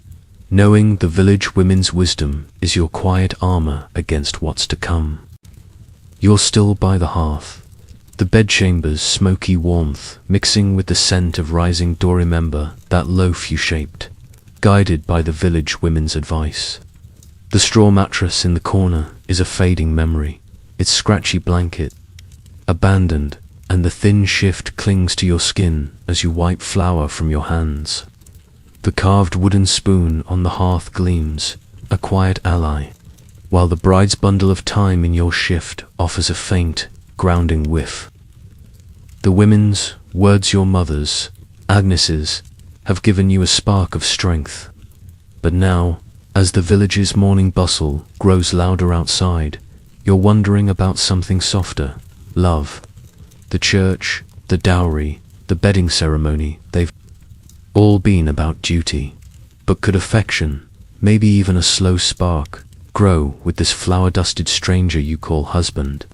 knowing the village women's wisdom is your quiet armor against what's to come. You're still by the hearth, the bedchamber's smoky warmth mixing with the scent of rising dough. Remember that loaf you shaped, guided by the village women's advice. The straw mattress in the corner is a fading memory, its scratchy blanket abandoned, and the thin shift clings to your skin as you wipe flour from your hands. The carved wooden spoon on the hearth gleams, a quiet ally, while the bride's bundle of thyme in your shift offers a faint, grounding whiff. The women's words, your mother's, Agnes's, have given you a spark of strength. But now, as the village's morning bustle grows louder outside, you're wondering about something softer: love. The church, the dowry, the bedding ceremony, they've all been about duty. But could affection, maybe even a slow spark, grow with this flower-dusted stranger you call husband?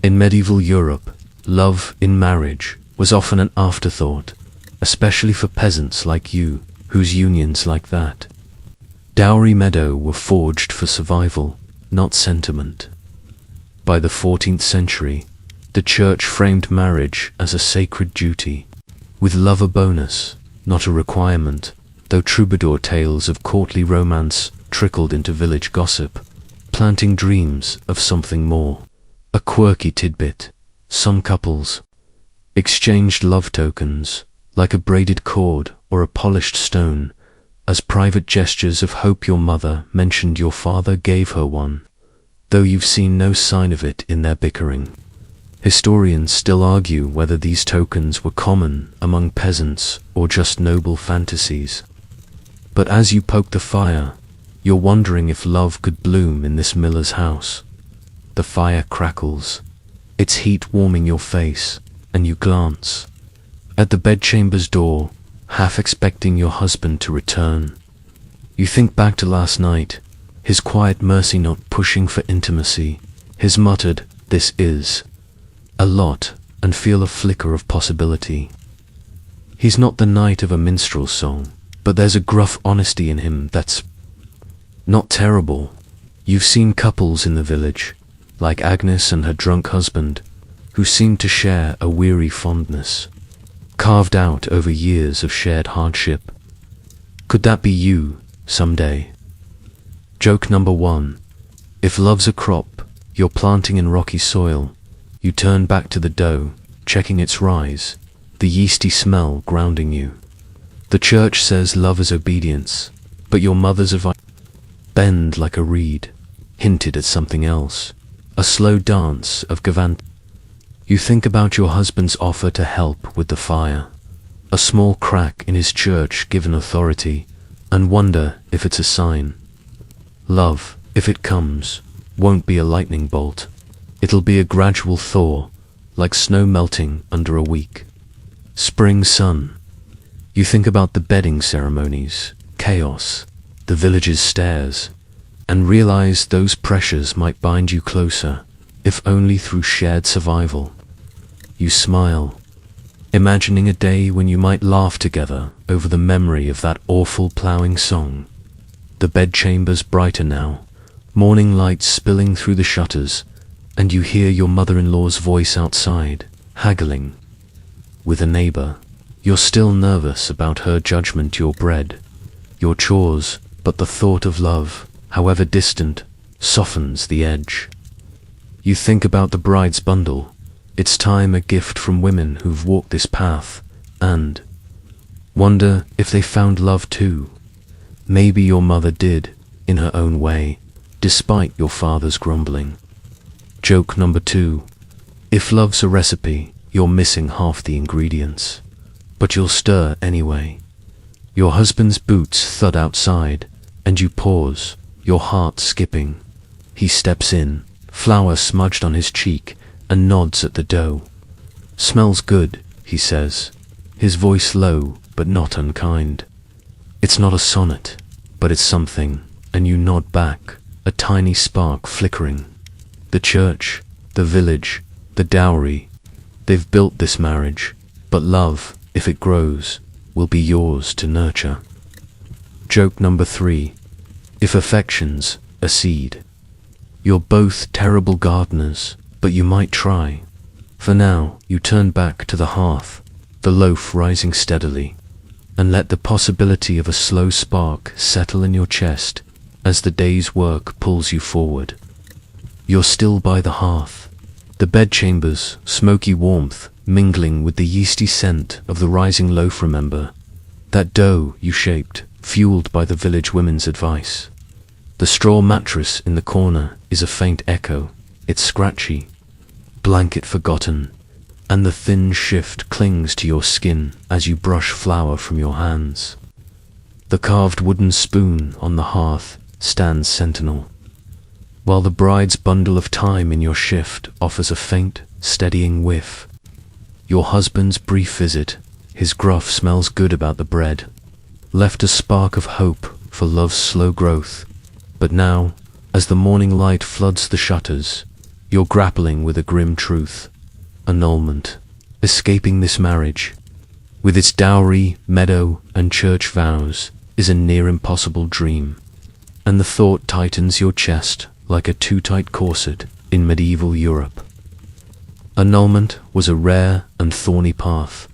In medieval Europe, love in marriage was often an afterthought, especially for peasants like you, whose unions like that dowry meadow were forged for survival, not sentiment. By the 14th century, the church framed marriage as a sacred duty, with love a bonus, not a requirement, though troubadour tales of courtly romance trickled into village gossip, planting dreams of something more. A quirky tidbit: some couples exchanged love tokens, like a braided cord or a polished stone, as private gestures of hope. Your mother mentioned your father gave her one, though you've seen no sign of it in their bickering. Historians still argue whether these tokens were common among peasants or just noble fantasies. But as you poke the fire, you're wondering if love could bloom in this miller's house. The fire crackles, its heat warming your face, and you glance at the bedchamber's door, half expecting your husband to return. You think back to last night, his quiet mercy not pushing for intimacy, his muttered, "This is a lot," and feel a flicker of possibility. He's not the knight of a minstrel song, but there's a gruff honesty in him that's not terrible. You've seen couples in the village, like Agnes and her drunk husband, who seem to share a weary fondness, carved out over years of shared hardship. Could that be you, someday? Joke number 1. If love's a crop you're planting in rocky soil, you turn back to the dough, checking its rise, the yeasty smell grounding you. The church says love is obedience, but your mother's advice, bend like a reed, hinted at something else, a slow dance of Gavant. You think about your husband's offer to help with the fire, a small crack in his church-given authority, and wonder if it's a sign. Love, if it comes, won't be a lightning bolt. It'll be a gradual thaw, like snow melting under a week. Spring sun. You think about the bedding ceremonies, chaos, the village's stairs, and realize those pressures might bind you closer, if only through shared survival. You smile, imagining a day when you might laugh together over the memory of that awful ploughing song. The bedchamber's brighter now, morning light spilling through the shutters, and you hear your mother-in-law's voice outside, haggling with a neighbor. You're still nervous about her judgment, your bread, your chores, but the thought of love, however distant, softens the edge. You think about the bride's bundle, its time a gift from women who've walked this path, and wonder if they found love too. Maybe your mother did, in her own way, despite your father's grumbling. Joke number 2. If love's a recipe, you're missing half the ingredients, but you'll stir anyway. Your husband's boots thud outside, and you pause, your heart skipping. He steps in, flour smudged on his cheek, and nods at the dough. "Smells good," he says, his voice low but not unkind. It's not a sonnet, but it's something, and you nod back, a tiny spark flickering. The church, the village, the dowry, they've built this marriage, but love, if it grows, will be yours to nurture. Joke number 3. If affection's a seed, you're both terrible gardeners, but you might try. For now, you turn back to the hearth, the loaf rising steadily, and let the possibility of a slow spark settle in your chest as the day's work pulls you forward. You're still by the hearth, the bedchamber's smoky warmth mingling with the yeasty scent of the rising loaf. Remember that dough you shaped, fueled by the village women's advice. The straw mattress in the corner is a faint echo, it's scratchy, blanket forgotten, and the thin shift clings to your skin as you brush flour from your hands. The carved wooden spoon on the hearth stands sentinel, while the bride's bundle of time in your shift offers a faint, steadying whiff. Your husband's brief visit, his gruff smells good about the bread, left a spark of hope for love's slow growth. But now, as the morning light floods the shutters, you're grappling with a grim truth. Annulment, escaping this marriage, with its dowry, meadow, and church vows, is a near impossible dream, and the thought tightens your chest like a too tight corset. in medieval Europe. Annulment was a rare and thorny path,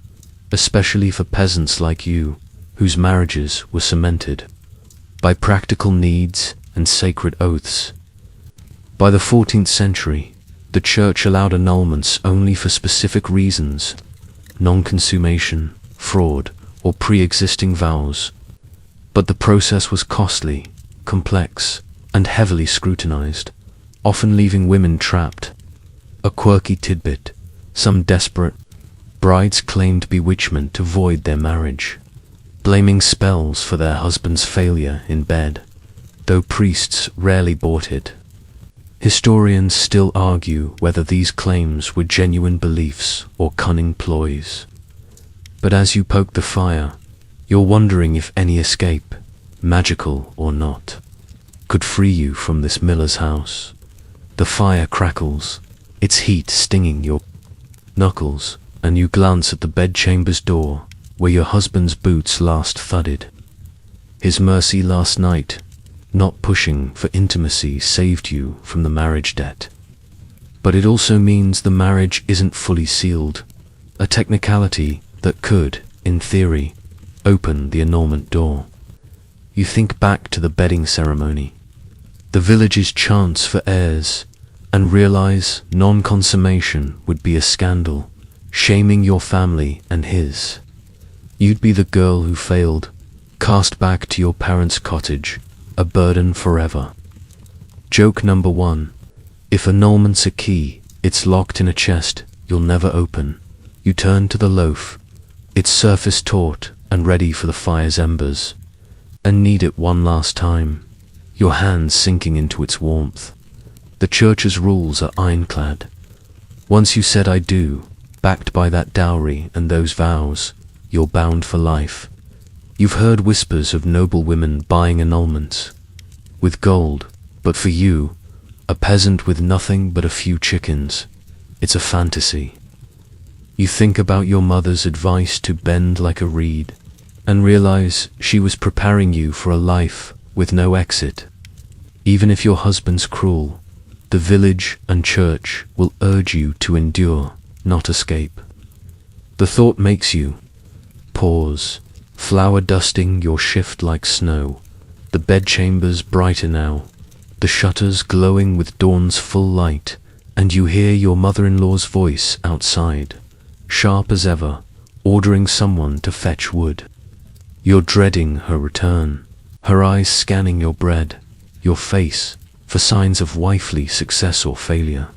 especially for peasants like you, whose marriages were cemented by practical needs and sacred oaths. By the 14th century, the Church allowed annulments only for specific reasons: non-consummation, fraud, or pre-existing vows. But the process was costly, complex, and heavily scrutinized, often leaving women trapped. A quirky tidbit: some desperate brides claimed bewitchment to void their marriage, blaming spells for their husband's failure in bed, though priests rarely bought it. Historians still argue whether these claims were genuine beliefs or cunning ploys. But as you poke the fire, you're wondering if any escape, magical or not, could free you from this miller's house. The fire crackles, its heat stinging your knuckles, and you glance at the bedchamber's door, where your husband's boots last thudded. His mercy last night, not pushing for intimacy, saved you from the marriage debt. But it also means the marriage isn't fully sealed, a technicality that could, in theory, open the annulment door. You think back to the bedding ceremony, the village's chants for heirs, and realize non-consummation would be a scandal, shaming your family and his. You'd be the girl who failed, cast back to your parents' cottage, a burden forever. Joke number 1. If annulment's a key, it's locked in a chest you'll never open. You turn to the loaf, its surface taut and ready for the fire's embers, and knead it one last time, your hands sinking into its warmth. The Church's rules are ironclad. Once you said "I do," backed by that dowry and those vows, you're bound for life. You've heard whispers of noble women buying annulments with gold, but for you, a peasant with nothing but a few chickens, it's a fantasy. You think about your mother's advice to bend like a reed, and realize she was preparing you for a life with no exit. Even if your husband's cruel, the village and Church will urge you to endure, not escape. The thought makes you pause, flower dusting your shift like snow. The bedchamber's brighter now, the shutters glowing with dawn's full light, and you hear your mother-in-law's voice outside, sharp as ever, ordering someone to fetch wood. You're dreading her return, her eyes scanning your bread, your face, for signs of wifely success or failure.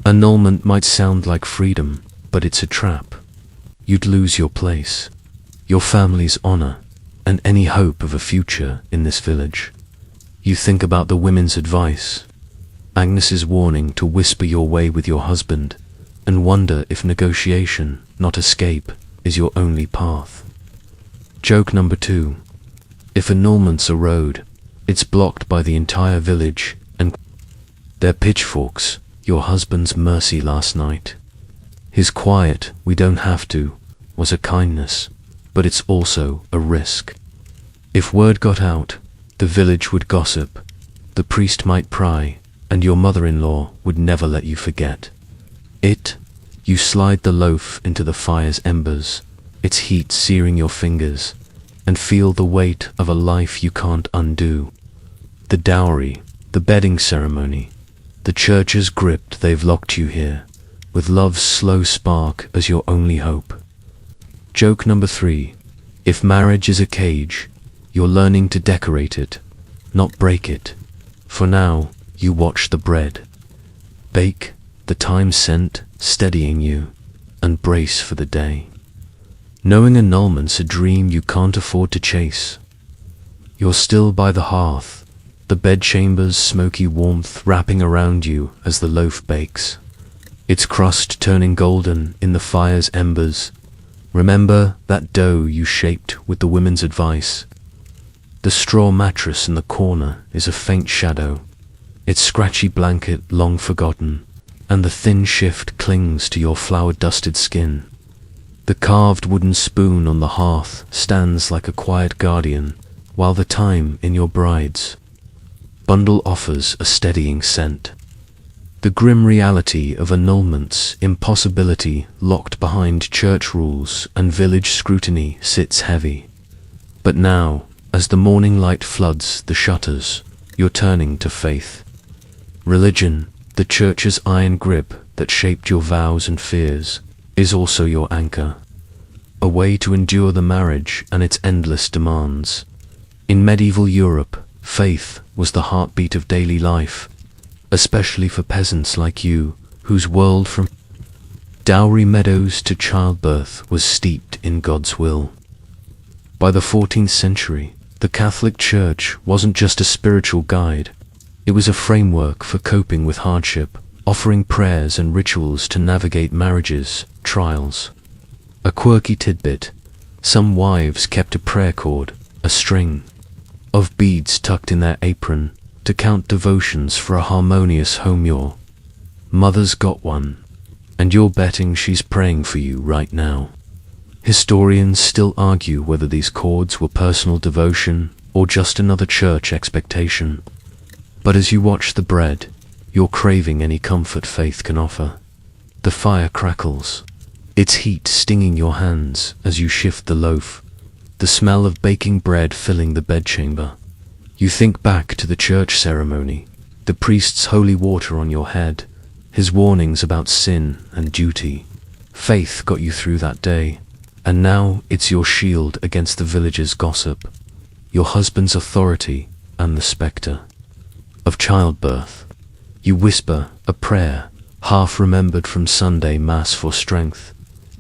Annulment might sound like freedom, but it's a trap. You'd lose your place, your family's honor, and any hope of a future in this village. You think about the women's advice, Agnes's warning to whisper your way with your husband, and wonder if negotiation, not escape, is your only path. Joke number 2. If annulment's a road, it's blocked by the entire village and their pitchforks, your husband's mercy last night. His quiet "we don't have to" was a kindness, but it's also a risk. If word got out, the village would gossip, the priest might pry, and your mother-in-law would never let you forget it. You slide the loaf into the fire's embers, its heat searing your fingers, and feel the weight of a life you can't undo. The dowry, the bedding ceremony, the Church's grip, they've locked you here, with love's slow spark as your only hope. Joke number 3. If marriage is a cage, you're learning to decorate it, not break it. For now, you watch the bread bake, the thyme scent steadying you, and brace for the day, knowing annulment's a dream you can't afford to chase. You're still by the hearth, the bedchamber's smoky warmth wrapping around you as the loaf bakes, its crust turning golden in the fire's embers. Remember that dough you shaped with the women's advice. The straw mattress in the corner is a faint shadow, its scratchy blanket long forgotten, and the thin shift clings to your flour-dusted skin. The carved wooden spoon on the hearth stands like a quiet guardian, while the thyme in your bride's bundle offers a steadying scent. The grim reality of annulment's impossibility locked behind church rules and village scrutiny sits heavy. But now, as the morning light floods the shutters, you're turning to faith. Religion, the church's iron grip that shaped your vows and fears, is also your anchor. A way to endure the marriage and its endless demands. In medieval Europe, faith was the heartbeat of daily life, especially for peasants like you, whose world from dowry meadows to childbirth was steeped in God's will. By the 14th century, the Catholic Church wasn't just a spiritual guide, it was a framework for coping with hardship, offering prayers and rituals to navigate marriages, trials. A quirky tidbit: some wives kept a prayer cord, a string of beads tucked in their apron, to count devotions for a harmonious home. Your mother's got one, and you're betting she's praying for you right now. Historians still argue whether these cords were personal devotion or just another church expectation. But as you watch the bread, you're craving any comfort faith can offer. The fire crackles, its heat stinging your hands as you shift the loaf, the smell of baking bread filling the bedchamber. You think back to the church ceremony, the priest's holy water on your head, his warnings about sin and duty. Faith got you through that day, and now it's your shield against the village's gossip, your husband's authority, and the spectre of childbirth. You whisper a prayer, half remembered from Sunday Mass for strength,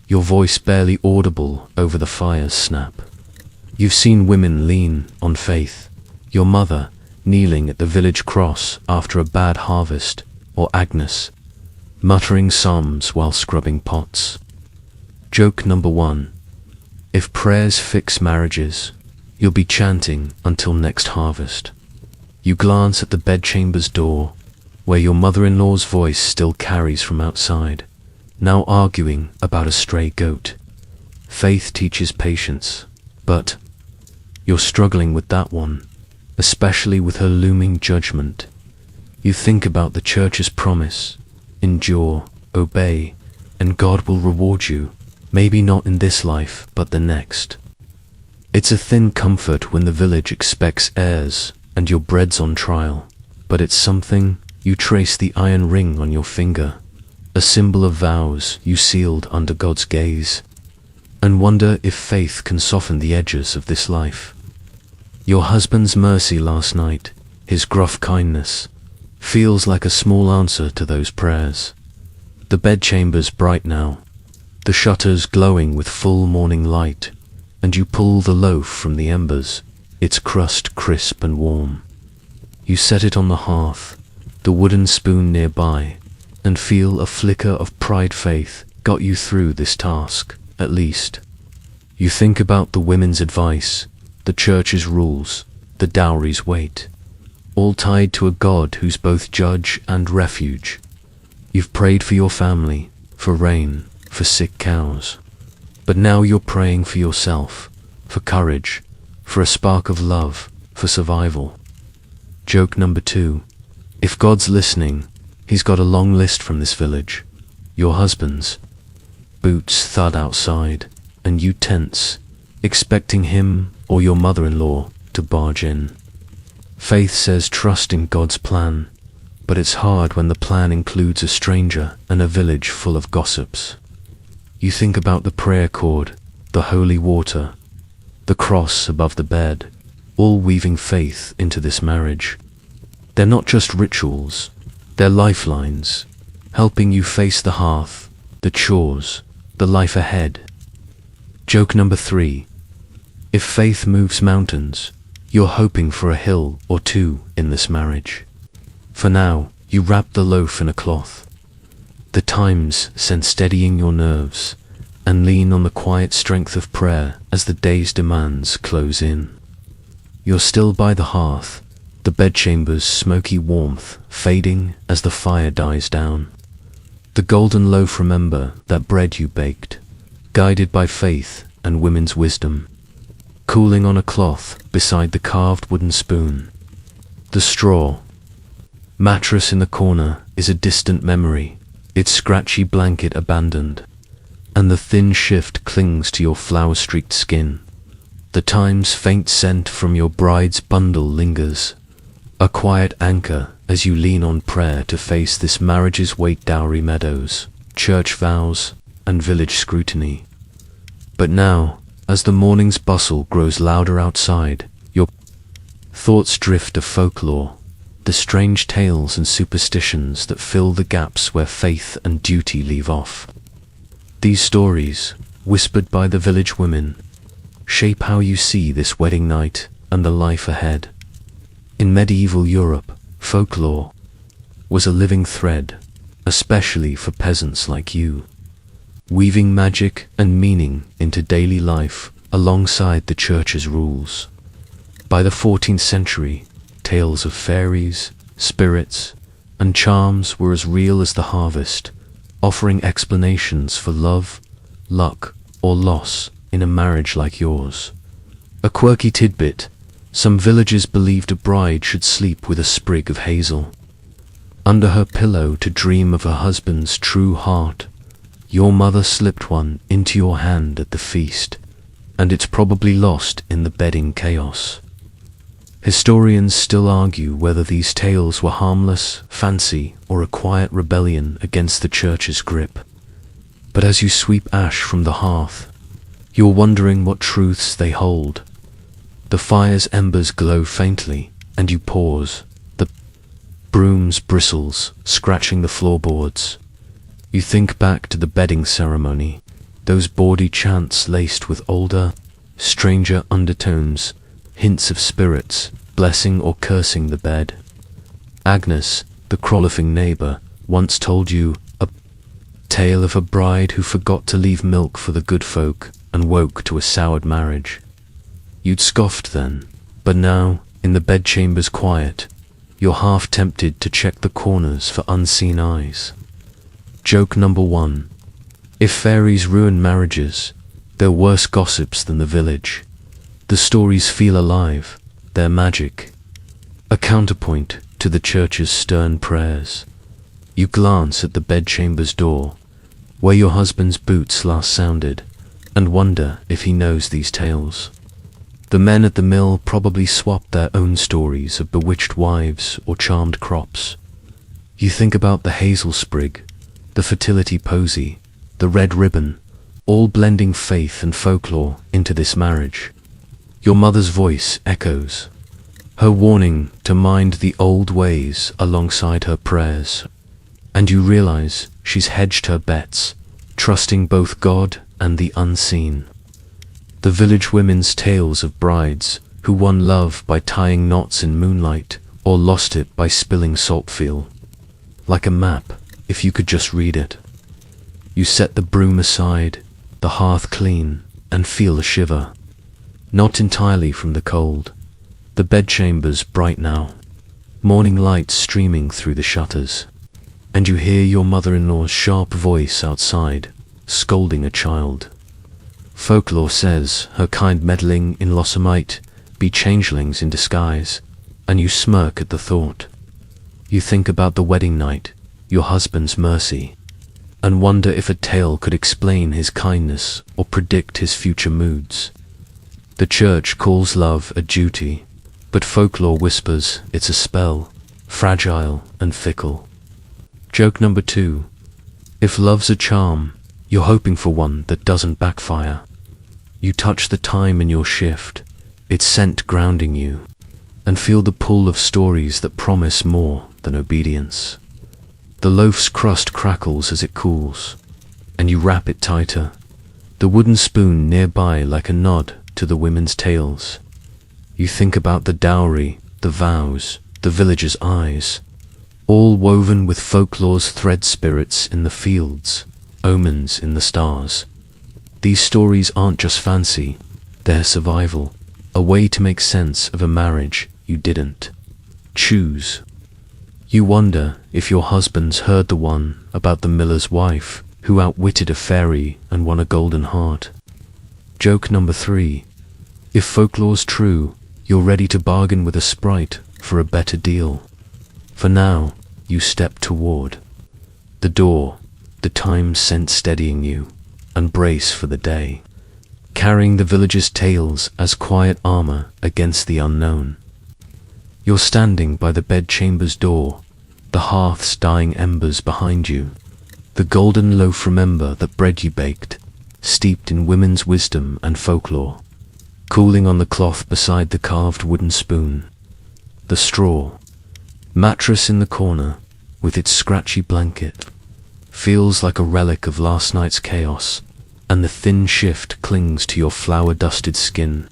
your voice barely audible over the fire's snap. You've seen women lean on faith, your mother kneeling at the village cross after a bad harvest, or Agnes muttering psalms while scrubbing pots. Joke number 1. If prayers fix marriages, you'll be chanting until next harvest. You glance at the bedchamber's door, where your mother-in-law's voice still carries from outside, now arguing about a stray goat. Faith teaches patience, but you're struggling with that one, especially with her looming judgment. You think about the church's promise: endure, obey, and God will reward you, maybe not in this life, but the next. It's a thin comfort when the village expects heirs and your bread's on trial, but it's something. You trace the iron ring on your finger, a symbol of vows you sealed under God's gaze, and wonder if faith can soften the edges of this life. Your husband's mercy last night, his gruff kindness, feels like a small answer to those prayers. The bedchamber's bright now, the shutters glowing with full morning light, and you pull the loaf from the embers, its crust crisp and warm. You set it on the hearth, the wooden spoon nearby, and feel a flicker of pride. Faith got you through this task, at least. You think about the women's advice, the church's rules, the dowry's weight, all tied to a God who's both judge and refuge. You've prayed for your family, for rain, for sick cows. But now you're praying for yourself, for courage, for a spark of love, for survival. Joke number 2. If God's listening, he's got a long list from this village. Your husband's. Boots thud outside, and you tense, expecting him or your mother-in-law to barge in. Faith says trust in God's plan, but it's hard when the plan includes a stranger and a village full of gossips. You think about the prayer cord, the holy water, the cross above the bed, all weaving faith into this marriage. They're not just rituals, they're lifelines, helping you face the hearth, the chores, the life ahead. Joke number 3. If faith moves mountains, you're hoping for a hill or two in this marriage. For now, you wrap the loaf in a cloth. The times send steadying your nerves, and lean on the quiet strength of prayer as the day's demands close in. You're still by the hearth, the bedchamber's smoky warmth fading as the fire dies down. The golden loaf, remember that bread you baked, guided by faith and women's wisdom, cooling on a cloth beside the carved wooden spoon. The straw, Mattress in the corner is a distant memory, its scratchy blanket abandoned, and the thin shift clings to your flower-streaked skin. The time's faint scent from your bride's bundle lingers, a quiet anchor as you lean on prayer to face this marriage's weight, dowry meadows, church vows, and village scrutiny. But now, as the morning's bustle grows louder outside, your thoughts drift to folklore, the strange tales and superstitions that fill the gaps where faith and duty leave off. These stories, whispered by the village women, shape how you see this wedding night and the life ahead. In medieval Europe, folklore was a living thread, especially for peasants like you, weaving magic and meaning into daily life alongside the church's rules. By the 14th century, tales of fairies, spirits, and charms were as real as the harvest, offering explanations for love, luck, or loss in a marriage like yours. A quirky tidbit: some villagers believed a bride should sleep with a sprig of hazel under her pillow to dream of her husband's true heart. Your mother slipped one into your hand at the feast, and it's probably lost in the bedding chaos. Historians still argue whether these tales were harmless fancy or a quiet rebellion against the church's grip. But as you sweep ash from the hearth, you're wondering what truths they hold. The fire's embers glow faintly, and you pause, the broom's bristles scratching the floorboards. You think back to the bedding ceremony, those bawdy chants laced with older, stranger undertones, hints of spirits, blessing or cursing the bed. Agnes, the frolicking neighbor, once told you a tale of a bride who forgot to leave milk for the good folk and woke to a soured marriage. You'd scoffed then, but now, in the bedchamber's quiet, you're half tempted to check the corners for unseen eyes. Joke number 1. If fairies ruin marriages, they're worse gossips than the village. The stories feel alive, they're magic, a counterpoint to the church's stern prayers. You glance at the bedchamber's door, where your husband's boots last sounded, and wonder if he knows these tales. The men at the mill probably swapped their own stories of bewitched wives or charmed crops. You think about the hazel sprig, the fertility posy, the red ribbon, all blending faith and folklore into this marriage. Your mother's voice echoes, her warning to mind the old ways alongside her prayers, and you realize she's hedged her bets, trusting both God and the unseen. The village women's tales of brides who won love by tying knots in moonlight or lost it by spilling saltfeel. Like a map, if you could just read it. You set the broom aside, the hearth clean, and feel a shiver. Not entirely from the cold. The bedchamber's bright now, morning light streaming through the shutters, and you hear your mother-in-law's sharp voice outside, scolding a child. Folklore says her kind meddling in-laws might be changelings in disguise, and you smirk at the thought. You think about the wedding night, your husband's mercy, and wonder if a tale could explain his kindness or predict his future moods. The church calls love a duty, but folklore whispers it's a spell, fragile and fickle. Joke number 2. If love's a charm, you're hoping for one that doesn't backfire. You touch the time in your shift, its scent grounding you, and feel the pull of stories that promise more than obedience. The loaf's crust crackles as it cools, and you wrap it tighter, the wooden spoon nearby like a nod to the women's tales. You think about the dowry, the vows, the villagers' eyes, all woven with folklore's thread, spirits in the fields, omens in the stars. These stories aren't just fancy, they're survival, a way to make sense of a marriage you didn't choose. You wonder if your husband's heard the one about the miller's wife who outwitted a fairy and won a golden heart. Joke number 3. If folklore's true, you're ready to bargain with a sprite for a better deal. For now, you step toward the door, the time scent steadying you, and brace for the day, carrying the village's tales as quiet armor against the unknown. You're standing by the bedchamber's door, the hearth's dying embers behind you, the golden loaf remember that bread you baked, steeped in women's wisdom and folklore, cooling on the cloth beside the carved wooden spoon. The straw mattress in the corner, with its scratchy blanket, feels like a relic of last night's chaos, and the thin shift clings to your flour-dusted skin.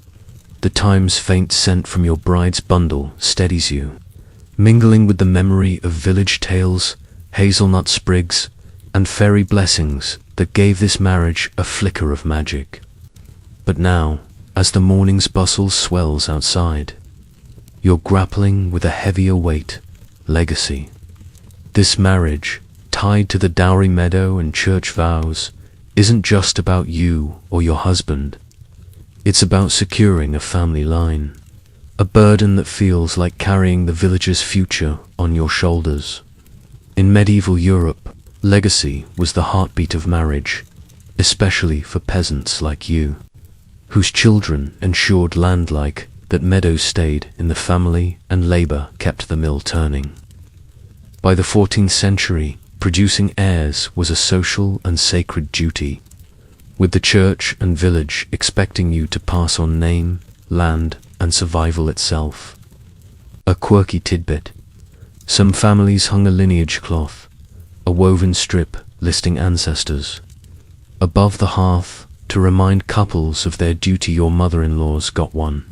The time's faint scent from your bride's bundle steadies you, mingling with the memory of village tales, hazelnut sprigs, and fairy blessings that gave this marriage a flicker of magic. But now, as the morning's bustle swells outside, you're grappling with a heavier weight: legacy. This marriage, tied to the dowry meadow and church vows, isn't just about you or your husband. It's about securing a family line, a burden that feels like carrying the village's future on your shoulders. In medieval Europe, legacy was the heartbeat of marriage, especially for peasants like you, whose children ensured land like that meadows stayed in the family and labor kept the mill turning. By the 14th century, producing heirs was a social and sacred duty, with the church and village expecting you to pass on name, land, and survival itself. A quirky tidbit: some families hung a lineage cloth, a woven strip listing ancestors, above the hearth to remind couples of their duty. Your mother-in-law's got one,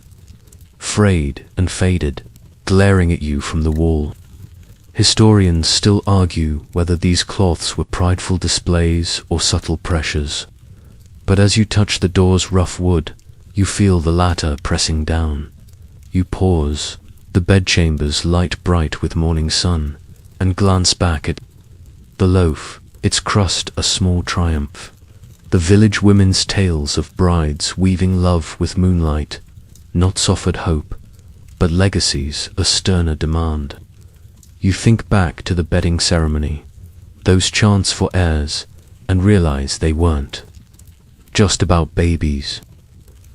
frayed and faded, glaring at you from the wall. Historians still argue whether these cloths were prideful displays or subtle pressures, but as you touch the door's rough wood, you feel the latter pressing down. You pause, the bedchambers light bright with morning sun, and glance back at the loaf, its crust a small triumph. The village women's tales of brides weaving love with moonlight, not offered hope, but legacies a sterner demand. You think back to the bedding ceremony, those chants for heirs, and realize they weren't just about babies.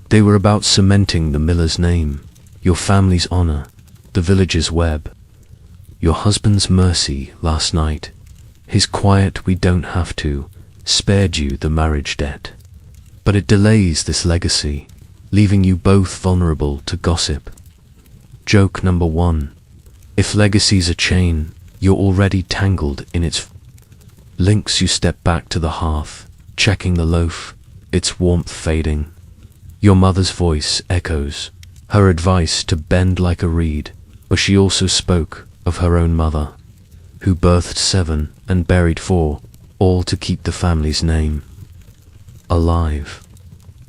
They were about cementing the miller's name, your family's honor, the village's web. Your husband's mercy last night, his quiet "we don't have to," spared you the marriage debt. But it delays this legacy, leaving you both vulnerable to gossip. Joke number 1. If legacy's a chain, you're already tangled in its links. You step back to the hearth, checking the loaf, its warmth fading. Your mother's voice echoes, her advice to bend like a reed, but she also spoke of her own mother, who birthed 7 and buried 4, all to keep the family's name alive.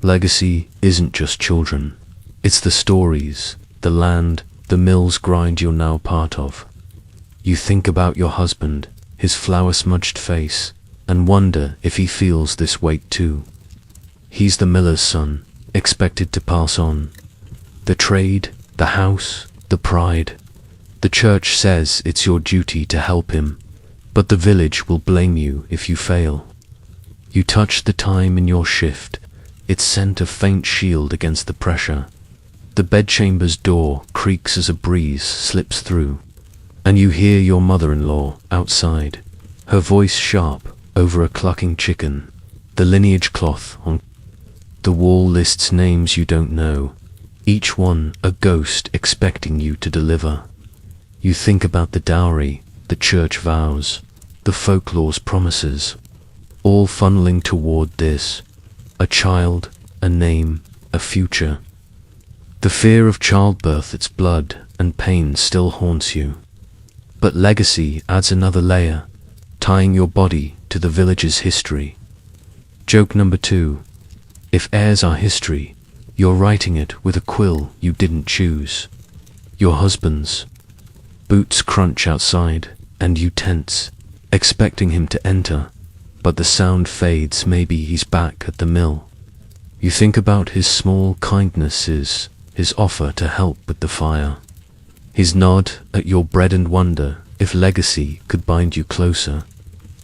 Legacy isn't just children, it's the stories, the land, the mill's grind you're now part of. You think about your husband, his flour-smudged face, and wonder if he feels this weight too. He's the miller's son, expected to pass on the trade, the house, the pride. The church says it's your duty to help him, but the village will blame you if you fail. You touch the time in your shift, its scent a faint shield against the pressure. The bedchamber's door creaks as a breeze slips through, and you hear your mother-in-law outside, her voice sharp over a clucking chicken. The lineage cloth on the wall lists names you don't know, each one a ghost expecting you to deliver. You think about the dowry, the church vows, the folklore's promises, all funneling toward this: a child, a name, a future. The fear of childbirth, its blood and pain still haunts you. But legacy adds another layer, tying your body to the village's history. Joke number 2. If heirs are history, you're writing it with a quill you didn't choose. Your husband's boots crunch outside, and you tense, expecting him to enter, but the sound fades. Maybe he's back at the mill. You think about his small kindnesses, his offer to help with the fire, his nod at your bread and wonder if legacy could bind you closer,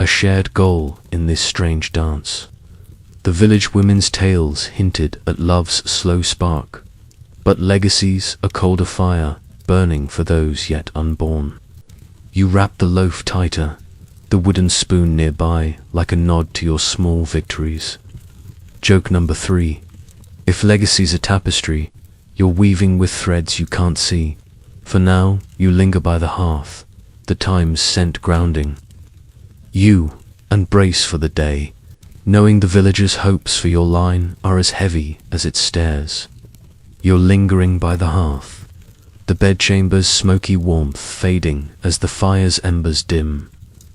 a shared goal in this strange dance. The village women's tales hinted at love's slow spark, but legacy's a colder fire burning for those yet unborn. You wrap the loaf tighter, the wooden spoon nearby, like a nod to your small victories. Joke number 3. If legacy's a tapestry, you're weaving with threads you can't see. For now, you linger by the hearth, the time's scent grounding you, and brace for the day, knowing the villager's hopes for your line are as heavy as its stairs. You're lingering by the hearth, the bedchamber's smoky warmth fading as the fire's embers dim.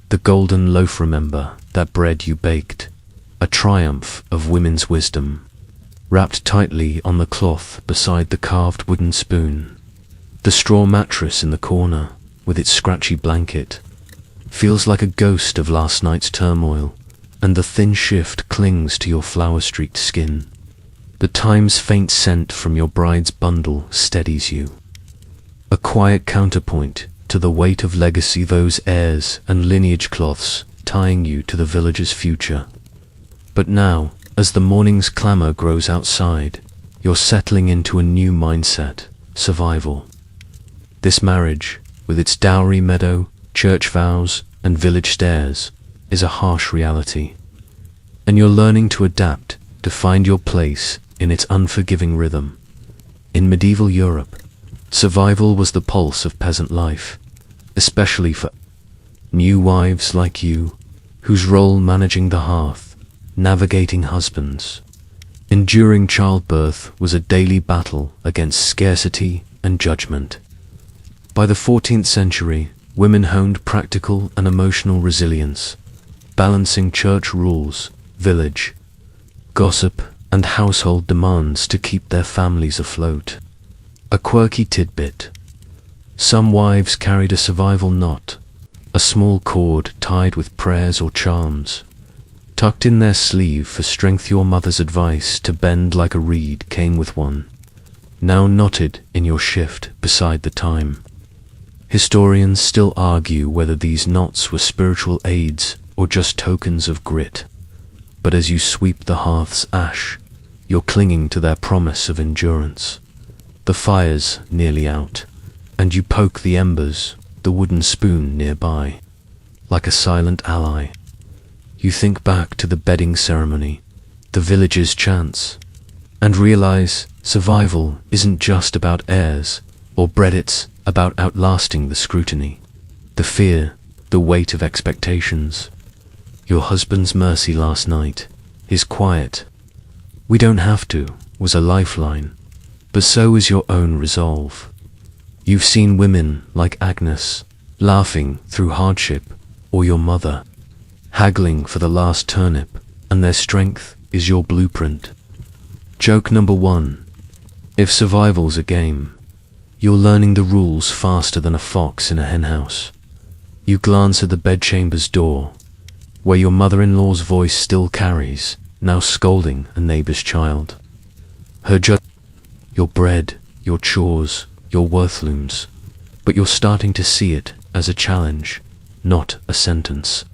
The golden loaf, remember, that bread you baked, a triumph of women's wisdom, wrapped tightly on the cloth beside the carved wooden spoon. The straw mattress in the corner, with its scratchy blanket, feels like a ghost of last night's turmoil, and the thin shift clings to your flower-streaked skin. The time's faint scent from your bride's bundle steadies you, a quiet counterpoint to the weight of legacy, those heirs and lineage cloths tying you to the village's future. But now, as the morning's clamor grows outside, you're settling into a new mindset: survival. This marriage, with its dowry meadow, church vows, and village stairs, is a harsh reality. And you're learning to adapt, to find your place in its unforgiving rhythm. In medieval Europe, survival was the pulse of peasant life, especially for new wives like you, whose role managing the hearth, navigating husbands, enduring childbirth was a daily battle against scarcity and judgment. By the 14th century, women honed practical and emotional resilience, balancing church rules, village gossip, and household demands to keep their families afloat. A quirky tidbit: some wives carried a survival knot, a small cord tied with prayers or charms, tucked in their sleeve for strength. Your mother's advice to bend like a reed came with one, now knotted in your shift beside the time. Historians still argue whether these knots were spiritual aids or just tokens of grit. But as you sweep the hearth's ash, you're clinging to their promise of endurance. The fire's nearly out, and you poke the embers, the wooden spoon nearby, like a silent ally. You think back to the bedding ceremony, the village's chants, and realize survival isn't just about heirs or bread, it's about outlasting the scrutiny, the fear, the weight of expectations. Your husband's mercy last night, his quiet, "We don't have to," was a lifeline, but so is your own resolve. You've seen women like Agnes, laughing through hardship, or your mother, haggling for the last turnip, and their strength is your blueprint. Joke number 1. If survival's a game, you're learning the rules faster than a fox in a henhouse. You glance at the bedchamber's door, where your mother-in-law's voice still carries, now scolding a neighbor's child. Her your bread, your chores, your worth looms, but you're starting to see it as a challenge, not a sentence.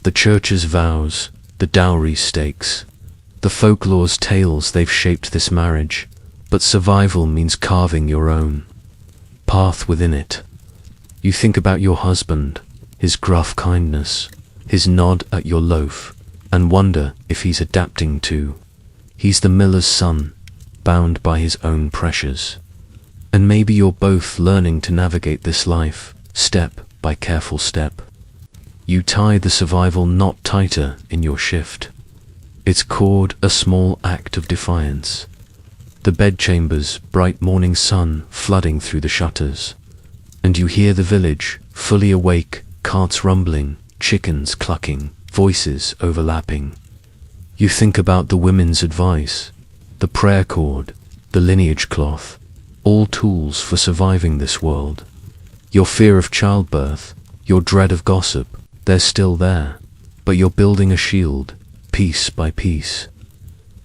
The church's vows, the dowry stakes, the folklore's tales, they've shaped this marriage, but survival means carving your own path within it. You think about your husband, his gruff kindness, his nod at your loaf, and wonder if he's adapting too. He's the miller's son, bound by his own pressures. And maybe you're both learning to navigate this life, step by careful step. You tie the survival knot tighter in your shift, its cord a small act of defiance. The bedchamber's bright morning sun flooding through the shutters, and you hear the village, fully awake, carts rumbling, chickens clucking, voices overlapping. You think about the women's advice, the prayer cord, the lineage cloth, all tools for surviving this world. Your fear of childbirth, your dread of gossip, they're still there, but you're building a shield, piece by piece.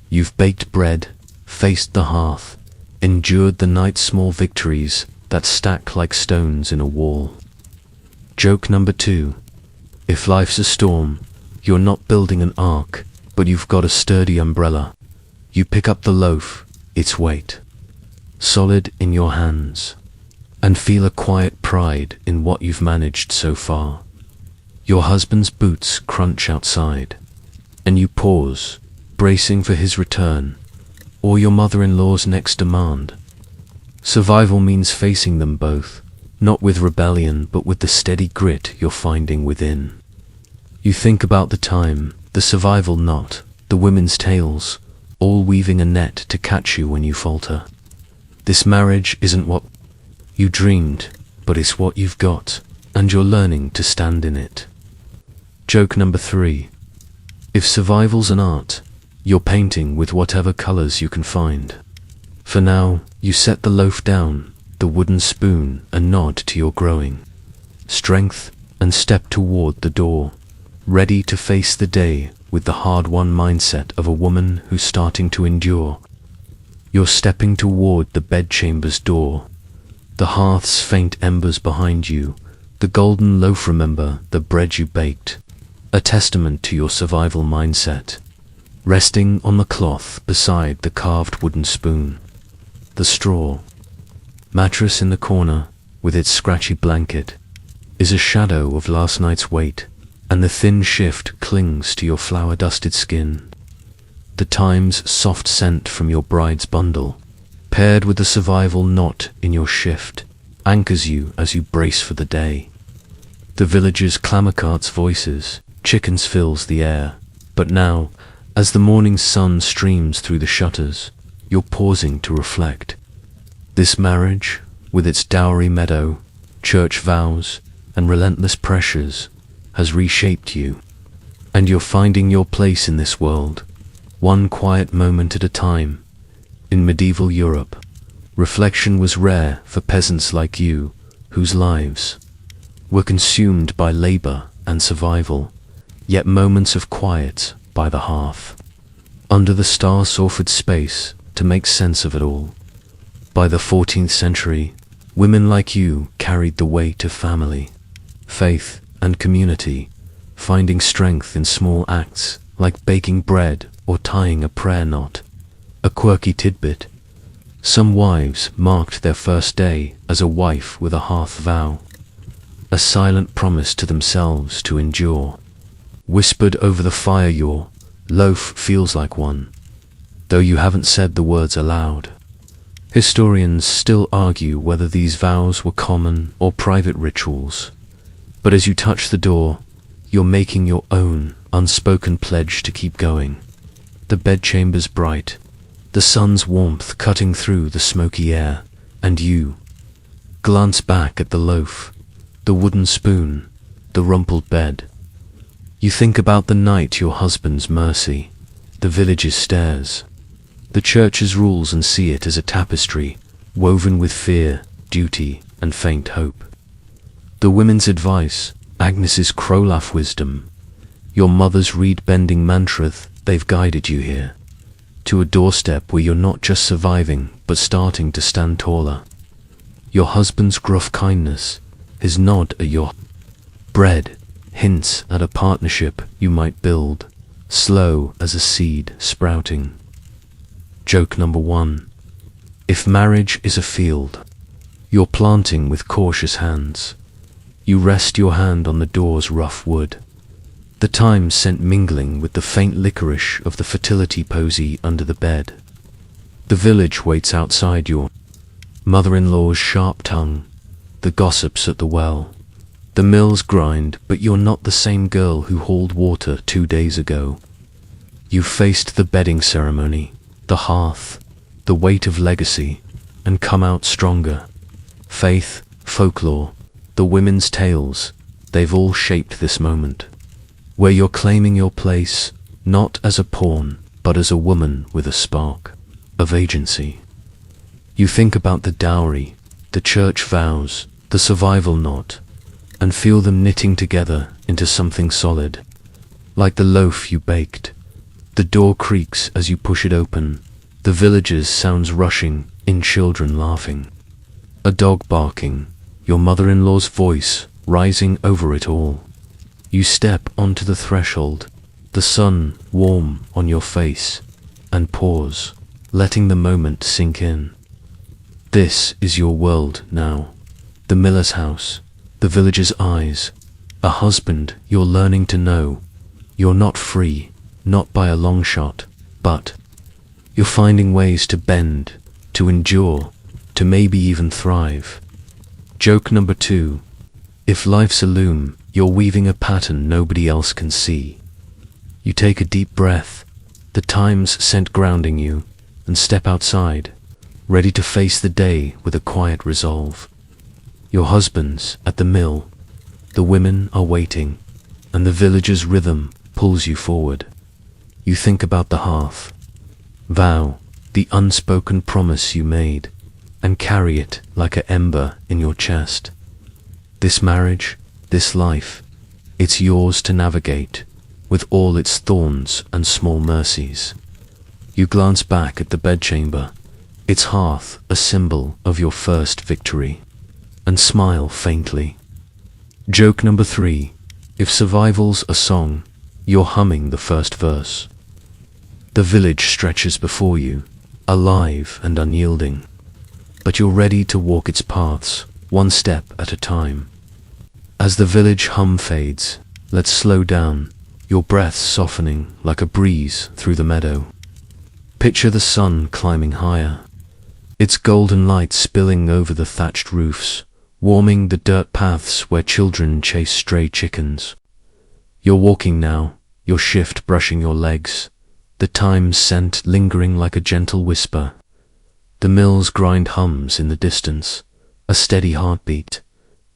You've baked bread, faced the hearth, endured the night's small victories that stack like stones in a wall. Joke number 2. If life's a storm, you're not building an ark, but you've got a sturdy umbrella. You pick up the loaf, its weight, solid in your hands, and feel a quiet pride in what you've managed so far. Your husband's boots crunch outside, and you pause, bracing for his return, or your mother-in-law's next demand. Survival means facing them both, not with rebellion, but with the steady grit you're finding within. You think about the time, the survival knot, the women's tales, all weaving a net to catch you when you falter. This marriage isn't what you dreamed, but it's what you've got, and you're learning to stand in it. Joke number 3. If survival's an art, you're painting with whatever colors you can find. For now, you set the loaf down, the wooden spoon, and nod to your growing strength, and step toward the door, ready to face the day with the hard-won mindset of a woman who's starting to endure. You're stepping toward the bedchamber's door, the hearth's faint embers behind you, the golden loaf, remember, the bread you baked, a testament to your survival mindset, resting on the cloth beside the carved wooden spoon. The straw mattress in the corner, with its scratchy blanket, is a shadow of last night's weight, and the thin shift clings to your flour-dusted skin. The time's soft scent from your bride's bundle, paired with the survival knot in your shift, anchors you as you brace for the day. The village's clamor cart's voices, chickens fills the air, but now, as the morning sun streams through the shutters, you're pausing to reflect. This marriage, with its dowry meadow, church vows, and relentless pressures, has reshaped you, and you're finding your place in this world, one quiet moment at a time. In medieval Europe, reflection was rare for peasants like you, whose lives were consumed by labor and survival, yet moments of quiet by the hearth, under the star-offered space to make sense of it all. By the 14th century, women like you carried the weight of family, faith, and community, finding strength in small acts like baking bread or tying a prayer knot. A quirky tidbit: some wives marked their first day as a wife with a hearth vow, a silent promise to themselves to endure. Whispered over the fire, your loaf feels like one, though you haven't said the words aloud. Historians still argue whether these vows were common or private rituals, but as you touch the door, you're making your own unspoken pledge to keep going. The bedchamber's bright, the sun's warmth cutting through the smoky air, and you glance back at the loaf, the wooden spoon, the rumpled bed. You think about the night, your husband's mercy, the village's stares, the church's rules, and see it as a tapestry woven with fear, duty, and faint hope. The women's advice, Agnes's crowlaugh wisdom, your mother's reed-bending mantra, they've guided you here, to a doorstep where you're not just surviving, but starting to stand taller. Your husband's gruff kindness, his nod at your bread, hints at a partnership you might build, slow as a seed sprouting. Joke number 1. If marriage is a field, you're planting with cautious hands. You rest your hand on the door's rough wood, the thyme scent mingling with the faint licorice of the fertility posy under the bed. The village waits outside your mother-in-law's sharp tongue, the gossips at the well. The mills grind, but you're not the same girl who hauled water 2 days ago. You've faced the bedding ceremony, the hearth, the weight of legacy, and come out stronger. Faith, folklore, the women's tales, they've all shaped this moment, where you're claiming your place, not as a pawn, but as a woman with a spark of agency. You think about the dowry, the church vows, the survival knot, and feel them knitting together into something solid, like the loaf you baked. The door creaks as you push it open, the village's sounds rushing in, children laughing, a dog barking, your mother-in-law's voice rising over it all. You step onto the threshold, the sun warm on your face, and pause, letting the moment sink in. This is your world now. The miller's house, the villager's eyes, a husband you're learning to know. You're not free, not by a long shot, but you're finding ways to bend, to endure, to maybe even thrive. Joke number 2. If life's a loom, you're weaving a pattern nobody else can see. You take a deep breath, the time's scent grounding you, and step outside, ready to face the day with a quiet resolve. Your husband's at the mill, the women are waiting, and the village's rhythm pulls you forward. You think about the hearth, vow, the unspoken promise you made, and carry it like an ember in your chest. This marriage, this life, it's yours to navigate, with all its thorns and small mercies. You glance back at the bedchamber, its hearth a symbol of your first victory, and smile faintly. Joke number 3. If survival's a song, you're humming the first verse. The village stretches before you, alive and unyielding, but you're ready to walk its paths, one step at a time. As the village hum fades, let's slow down, your breath softening like a breeze through the meadow. Picture the sun climbing higher, its golden light spilling over the thatched roofs, warming the dirt paths where children chase stray chickens. You're walking now, your shift brushing your legs, the time's scent lingering like a gentle whisper. The mill's grind hums in the distance, a steady heartbeat,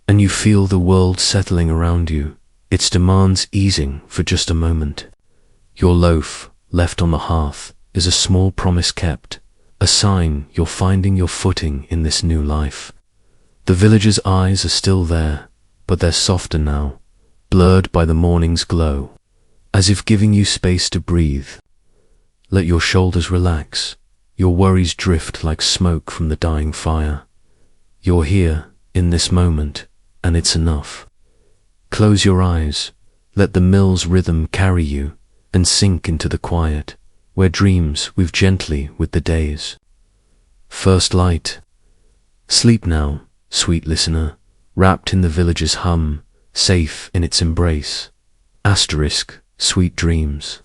and you feel the world settling around you, its demands easing for just a moment. Your loaf, left on the hearth, is a small promise kept, a sign you're finding your footing in this new life. The villager's eyes are still there, but they're softer now, blurred by the morning's glow, as if giving you space to breathe. Let your shoulders relax, your worries drift like smoke from the dying fire. You're here, in this moment, and it's enough. Close your eyes, let the mill's rhythm carry you, and sink into the quiet, where dreams weave gently with the days. First light. Sleep now, sweet listener, wrapped in the village's hum, safe in its embrace. Asterisk, sweet dreams.